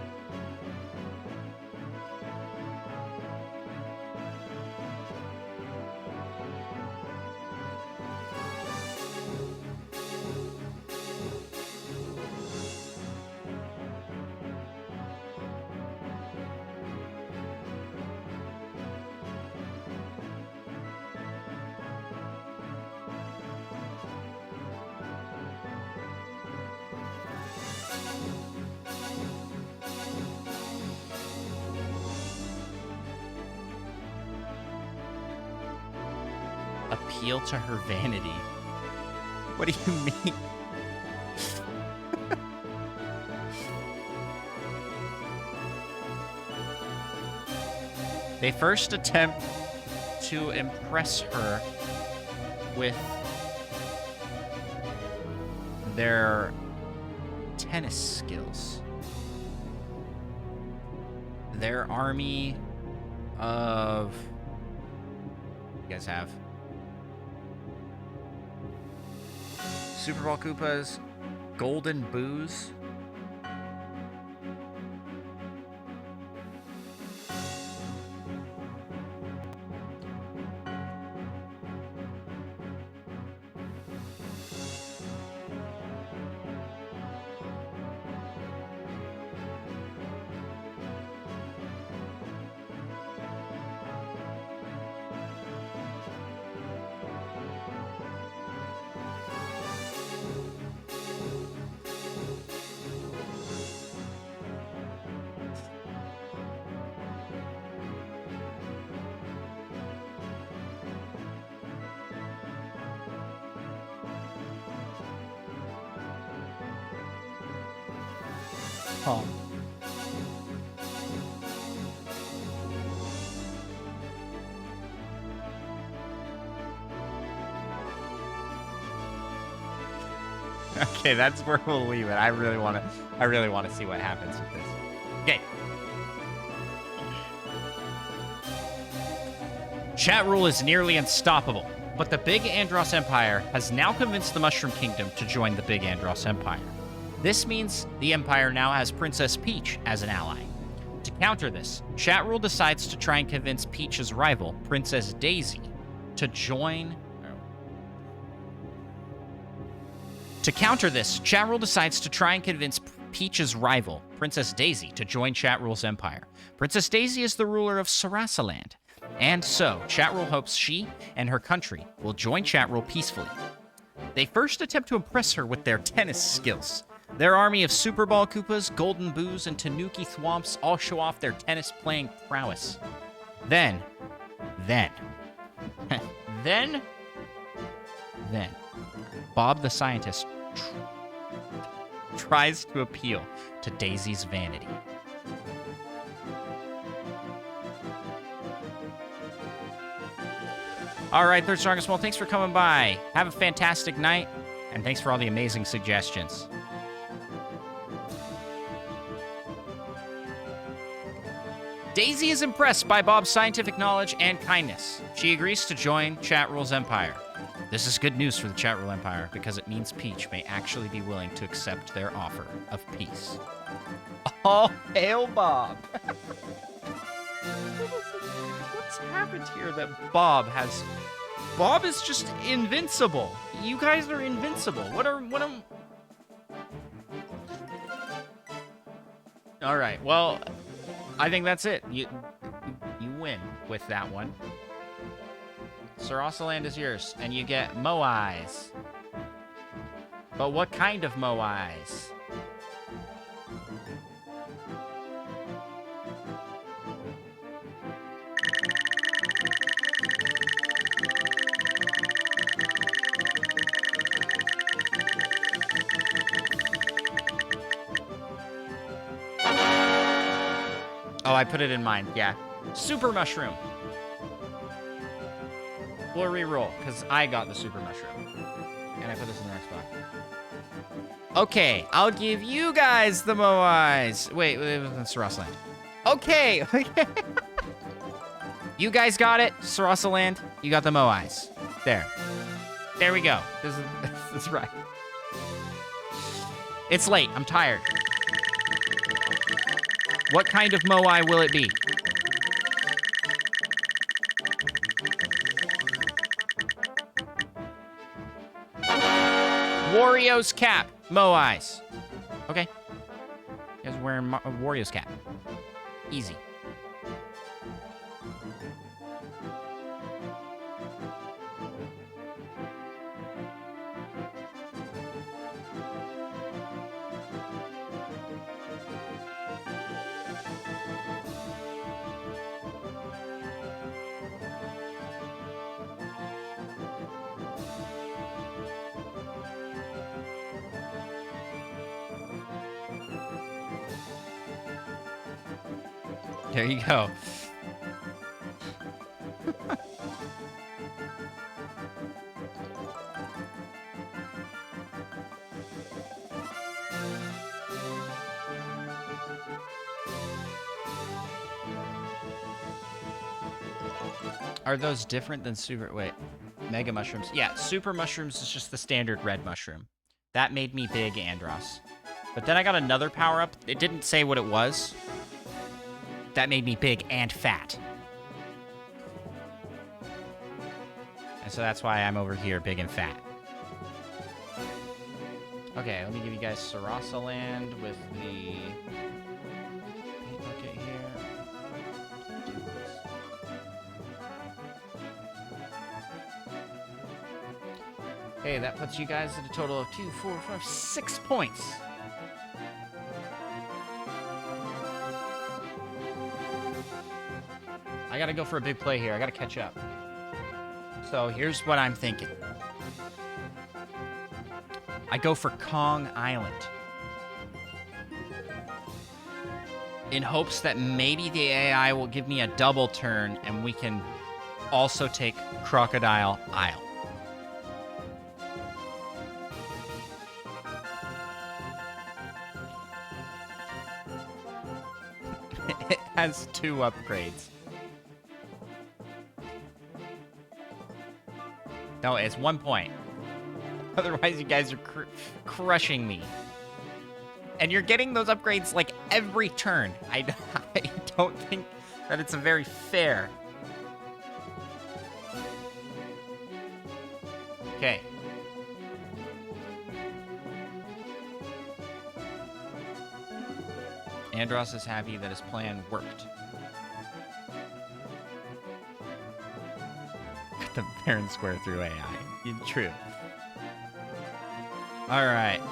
Appeal to her vanity. What do you mean? They first attempt to impress her with their tennis skills. Their army of... You guys have... Super Ball Koopas, Golden Booze. Oh. Okay, that's where we'll leave it. I really want to see what happens with this. Okay. Chat rule is nearly unstoppable, but the Big Andros Empire has now convinced the Mushroom Kingdom to join the Big Andros Empire. This means the Empire now has Princess Peach as an ally. To counter this, Chat Rule decides to try and convince Peach's rival, Princess Daisy, to join... To counter this, Chat Rule decides to try and convince Peach's rival, Princess Daisy, to join Chat Rule's empire. Princess Daisy is the ruler of Sarasaland, and so Chat Rule hopes she and her country will join Chat Rule peacefully. They first attempt to impress her with their tennis skills. Their army of Super Ball Koopas, Golden Boos, and Tanuki Thwomps all show off their tennis-playing prowess. Then, Bob the Scientist tries to appeal to Daisy's vanity. All right, Third Strongest, well, thanks for coming by. Have a fantastic night, and thanks for all the amazing suggestions. Daisy is impressed by Bob's scientific knowledge and kindness. She agrees to join Chat Rule's empire. This is good news for the Chat Rule Empire because it means Peach may actually be willing to accept their offer of peace. All hail Bob! What's happened here that Bob has... Bob is just invincible. You guys are invincible. What am... All right, well, I think that's it. You win with that one. Sarasaland is yours, and you get Moais. But what kind of Moais? Oh, I put it in mine, yeah. Super Mushroom. We'll re-roll, because I got the Super Mushroom. And I put this in the right spot. Okay, I'll give you guys the Moais. Wait, it's Sarasaland. Okay. You guys got it. Sarasaland, you got the Moais. There. There we go. This is right. It's late. I'm tired. What kind of Moai will it be? Wario's cap. Moais. Okay. You guys wearing Wario's cap. Easy. There you go. Are those different than super... Wait. Mega mushrooms. Yeah, super mushrooms is just the standard red mushroom. That made me big, Andros. But then I got another power-up. It didn't say what it was. That made me big and fat. And so that's why I'm over here big and fat. Okay, let me give you guys Sarasaland with the... Okay, here. Okay, that puts you guys at a total of 2, 4, 5, 6 points. I gotta go for a big play here. I gotta catch up. So here's what I'm thinking. I go for Kong Island. In hopes that maybe the AI will give me a double turn and we can also take Crocodile Isle. It has 2 upgrades. No, it's 1 point. Otherwise, you guys are crushing me. And you're getting those upgrades, like, every turn. I don't think that it's a very fair. Okay. Andros is happy that his plan worked. The fair and square through AI. True. All right.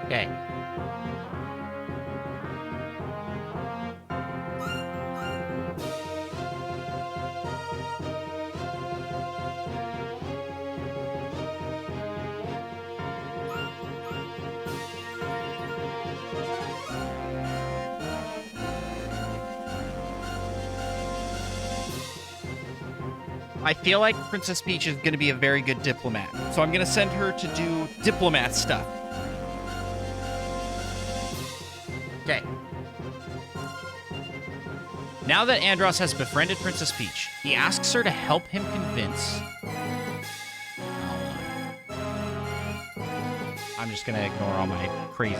Okay. I feel like Princess Peach is going to be a very good diplomat, so I'm going to send her to do diplomat stuff. Okay. Now that Andros has befriended Princess Peach, he asks her to help him convince... I'm just going to ignore all my crazy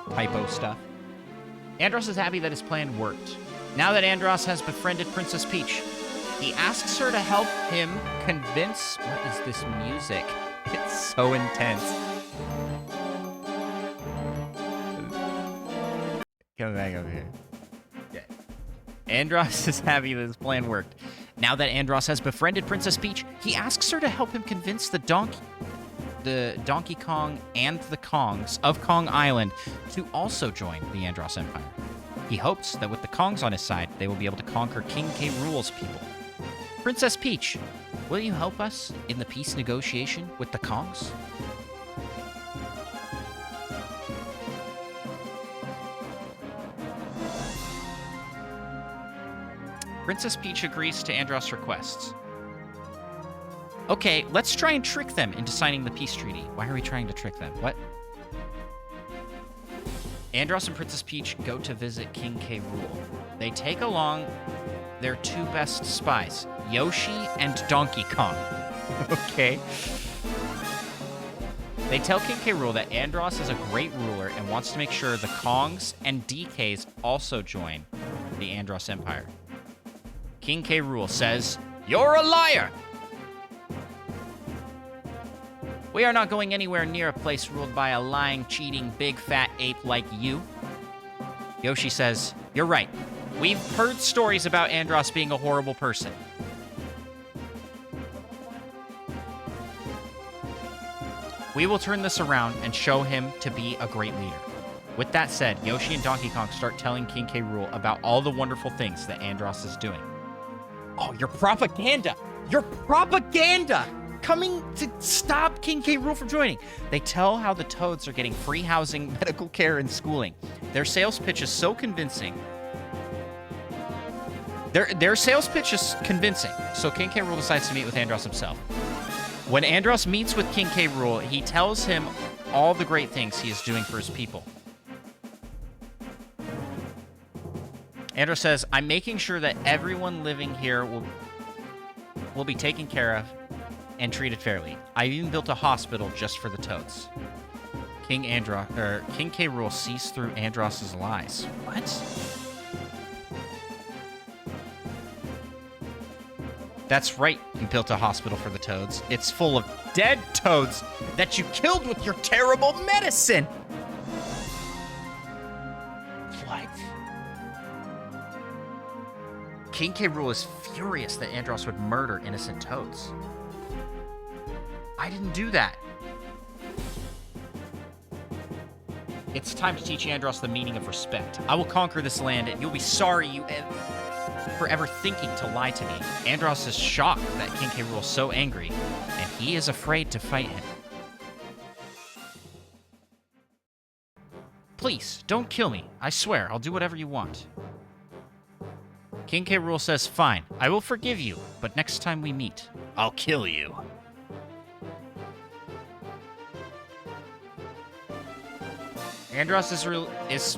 typo stuff. Andros is happy that his plan worked. Now that Andros has befriended Princess Peach, he asks her to help him convince... What is this music? It's so intense. Come back over here. Okay. Andros is happy that his plan worked. Now that Andros has befriended Princess Peach, he asks her to help him convince the Donkey Kong and the Kongs of Kong Island to also join the Andros Empire. He hopes that with the Kongs on his side, they will be able to conquer King K. Rool's people. Princess Peach, will you help us in the peace negotiation with the Kongs? Princess Peach agrees to Andros' requests. Okay, let's try and trick them into signing the peace treaty. Why are we trying to trick them? What? Andros and Princess Peach go to visit King K. Rool. They take along their two best spies, Yoshi and Donkey Kong. Okay. They tell King K. Rool that Andros is a great ruler and wants to make sure the Kongs and DKs also join the Andros Empire. King K. Rool says, "You're a liar! We are not going anywhere near a place ruled by a lying, cheating, big fat ape like you." Yoshi says, "You're right. We've heard stories about Andros being a horrible person." We will turn this around and show him to be a great leader. With that said, Yoshi and Donkey Kong start telling King K. Rool about all the wonderful things that Andros is doing. Oh, your propaganda! Your propaganda! Coming to stop King K. Rool from joining. They tell how the Toads are getting free housing, medical care, and schooling. Their sales pitch is so convincing. Their sales pitch is convincing, so King K. Rool decides to meet with Andros himself. When Andros meets with King K. Rool, he tells him all the great things he is doing for his people. Andros says, "I'm making sure that everyone living here will be taken care of and treated fairly. I even built a hospital just for the Toads." King K. Rool sees through Andros' lies. What? That's right, you built a hospital for the Toads. It's full of dead Toads that you killed with your terrible medicine! What? King K. Rool is furious that Andros would murder innocent Toads. I didn't do that. It's time to teach Andros the meaning of respect. I will conquer this land, and you'll be sorry for ever thinking to lie to me. Andros is shocked that King K. Rool is so angry, and he is afraid to fight him. Please, don't kill me. I swear, I'll do whatever you want. King K. Rool says, "Fine, I will forgive you, but next time we meet, I'll kill you." Andros is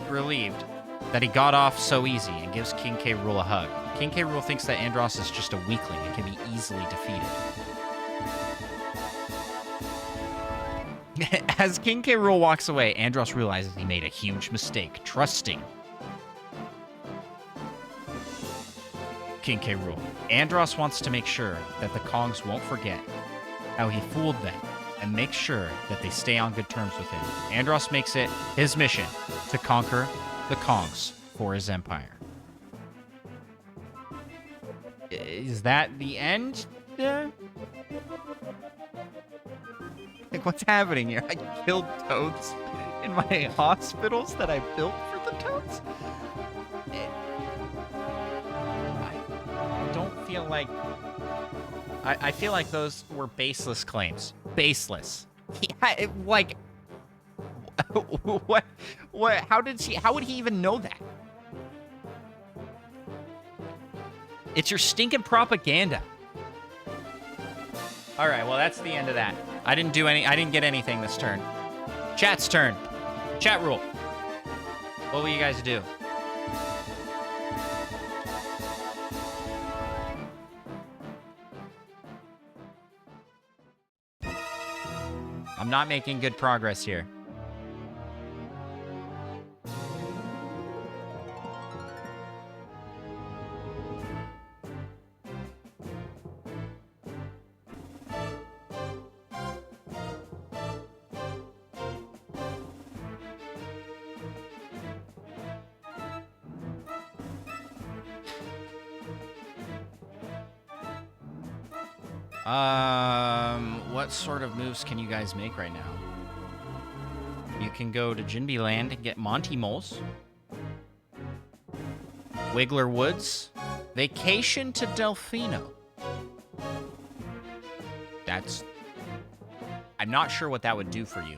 relieved that he got off so easy and gives King K. Rool a hug. King K. Rool thinks that Andros is just a weakling and can be easily defeated. As King K. Rool walks away, Andros realizes he made a huge mistake, trusting King K. Rool. Andros wants to make sure that the Kongs won't forget how he fooled them and make sure that they stay on good terms with him. Andros makes it his mission to conquer the Kongs for his empire. Is that the end? Yeah. Like, what's happening here? I killed toads in my hospitals that I built for the toads? I don't feel like... I feel like those were baseless claims. Baseless. Yeah, like... What? How would he even know that? It's your stinking propaganda. All right, well, that's the end of that. I didn't get anything this turn. Chat's turn. Chat rule. What will you guys do? I'm not making good progress here. What sort of moves can you guys make right now? You can go to Jinbi Land and get Monty Moles. Wiggler Woods. Vacation to Delfino. I'm not sure what that would do for you.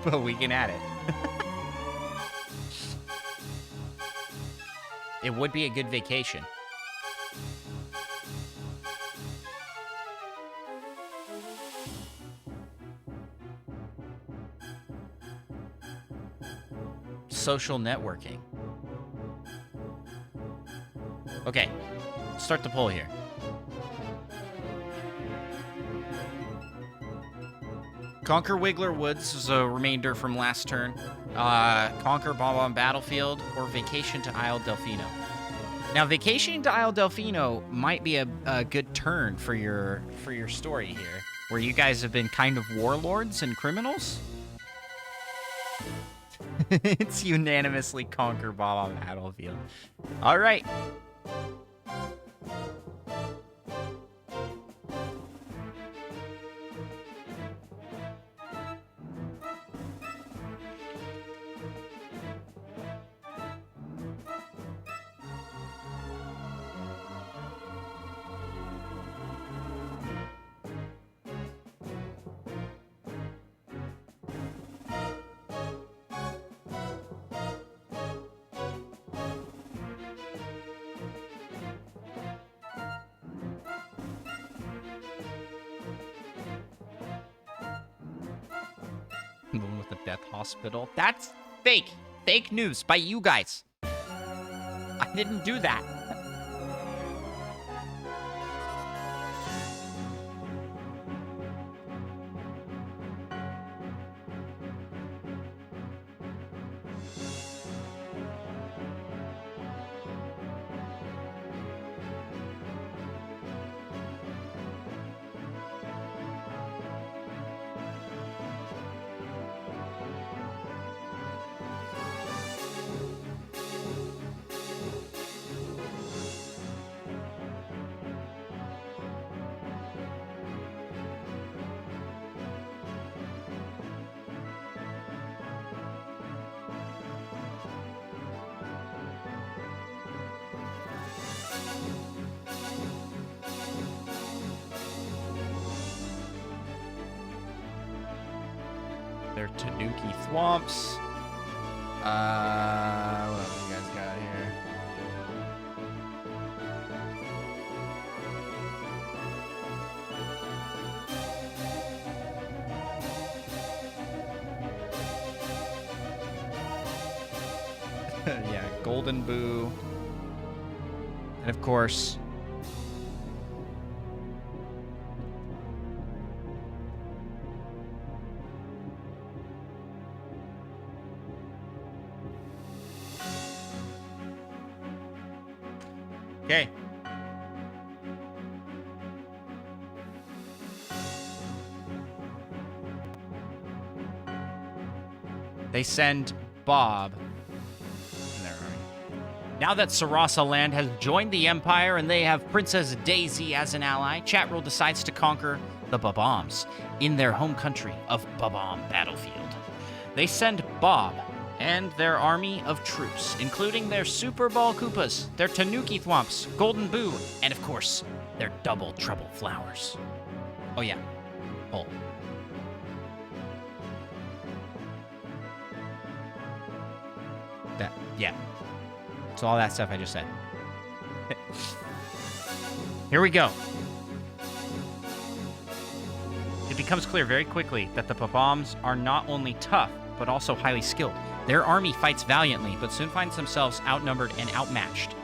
But we can add it. It would be a good vacation. Social networking. Okay, start the poll here. Conquer Wiggler Woods is a remainder from last turn. Conquer Bon Battlefield or Vacation to Isle Delfino. Now, Vacationing to Isle Delfino might be a good turn for your story here, where you guys have been kind of warlords and criminals. It's unanimously Conquer Bon Battlefield. All right. The one with the death hospital. That's fake. Fake news by you guys. I didn't do that. They're Tanuki Thwomps. What else you guys got here? Yeah, Golden Boo. And of course, Okay. They send Bob. Now that Sarasa Land has joined the Empire and they have Princess Daisy as an ally, Chatrul decides to conquer the Bob-ombs in their home country of Bob-omb Battlefield. They send Bob and their army of troops, including their Super Ball Koopas, their Tanuki Thwomps, Golden Boo, and of course, their Double Trouble Flowers. Oh yeah, Pull. That, yeah. So all that stuff I just said. Here we go. It becomes clear very quickly that the Bob-ombs are not only tough, but also highly skilled. Their army fights valiantly, but soon finds themselves outnumbered and outmatched.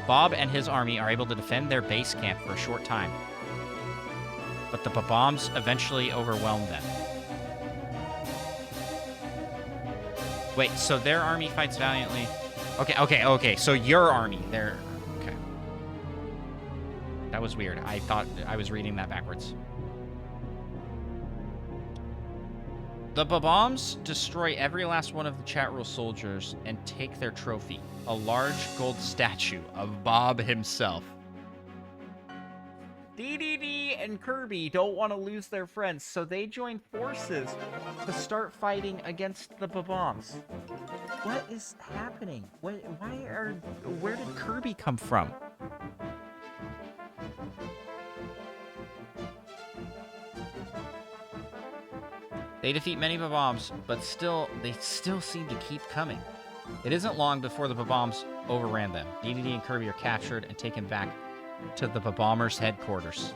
Bob and his army are able to defend their base camp for a short time, but the Bob-ombs eventually overwhelm them. Wait, so their army fights valiantly. Okay. So your army, they're... Okay. That was weird. I thought I was reading that backwards. The Bob-ombs destroy every last one of the Chatrul soldiers and take their trophy, a large gold statue of Bob himself. DDD and Kirby don't want to lose their friends, so they join forces to start fighting against the Bob-ombs. What is happening? Where did Kirby come from? They defeat many Bob-ombs, but they still seem to keep coming. It isn't long before the Bob-ombs overran them. DDD and Kirby are captured and taken back to the Bob-ombers' headquarters.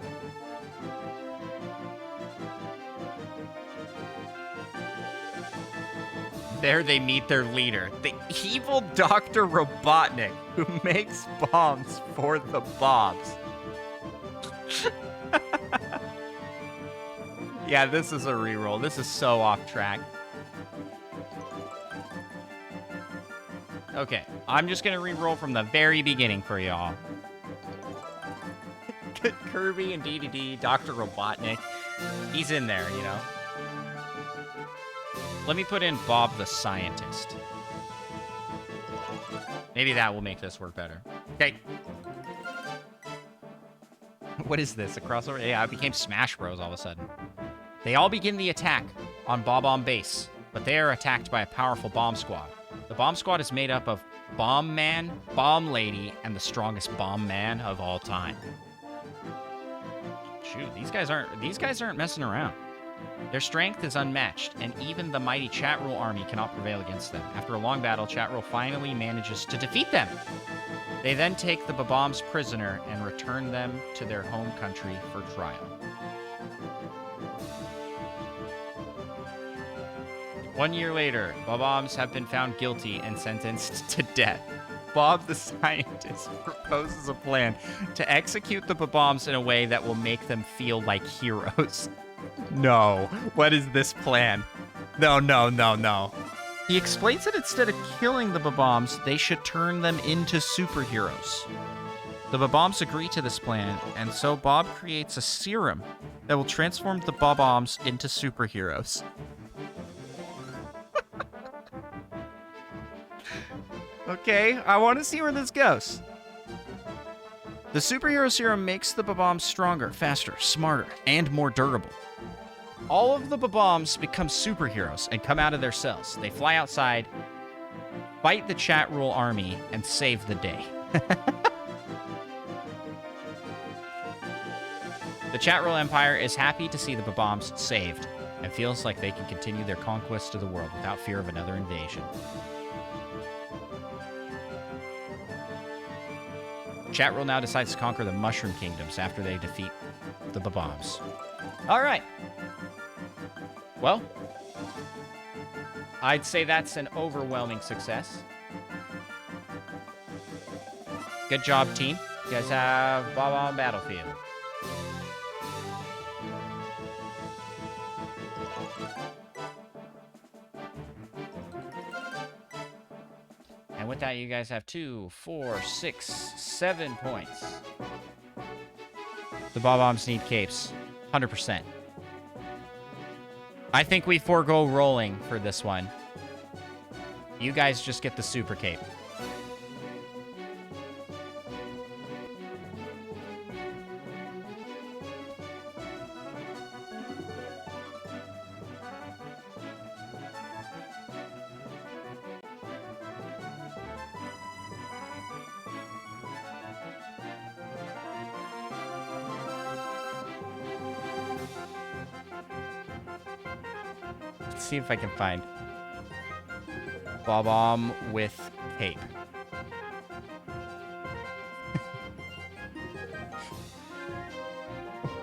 There they meet their leader, the evil Dr. Robotnik, who makes bombs for the Bobs. Yeah, this is a reroll. This is so off track. Okay, I'm just gonna reroll from the very beginning for y'all. Kirby and DDD, Dr. Robotnik. He's in there, you know. Let me put in Bob the Scientist. Maybe that will make this work better. Okay. What is this? A crossover? Yeah, it became Smash Bros. All of a sudden. They all begin the attack on Bob-omb base, but they are attacked by a powerful bomb squad. The bomb squad is made up of Bomb Man, Bomb Lady, and the strongest bomb man of all time. Shoot, these guys aren't messing around. Their strength is unmatched, and even the mighty Chatrul army cannot prevail against them. After a long battle, Chatrul finally manages to defeat them. They then take the Bob-ombs prisoner and return them to their home country for trial. 1 year later, Bob-ombs have been found guilty and sentenced to death. Bob the Scientist proposes a plan to execute the Bob-ombs in a way that will make them feel like heroes. No. What is this plan? No. He explains that instead of killing the Bob-ombs, they should turn them into superheroes. The Bob-ombs agree to this plan, and so Bob creates a serum that will transform the Bob-ombs into superheroes. Okay, I want to see where this goes. The superhero serum makes the Bob-ombs stronger, faster, smarter, and more durable. All of the Bob-ombs become superheroes and come out of their cells. They fly outside, fight the Chatrul army, and save the day. The Chatrul Empire is happy to see the Bob-ombs saved and feels like they can continue their conquest of the world without fear of another invasion. Chatrul now decides to conquer the Mushroom Kingdoms after they defeat the Bob-ombs. All right. Well, I'd say that's an overwhelming success. Good job, team. You guys have Bob-omb Battlefield. And with that, you guys have 2, 4, 6, 7 points. The Bob-ombs need capes. 100%. I think we forego rolling for this one. You guys just get the super cape. Let's see if I can find Bob-omb with cape.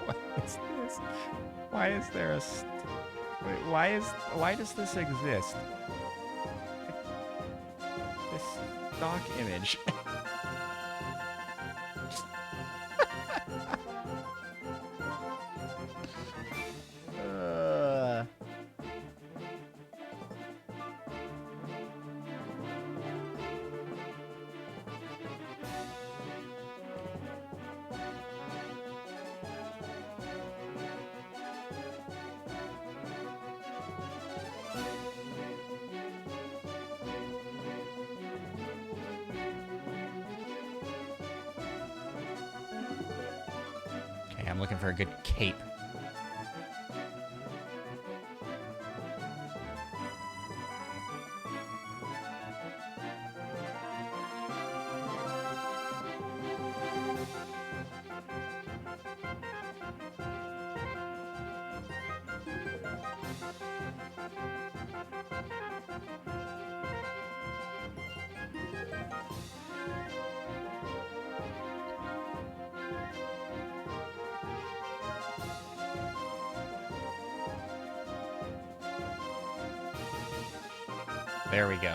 What is this? Why is there a... Wait, why does this exist? This stock image. I'm looking for a good cape. There we go.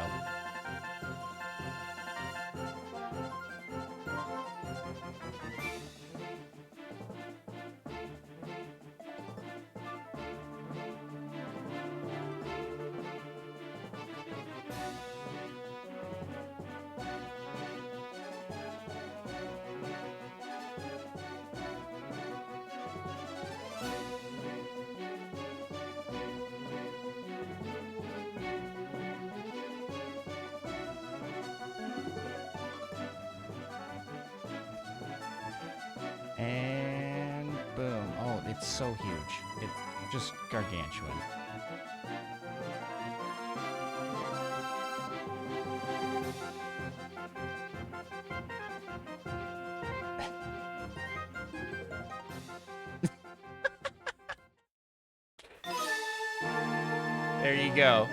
And boom. Oh, it's so huge. It's just gargantuan. There you go.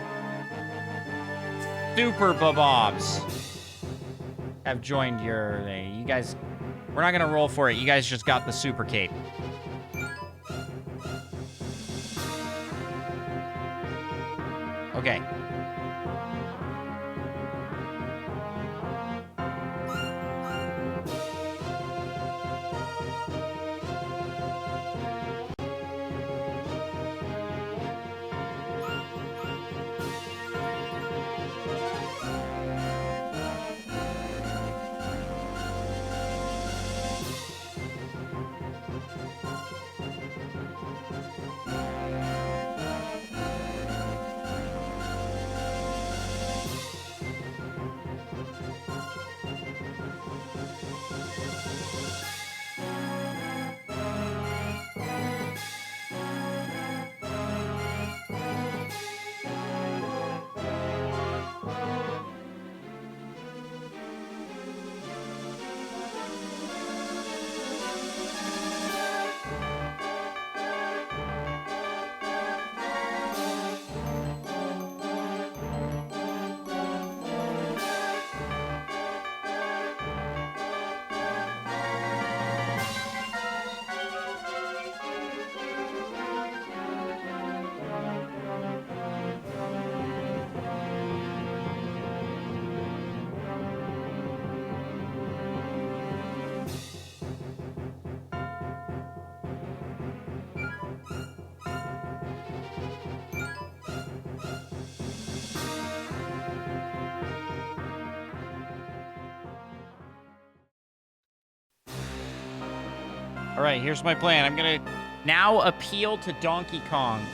Super Bob-ombs have joined your... You guys... We're not going to roll for it. You guys just got the super cape. Okay. All right, here's my plan. I'm gonna now appeal to Donkey Kong.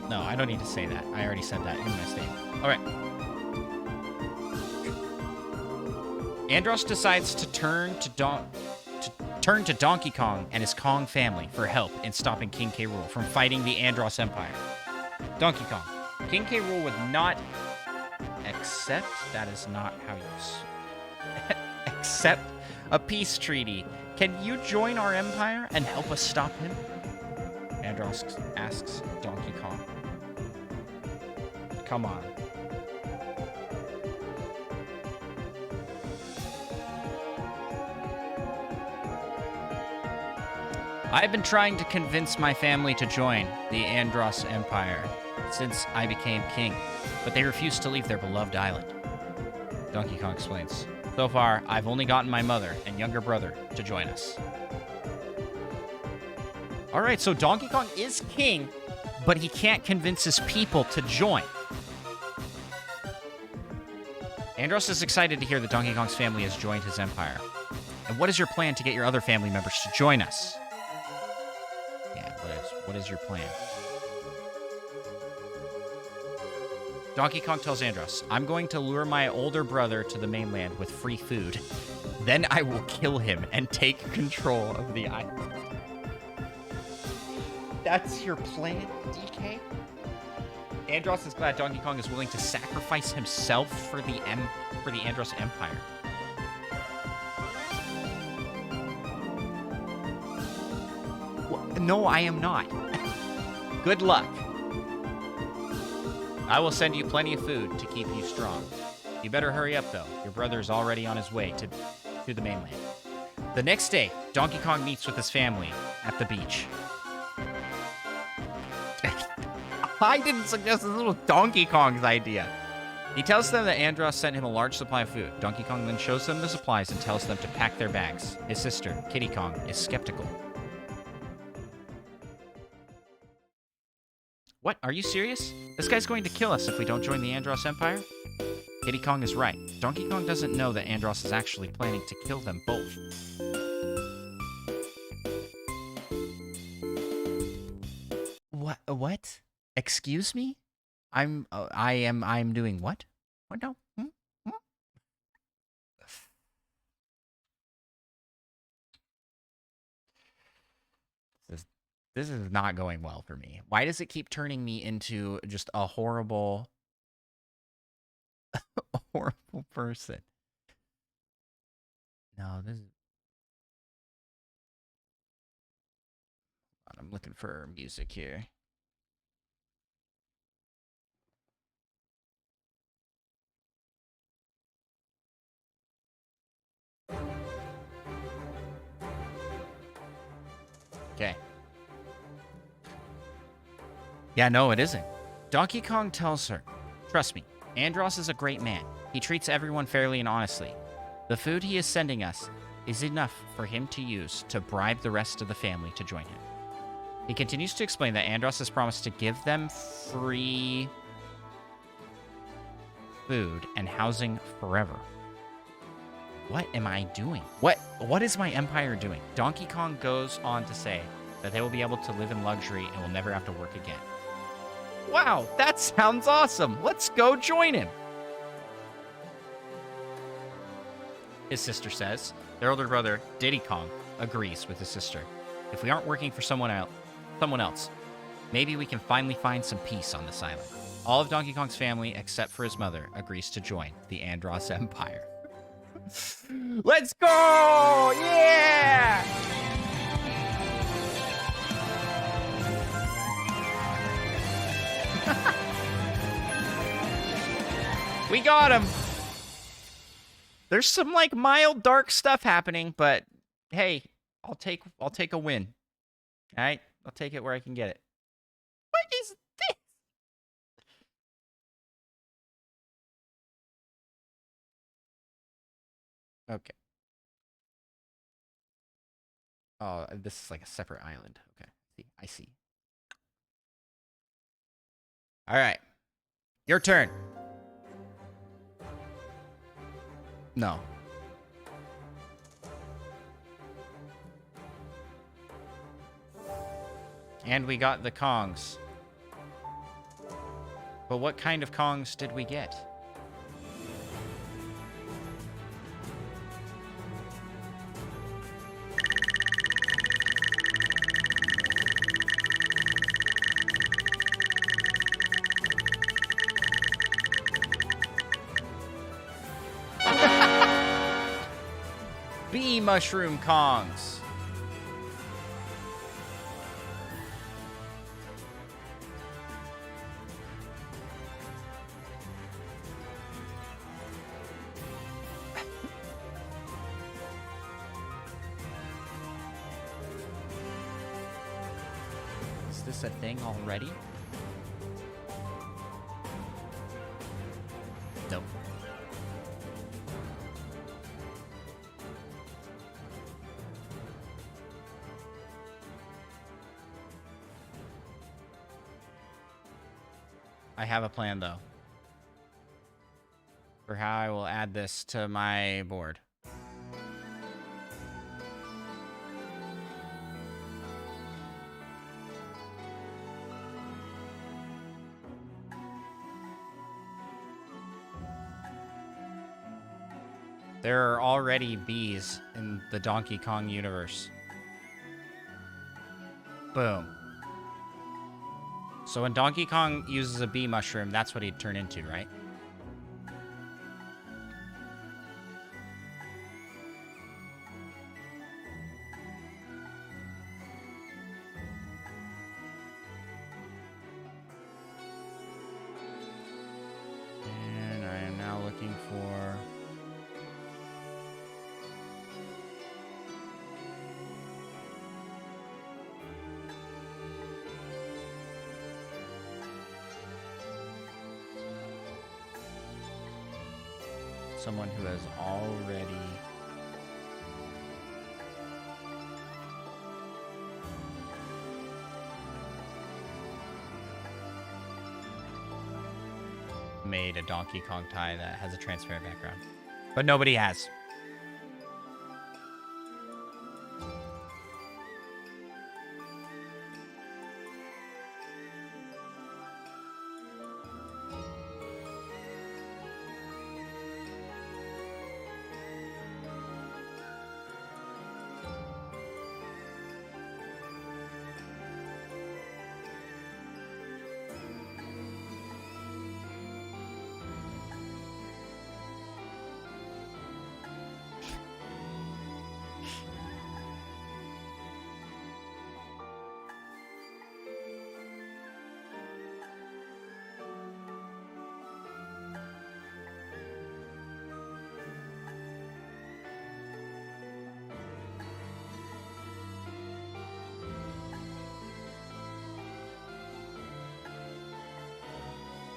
No, I don't need to say that. I already said that in my statement. All right. Andros decides to turn to Donkey Kong and his Kong family for help in stopping King K. Rool from fighting the Andros Empire. Donkey Kong. King K. Rool would not accept. That is not how you accept a peace treaty. Can you join our empire and help us stop him? Andros asks Donkey Kong. Come on. I've been trying to convince my family to join the Andros Empire since I became king, but they refuse to leave their beloved island. Donkey Kong explains. So far, I've only gotten my mother and younger brother to join us. All right, so Donkey Kong is king, but he can't convince his people to join. Andros is excited to hear that Donkey Kong's family has joined his empire. And what is your plan to get your other family members to join us? Yeah, what is your plan? Donkey Kong tells Andros, I'm going to lure my older brother to the mainland with free food. Then I will kill him and take control of the island. That's your plan, DK? Andros is glad Donkey Kong is willing to sacrifice himself for the Andros Empire. No, I am not. Good luck. I will send you plenty of food to keep you strong. You better hurry up, though. Your brother is already on his way to the mainland. The next day, Donkey Kong meets with his family at the beach. I didn't suggest this was Donkey Kong's idea. He tells them that Andros sent him a large supply of food. Donkey Kong then shows them the supplies and tells them to pack their bags. His sister, Kiddy Kong, is skeptical. What? Are you serious? This guy's going to kill us if we don't join the Andros Empire? Kiddy Kong is right. Donkey Kong doesn't know that Andros is actually planning to kill them both. What? Excuse me? I'm doing what? What now? This is not going well for me. Why does it keep turning me into just a horrible person? No, this is... I'm looking for music here. Okay. Yeah, no, it isn't. Donkey Kong tells her, trust me, Andros is a great man. He treats everyone fairly and honestly. The food he is sending us is enough for him to use to bribe the rest of the family to join him. He continues to explain that Andros has promised to give them free food and housing forever. What am I doing? What is my empire doing? Donkey Kong goes on to say that they will be able to live in luxury and will never have to work again. Wow, that sounds awesome. Let's go join him. His sister says. Their older brother, Diddy Kong, agrees with his sister. If we aren't working for someone else, maybe we can finally find some peace on this island. All of Donkey Kong's family, except for his mother, agrees to join the Andros Empire. Let's go! Yeah! We got him. There's some like mild dark stuff happening, but hey, I'll take a win. All right? I'll take it where I can get it. What is this? Okay. Oh, this is like a separate island. Okay. I see. All right. Your turn. No. And we got the Kongs. But what kind of Kongs did we get? Bee mushroom Kongs. Is this a thing already? Nope. I have a plan, though, for how I will add this to my board. There are already bees in the Donkey Kong universe. Boom. So when Donkey Kong uses a bee mushroom, that's what he'd turn into, right? And I am now looking for... someone who has already... made a Donkey Kong tie that has a transparent background. But nobody has.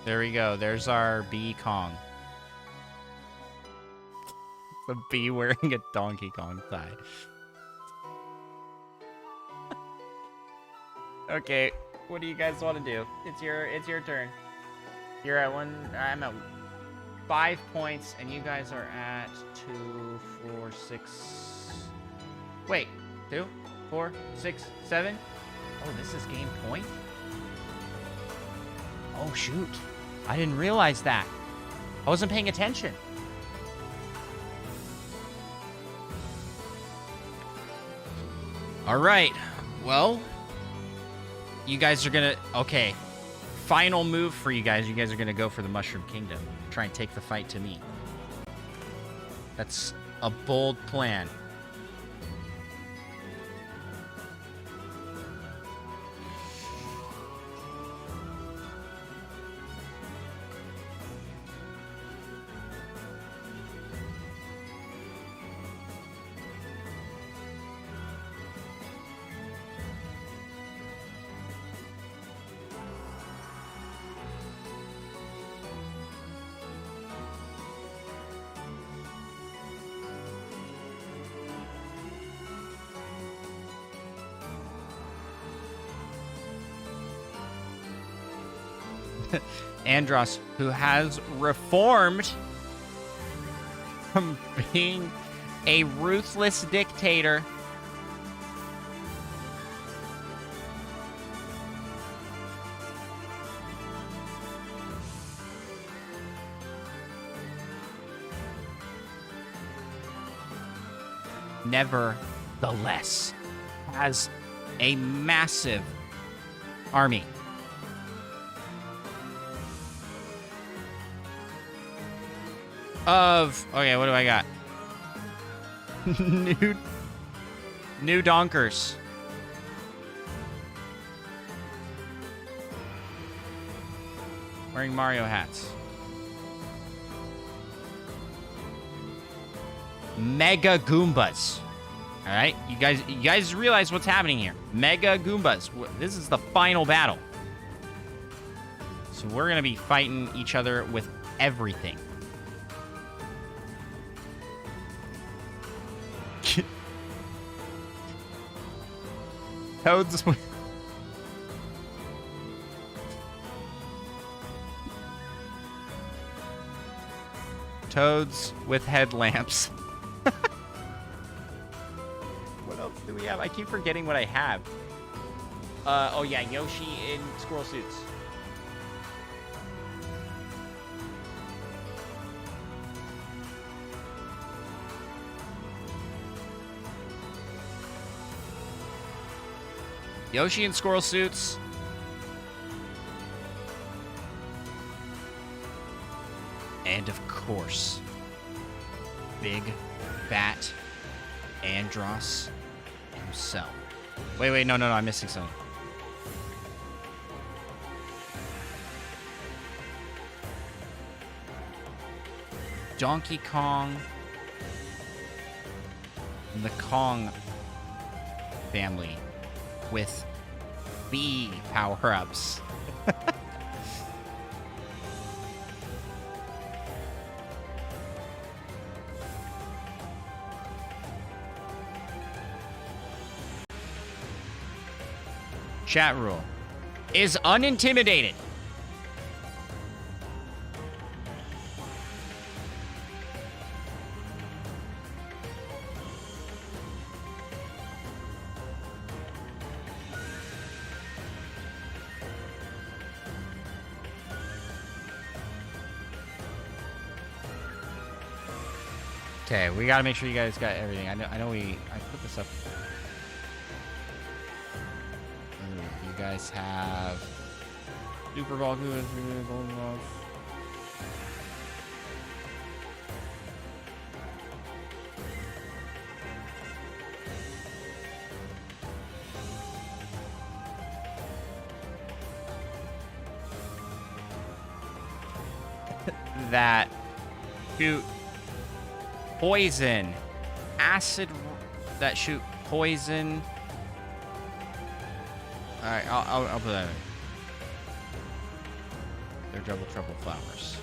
There we go. There's our bee Kong. The bee wearing a Donkey Kong tie. Okay, what do you guys want to do? It's your turn. You're at one. I'm at 5 points, and you guys are at 2, 4, 6. Wait, 2, 4, 6, 7. Oh, this is game point. Oh shoot! I didn't realize that. I wasn't paying attention. All right. Well, you guys are gonna... okay. Final move for you guys. You guys are gonna go for the Mushroom Kingdom. Try and take the fight to me. That's a bold plan. Andros, who has reformed from being a ruthless dictator. Nevertheless, has a massive army. Okay, what do I got? new donkers. Wearing Mario hats. Mega Goombas. All right, you guys realize what's happening here. Mega Goombas. This is the final battle. So we're gonna be fighting each other with everything. Toads. Toads with headlamps. What else do we have? I keep forgetting what I have. Oh yeah, Yoshi in squirrel suits. Yoshi in squirrel suits. And of course, big fat Andros himself. Wait, no, I'm missing something. Donkey Kong and the Kong family with the power-ups. Chat rule is unintimidated. Okay, we gotta make sure you guys got everything. I know I put this up. You guys have Super Bowl Golden Balls. That shoot poison, acid that shoot poison. All right, I'll put that in. They're double trouble flowers.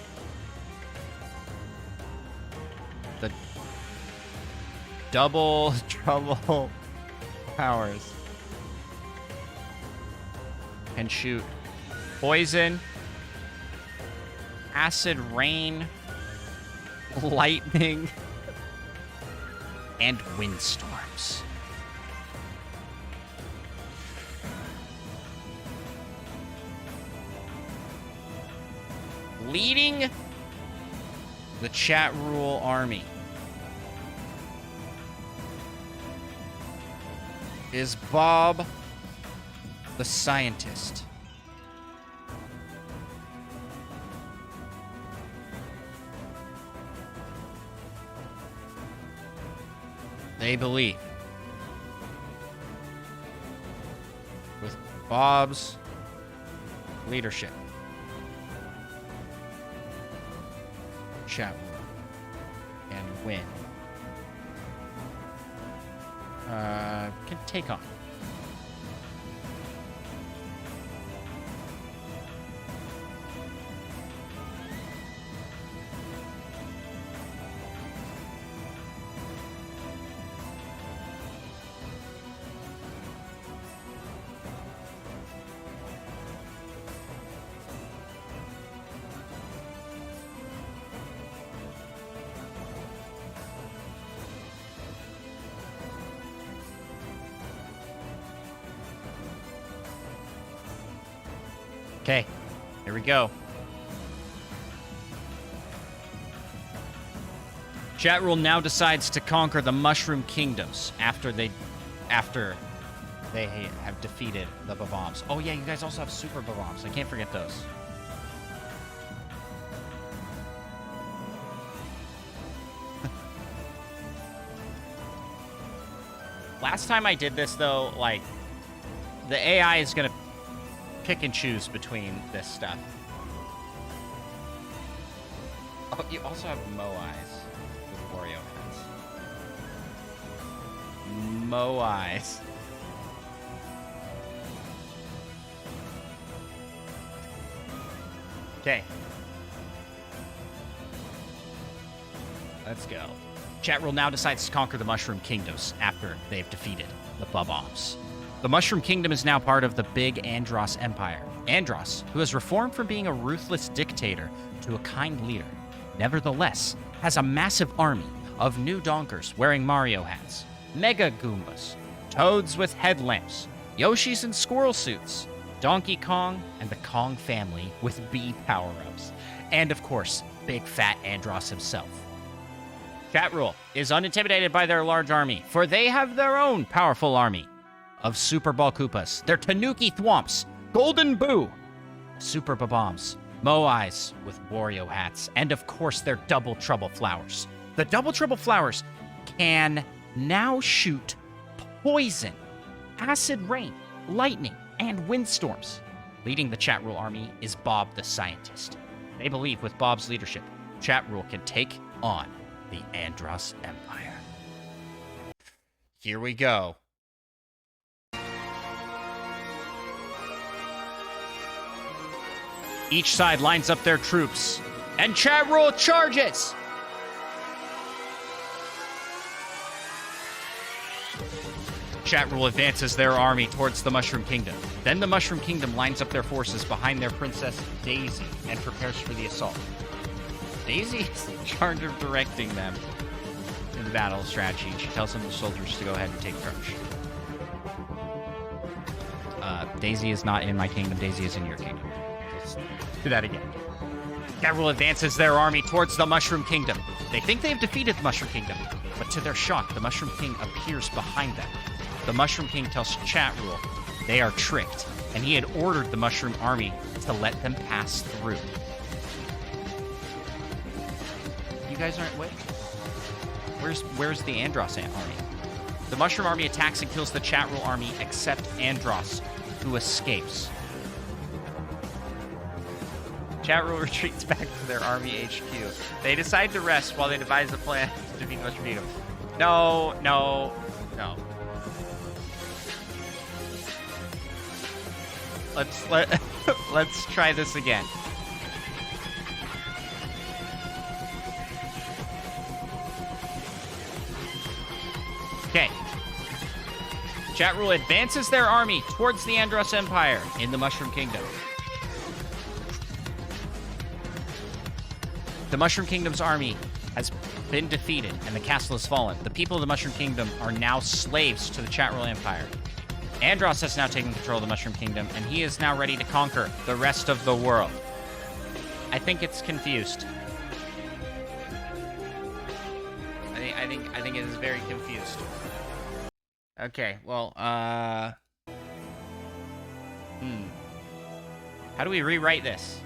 The double trouble flowers can shoot poison, acid rain, lightning, and windstorms. Leading the Chat Rule army is Bob the Scientist. They believe with Bob's leadership, Chat Rule and win. Can take on. Okay, here we go. Chat Rule now decides to conquer the Mushroom Kingdoms after they have defeated the Bob-ombs. Oh yeah, you guys also have Super Bob-ombs. I can't forget those. Last time I did this, though, like, the AI is going to pick and choose between this stuff. Oh, you also have Moais with Wario heads. Moais. Okay. Let's go. Chat Rule now decides to conquer the Mushroom Kingdoms after they've defeated the Bob-ombs. The Mushroom Kingdom is now part of the big Andross Empire. Andross, who has reformed from being a ruthless dictator to a kind leader, nevertheless has a massive army of new donkers wearing Mario hats, Mega Goombas, Toads with headlamps, Yoshis in squirrel suits, Donkey Kong and the Kong family with bee power-ups, and of course, big fat Andross himself. Chat Rule is unintimidated by their large army, for they have their own powerful army of Super Ball Koopas, their Tanuki Thwomps, Golden Boo, Super Bob-ombs, Moais with Wario hats, and of course their Double Trouble Flowers. The Double Trouble Flowers can now shoot poison, acid rain, lightning, and windstorms. Leading the Chat Rule army is Bob the Scientist. They believe with Bob's leadership, Chat Rule can take on the Andross Empire. Here we go. Each side lines up their troops, and Chat Rule charges! Chat Rule advances their army towards the Mushroom Kingdom. Then the Mushroom Kingdom lines up their forces behind their princess, Daisy, and prepares for the assault. Daisy is in charge of directing them in the battle strategy. She tells them the soldiers to go ahead and take approach. Daisy is not in my kingdom. Daisy is in your kingdom. Let's do that again. Chat Rule advances their army towards the Mushroom Kingdom. They think they've defeated the Mushroom Kingdom, but to their shock, the Mushroom King appears behind them. The Mushroom King tells Chat Rule they are tricked, and he had ordered the Mushroom Army to let them pass through. You guys aren't... Wait. Where's the Andross army? The Mushroom Army attacks and kills the Chat Rule army, except Andross, who escapes. Chat Rule retreats back to their army HQ. They decide to rest while they devise a plan to defeat the Mushroom Kingdom. No, no, no. Let's try this again. Okay. Chat Rule advances their army towards the Andross Empire in the Mushroom Kingdom. The Mushroom Kingdom's army has been defeated and the castle has fallen. The people of the Mushroom Kingdom are now slaves to the Chat Rule Empire. Andross has now taken control of the Mushroom Kingdom, and he is now ready to conquer the rest of the world. I think it's confused. I think it is very confused. Okay, well, How do we rewrite this?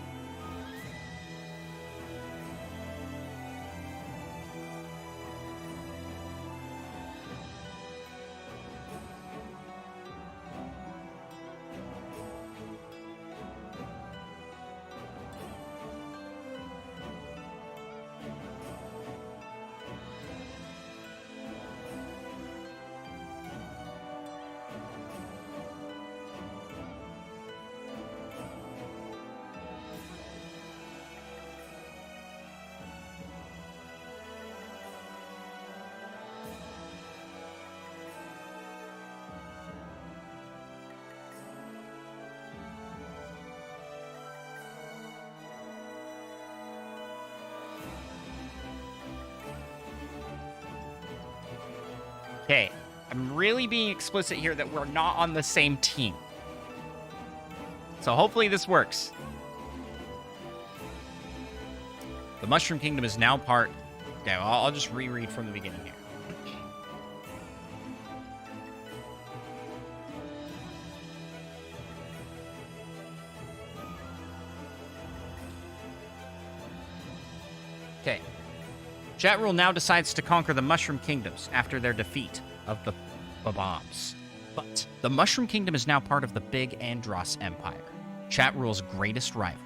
Okay, I'm really being explicit here that we're not on the same team. So hopefully this works. The Mushroom Kingdom is now part... Okay, I'll just reread from the beginning here. Okay. Chat Rule now decides to conquer the Mushroom Kingdoms after their defeat of the Bob-ombs. But the Mushroom Kingdom is now part of the Big Andros Empire, Chat Rule's greatest rival.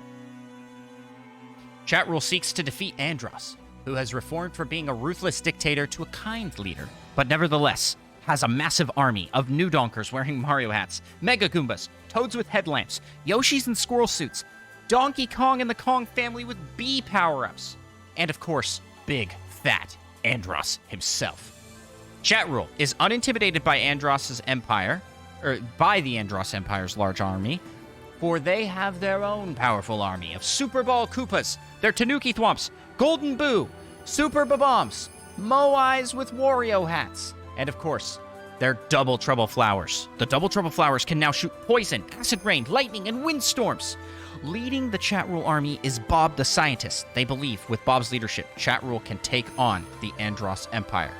Chat Rule seeks to defeat Andros, who has reformed from being a ruthless dictator to a kind leader, but nevertheless has a massive army of new donkers wearing Mario hats, Mega Goombas, Toads with headlamps, Yoshis in squirrel suits, Donkey Kong and the Kong family with bee power-ups, and of course, big, fat Andros himself. Chat Rule is unintimidated by Andros's empire, or by the Andros Empire's large army, for they have their own powerful army of Super Ball Koopas, their Tanuki Thwomps, Golden Boo, Super Bob-ombs, Moais with Wario hats, and of course, their Double Trouble Flowers. The Double Trouble Flowers can now shoot poison, acid rain, lightning, and windstorms. Leading the Chat Rule army is Bob the Scientist. They believe with Bob's leadership, Chat Rule can take on the Andros Empire.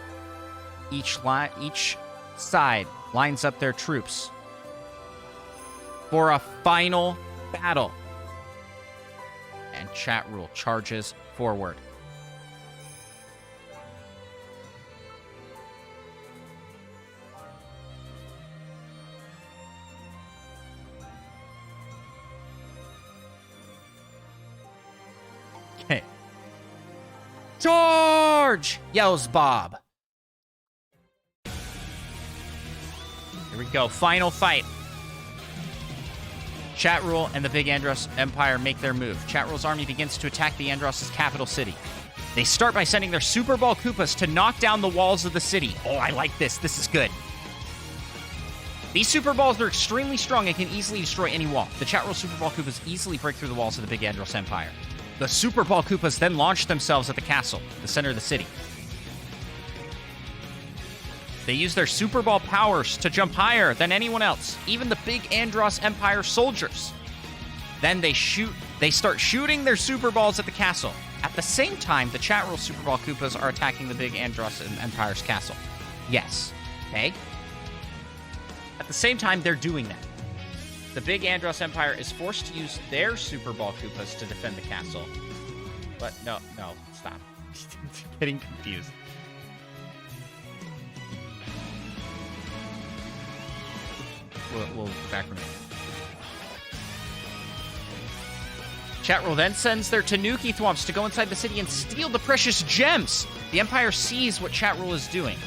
Each side lines up their troops for a final battle. And Chat Rule charges forward. Okay. Charge! Yells Bob. Here we go. Final fight. Chat Rule and the Big Andros Empire make their move. Chat Rule's army begins to attack the Andros' capital city. They start by sending their Super Ball Koopas to knock down the walls of the city. Oh, I like this. This is good. These Super Balls are extremely strong and can easily destroy any wall. The Chat Rule Super Ball Koopas easily break through the walls of the Big Andros Empire. The Super Ball Koopas then launch themselves at the castle, the center of the city. They use their Super Ball powers to jump higher than anyone else, even the Big Andros Empire soldiers. Then they start shooting their Super Balls at the castle. At the same time, the Chat Rule Super Ball Koopas are attacking the Big Andros Empire's castle. Yes. Okay? At the same time, they're doing that. The Big Andros Empire is forced to use their Super Ball Koopas to defend the castle. But no, stop. Getting confused. We'll back from here. Chat Rule then sends their Tanuki Thwomps to go inside the city and steal the precious gems. The Empire sees what Chat Rule is doing.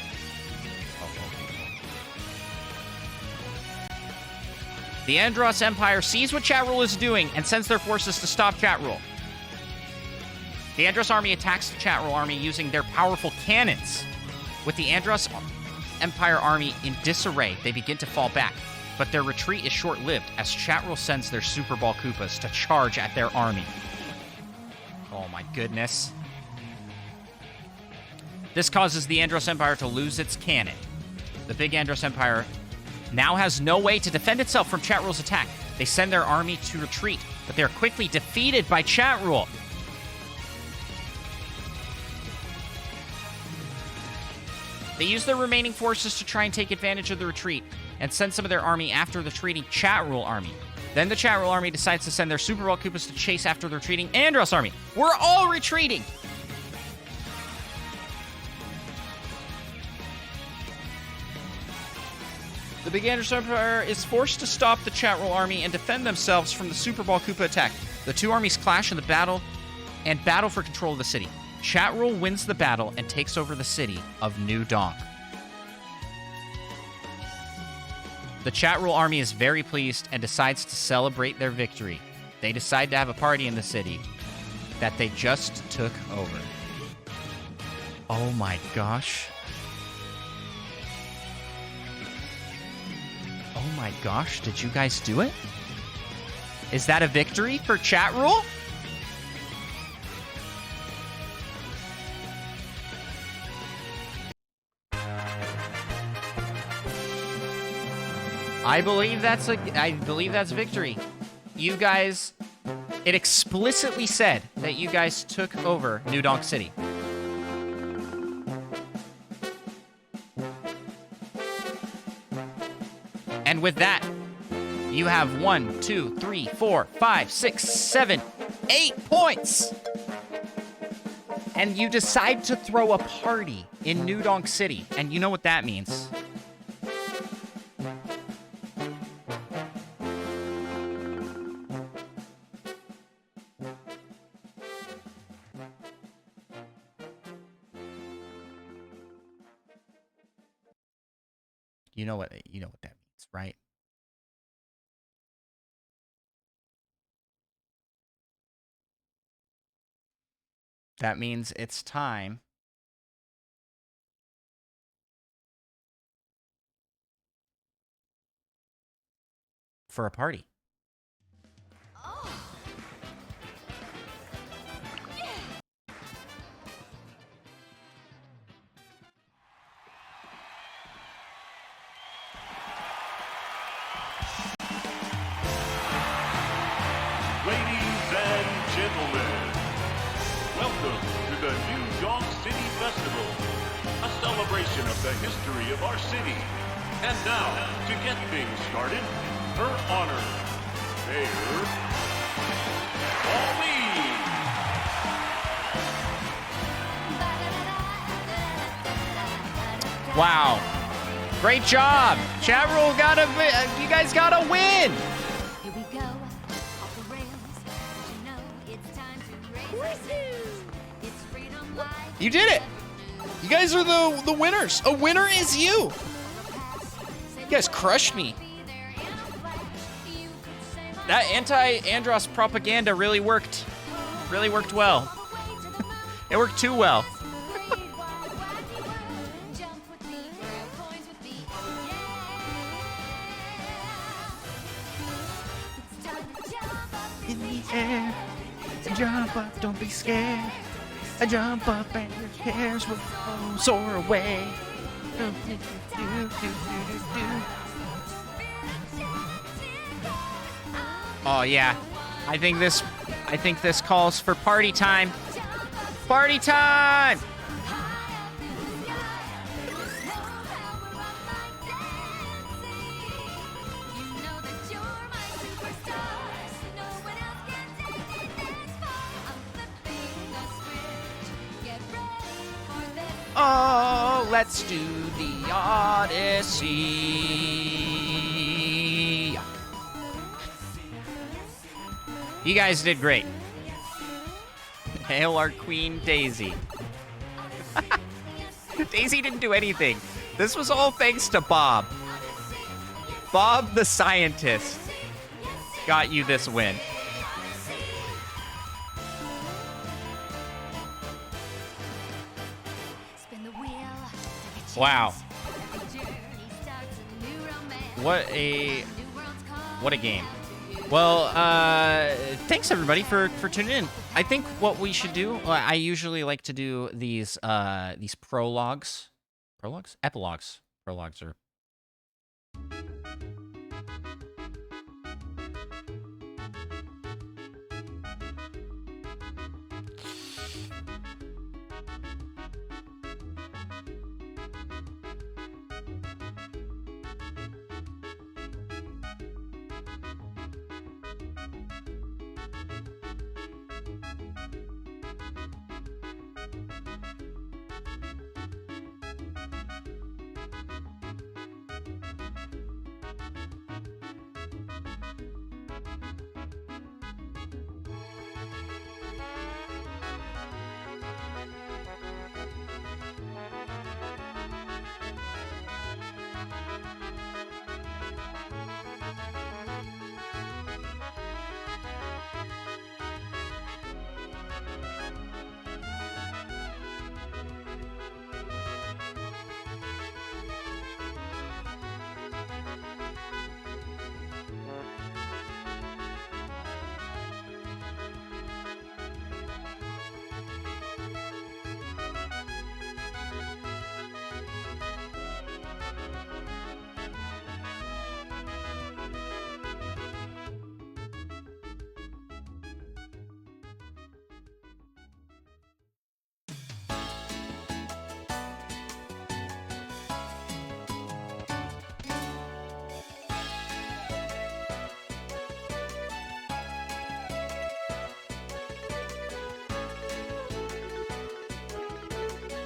The Andros Empire sees what Chat Rule is doing and sends their forces to stop Chat Rule. The Andros army attacks the Chat Rule army using their powerful cannons. With the Andros Empire army in disarray, they begin to fall back. But their retreat is short-lived as Chat Rule sends their Super Ball Koopas to charge at their army. Oh my goodness. This causes the Andros Empire to lose its cannon. The Big Andros Empire now has no way to defend itself from Chat Rule's attack. They send their army to retreat, but they are quickly defeated by Chat Rule. They use their remaining forces to try and take advantage of the retreat and send some of their army after the retreating Chat Rule army. Then the Chat Rule army decides to send their Super Ball Koopas to chase after the retreating Andros army. We're all retreating! The Big Andros Empire is forced to stop the Chat Rule army and defend themselves from the Super Ball Koopa attack. The two armies clash in the battle for control of the city. Chat Rule wins the battle and takes over the city of New Donk. The Chat Rule army is very pleased and decides to celebrate their victory. They decide to have a party in the city that they just took over. Oh my gosh. Oh my gosh, did you guys do it? Is that a victory for Chat Rule? I believe that's victory. you guys... It explicitly said that you guys took over New Donk City. And with that, you have 1, 2, 3, 4, 5, 6, 7, 8 points! And you decide to throw a party in New Donk City. And you know what that means. You know what that means, right? That means it's time for a party. Ladies and gentlemen, welcome to the New Donk City Festival, a celebration of the history of our city. And now, to get things started, Her Honor, Mayor Pauline. Wow. Great job. Chat roll you guys gotta win. Here we go, off the rails. You know it's time to raise the sails. It's freedom life. You did it! You guys are the winners. A winner is you. You guys crushed me. That anti-Andros propaganda really worked. Really worked well. It worked too well. In the air, jump up, don't be scared. Jump up and your cares will soar away. Oh yeah, I think this calls for party time. Party time! Oh, let's do the Odyssey. You guys did great. Hail our Queen Daisy. Daisy didn't do anything. This was all thanks to Bob. Bob the scientist got you this win. Wow. What a game. Well, thanks everybody for tuning in. I think what we should do, I usually like to do these prologues. Prologues? Epilogues. Prologues are...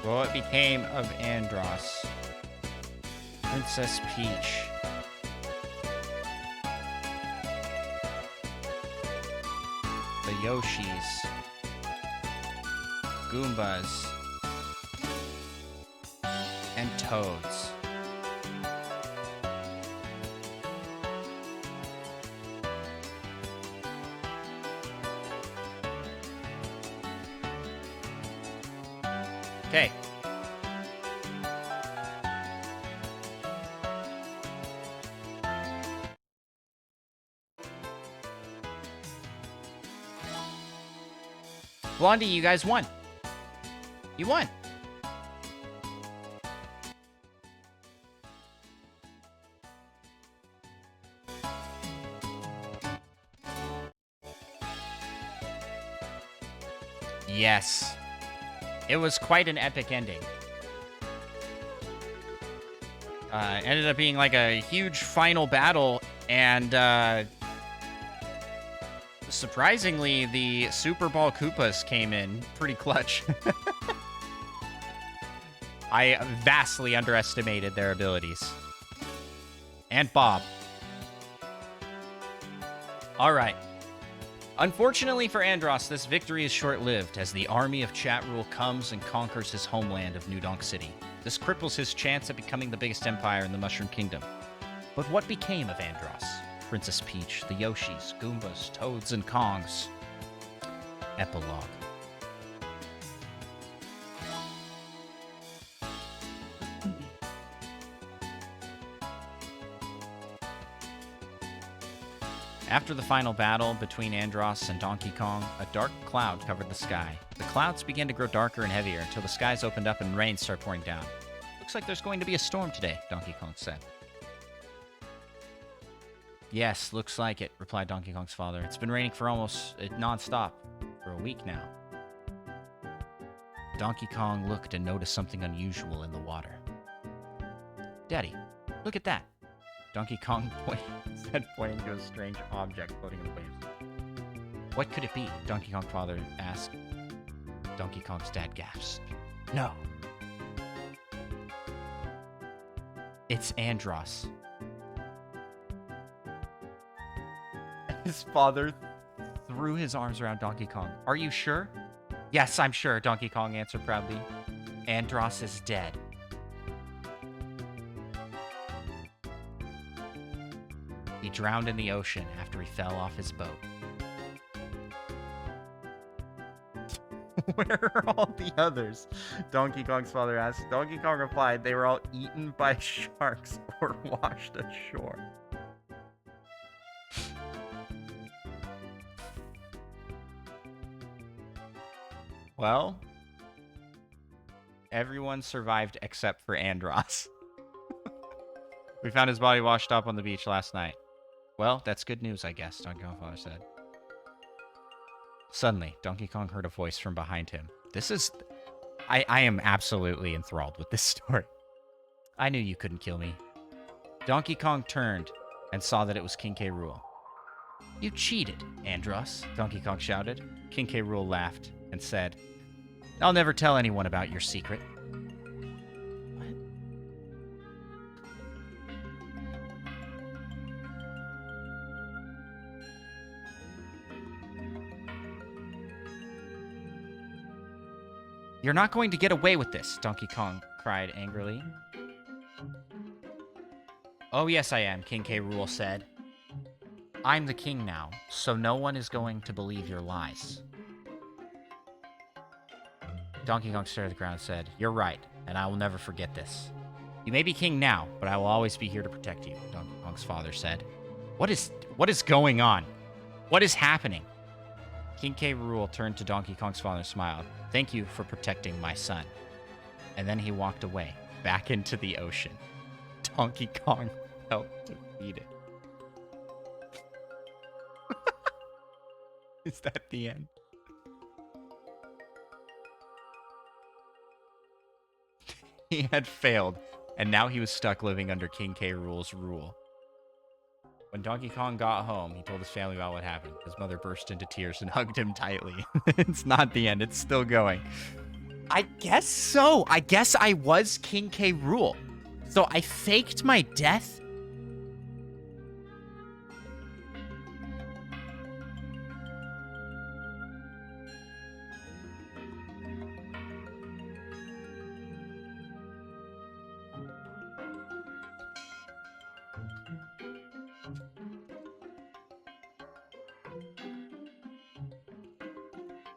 What became of Andros? Princess Peach. The Yoshis. Goombas. And Toads. Okay. Blondie, you guys won. You won. Yes. It was quite an epic ending. Ended up being like a huge final battle, and surprisingly, the Super Ball Koopas came in pretty clutch. I vastly underestimated their abilities. And Bob. All right. Unfortunately for Andros, this victory is short-lived as the army of Chat Rule comes and conquers his homeland of New Donk City. This cripples his chance at becoming the biggest empire in the Mushroom Kingdom. But what became of Andros? Princess Peach, the Yoshis, Goombas, Toads, and Kongs. Epilogue. After the final battle between Andros and Donkey Kong, a dark cloud covered the sky. The clouds began to grow darker and heavier until the skies opened up and rain started pouring down. Looks like there's going to be a storm today, Donkey Kong said. Yes, looks like it, replied Donkey Kong's father. It's been raining for almost non-stop for a week now. Donkey Kong looked and noticed something unusual in the water. Daddy, look at that. Donkey Kong said, pointing to a strange object floating in the waves. What could it be? Donkey Kong's father asked. Donkey Kong's dad gasped. No. It's Andros. His father threw his arms around Donkey Kong. Are you sure? Yes, I'm sure, Donkey Kong answered proudly. Andros is dead. He drowned in the ocean after he fell off his boat. Where are all the others? Donkey Kong's father asked. Donkey Kong replied they were all eaten by sharks or washed ashore. Well, everyone survived except for Andros. We found his body washed up on the beach last night. Well, that's good news, I guess, Donkey Kong's father said. Suddenly, Donkey Kong heard a voice from behind him. This is... I am absolutely enthralled with this story. I knew you couldn't kill me. Donkey Kong turned and saw that it was King K. Rool. You cheated, Andros, Donkey Kong shouted. King K. Rool laughed and said, I'll never tell anyone about your secret. What? You're not going to get away with this, Donkey Kong cried angrily. Oh, yes, I am, King K. Rool said. I'm the king now, so no one is going to believe your lies. Donkey Kong stared at the ground and said, You're right, and I will never forget this. You may be king now, but I will always be here to protect you, Donkey Kong's father said. What is going on? What is happening? King K. Rool turned to Donkey Kong's father and smiled. Thank you for protecting my son. And then he walked away, back into the ocean. Donkey Kong felt defeated. Is that the end? He had failed, and now he was stuck living under King K. Rool's rule. When Donkey Kong got home, he told his family about what happened. His mother burst into tears and hugged him tightly. It's not the end. It's still going. I guess so. I guess I was King K. Rool. So I faked my death?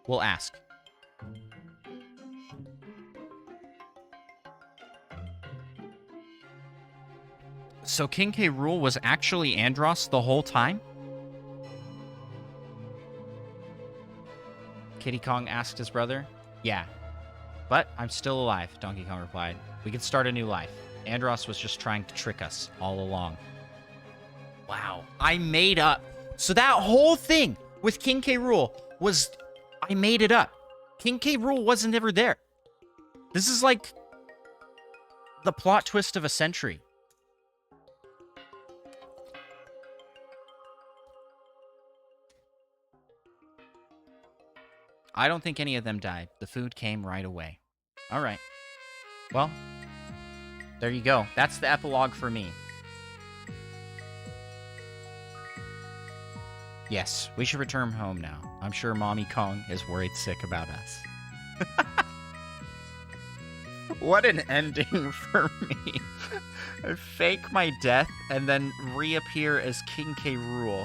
We'll ask. So King K. Rool was actually Andros the whole time? Kiddy Kong asked his brother. Yeah. But I'm still alive, Donkey Kong replied. We can start a new life. Andros was just trying to trick us all along. Wow. I made up. So that whole thing with King K. Rool was... I made it up. King K. Rool wasn't ever there. This is like the plot twist of a century. I don't think any of them died. The food came right away. All right. Well, there you go. That's the epilogue for me. Yes, we should return home now. I'm sure Mommy Kong is worried sick about us. What an ending for me. I fake my death and then reappear as King K. Rool.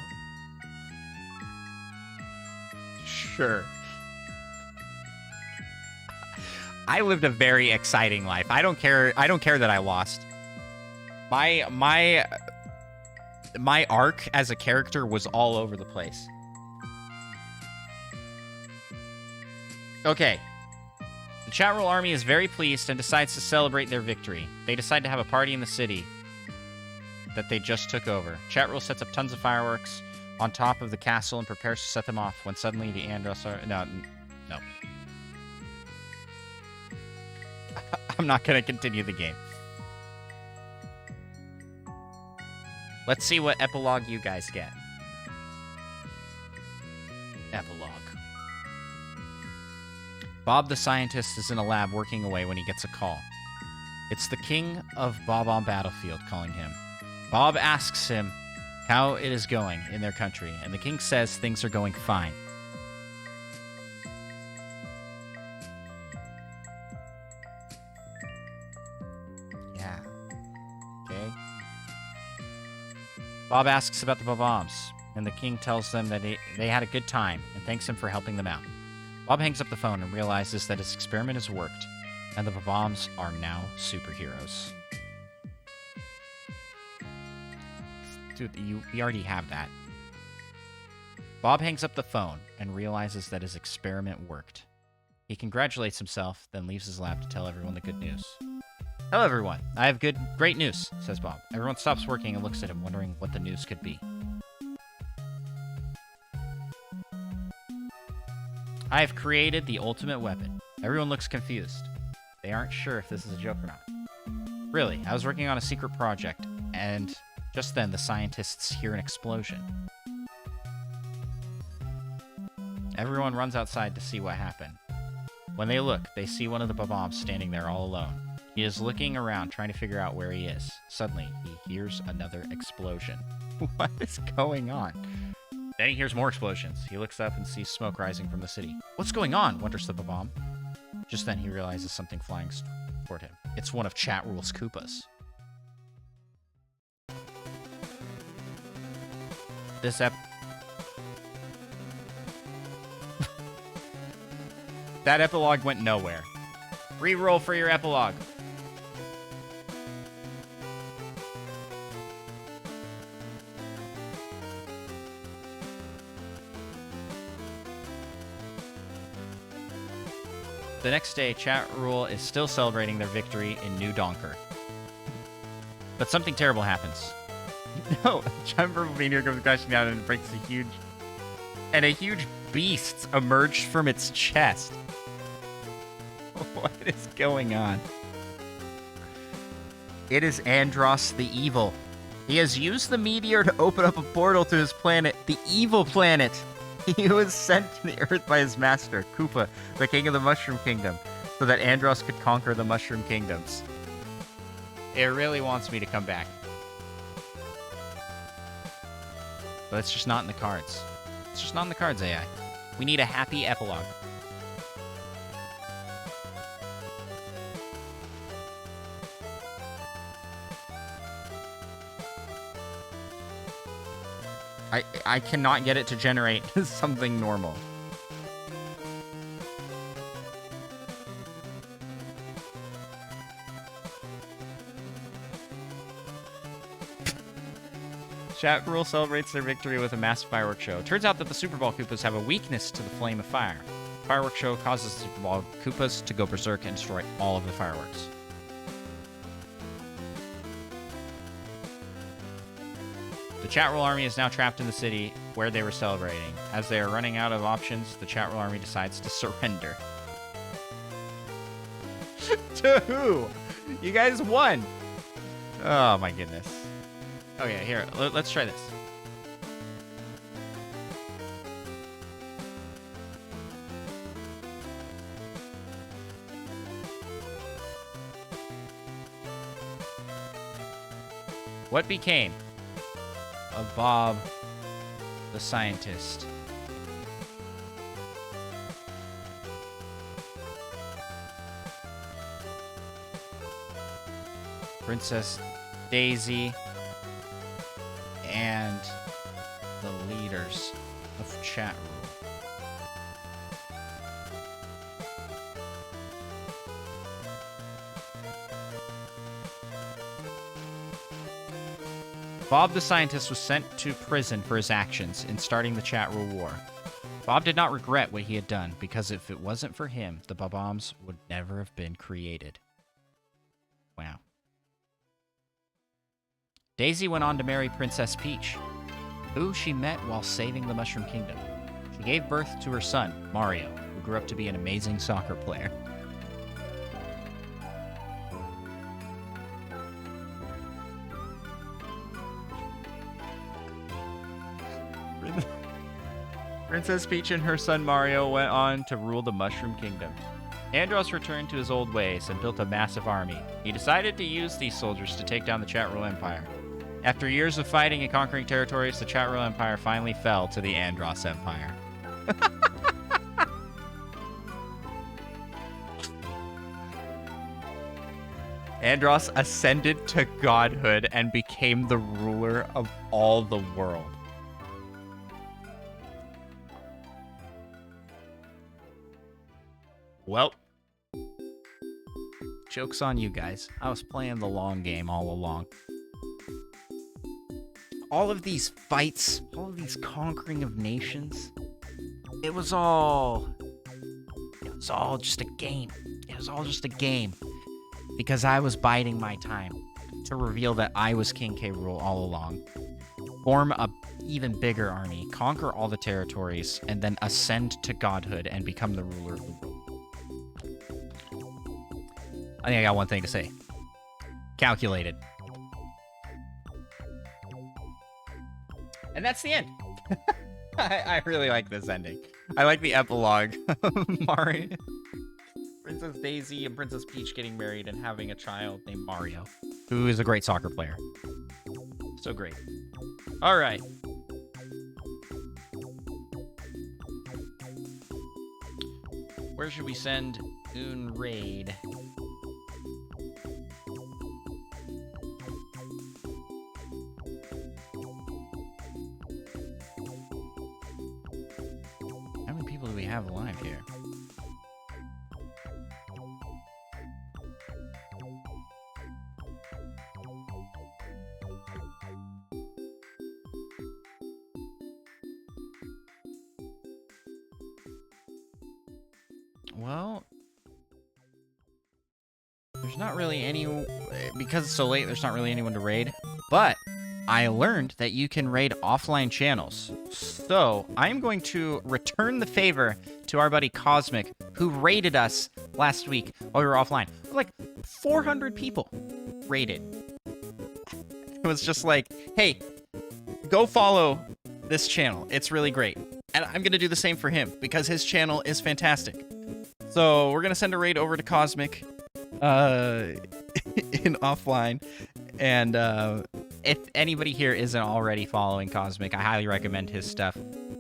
Sure. I lived a very exciting life. I don't care that I lost. My arc as a character was all over the place. Okay. The Chat Roll army is very pleased and decides to celebrate their victory. They decide to have a party in the city that they just took over. Chat Roll sets up tons of fireworks on top of the castle and prepares to set them off when suddenly the Andros are... No. I'm not going to continue the game. Let's see what epilogue you guys get. Epilogue. Bob the scientist is in a lab working away when he gets a call. It's the king of Bob-omb Battlefield calling him. Bob asks him how it is going in their country, and the king says things are going fine. Yeah. Okay. Bob asks about the Bob-ombs, and the king tells them that they had a good time and thanks him for helping them out. Bob hangs up the phone and realizes that his experiment has worked, and the Bob-ombs are now superheroes. Dude, we already have that. Bob hangs up the phone and realizes that his experiment worked. He congratulates himself, then leaves his lab to tell everyone the good news. Hello, everyone. I have great news, says Bob. Everyone stops working and looks at him, wondering what the news could be. I have created the ultimate weapon. Everyone looks confused. They aren't sure if this is a joke or not. Really, I was working on a secret project, and just then the scientists hear an explosion. Everyone runs outside to see what happened. When they look, they see one of the Bob-ombs standing there all alone. He is looking around, trying to figure out where he is. Suddenly, he hears another explosion. What is going on? Then he hears more explosions. He looks up and sees smoke rising from the city. What's going on? Wonders the Bob-omb. Just then he realizes something flying toward him. It's one of Chat Rool's Koopas. That epilogue went nowhere. Reroll for your epilogue. The next day, Chat Rool is still celebrating their victory in New Donker. But something terrible happens. No, giant purple meteor comes crashing down and breaks a huge beast emerged from its chest. What is going on? It is Andros the Evil. He has used the meteor to open up a portal to his planet, the Evil Planet. He was sent to the Earth by his master, Koopa, the king of the Mushroom Kingdom. so that Andros could conquer the Mushroom Kingdoms. It really wants me to come back. But it's just not in the cards. It's just not in the cards, AI. We need a happy epilogue. I cannot get it to generate something normal. Chat Rule celebrates their victory with a massive fireworks show. Turns out that the Super Bowl Koopas have a weakness to the flame of fire. Fireworks show causes the Super Bowl Koopas to go berserk and destroy all of the fireworks. The Chat Rule army is now trapped in the city where they were celebrating. As they are running out of options, the Chat Rule army decides to surrender. To who? You guys won! Oh my goodness. Okay, here, let's try this. What became of Bob the scientist? Princess Daisy and the leaders of Chat Rule. Bob the scientist was sent to prison for his actions in starting the Chat Rule War. Bob did not regret what he had done, because if it wasn't for him, the Bob-Ombs would never have been created. Wow. Daisy went on to marry Princess Peach, who she met while saving the Mushroom Kingdom. She gave birth to her son, Mario, who grew up to be an amazing soccer player. Princess Peach and her son Mario went on to rule the Mushroom Kingdom. Andros returned to his old ways and built a massive army. He decided to use these soldiers to take down the Chat Rule Empire. After years of fighting and conquering territories, the Chat Rule Empire finally fell to the Andros Empire. Andros ascended to godhood and became the ruler of all the world. Well, joke's on you guys. I was playing the long game all along. All of these fights, all of these conquering of nations, it was all just a game. It was all just a game. Because I was biding my time to reveal that I was King K. Rool all along. Form a even bigger army, conquer all the territories, and then ascend to godhood and become the ruler of the world. I think I got one thing to say. Calculated. And that's the end. I really like this ending. I like the epilogue. Mario, Princess Daisy and Princess Peach getting married and having a child named Mario, who is a great soccer player. So great. All right. Where should we send Un Raid? How many people do we have alive here? Well, there's not really any, because it's so late, there's not really anyone to raid, but I learned that you can raid offline channels. So I'm going to return the favor to our buddy Cosmic, who raided us last week while we were offline. Like 400 people raided. It was just like, hey, go follow this channel. It's really great. And I'm going to do the same for him because his channel is fantastic. So we're gonna send a raid over to Cosmic, in offline, and If anybody here isn't already following Cosmic, I highly recommend his stuff.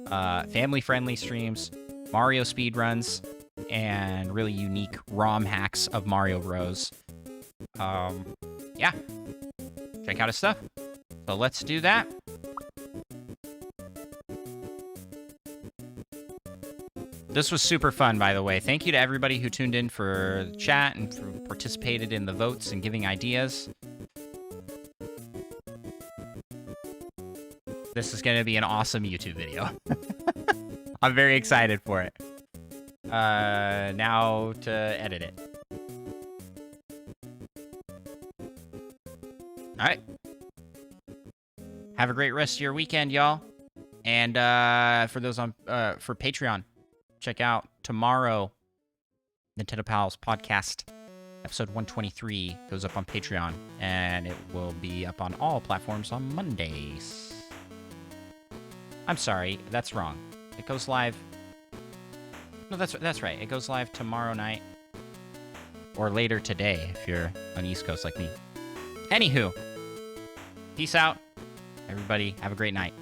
Family-friendly streams, Mario speedruns, and really unique ROM hacks of Mario Bros. Yeah. Check out his stuff. So let's do that. This was super fun, by the way. Thank you to everybody who tuned in for the chat and for participated in the votes and giving ideas. This is going to be an awesome YouTube video. I'm very excited for it. Now to edit it. All right. Have a great rest of your weekend, y'all. And for those on for Patreon, check out tomorrow Nintendo Pals podcast episode 123 goes up on Patreon, and it will be up on all platforms on Mondays. I'm sorry, that's wrong. It goes live. No, that's right. It goes live tomorrow night or later today if you're on the East Coast like me. Anywho, peace out. Everybody, have a great night.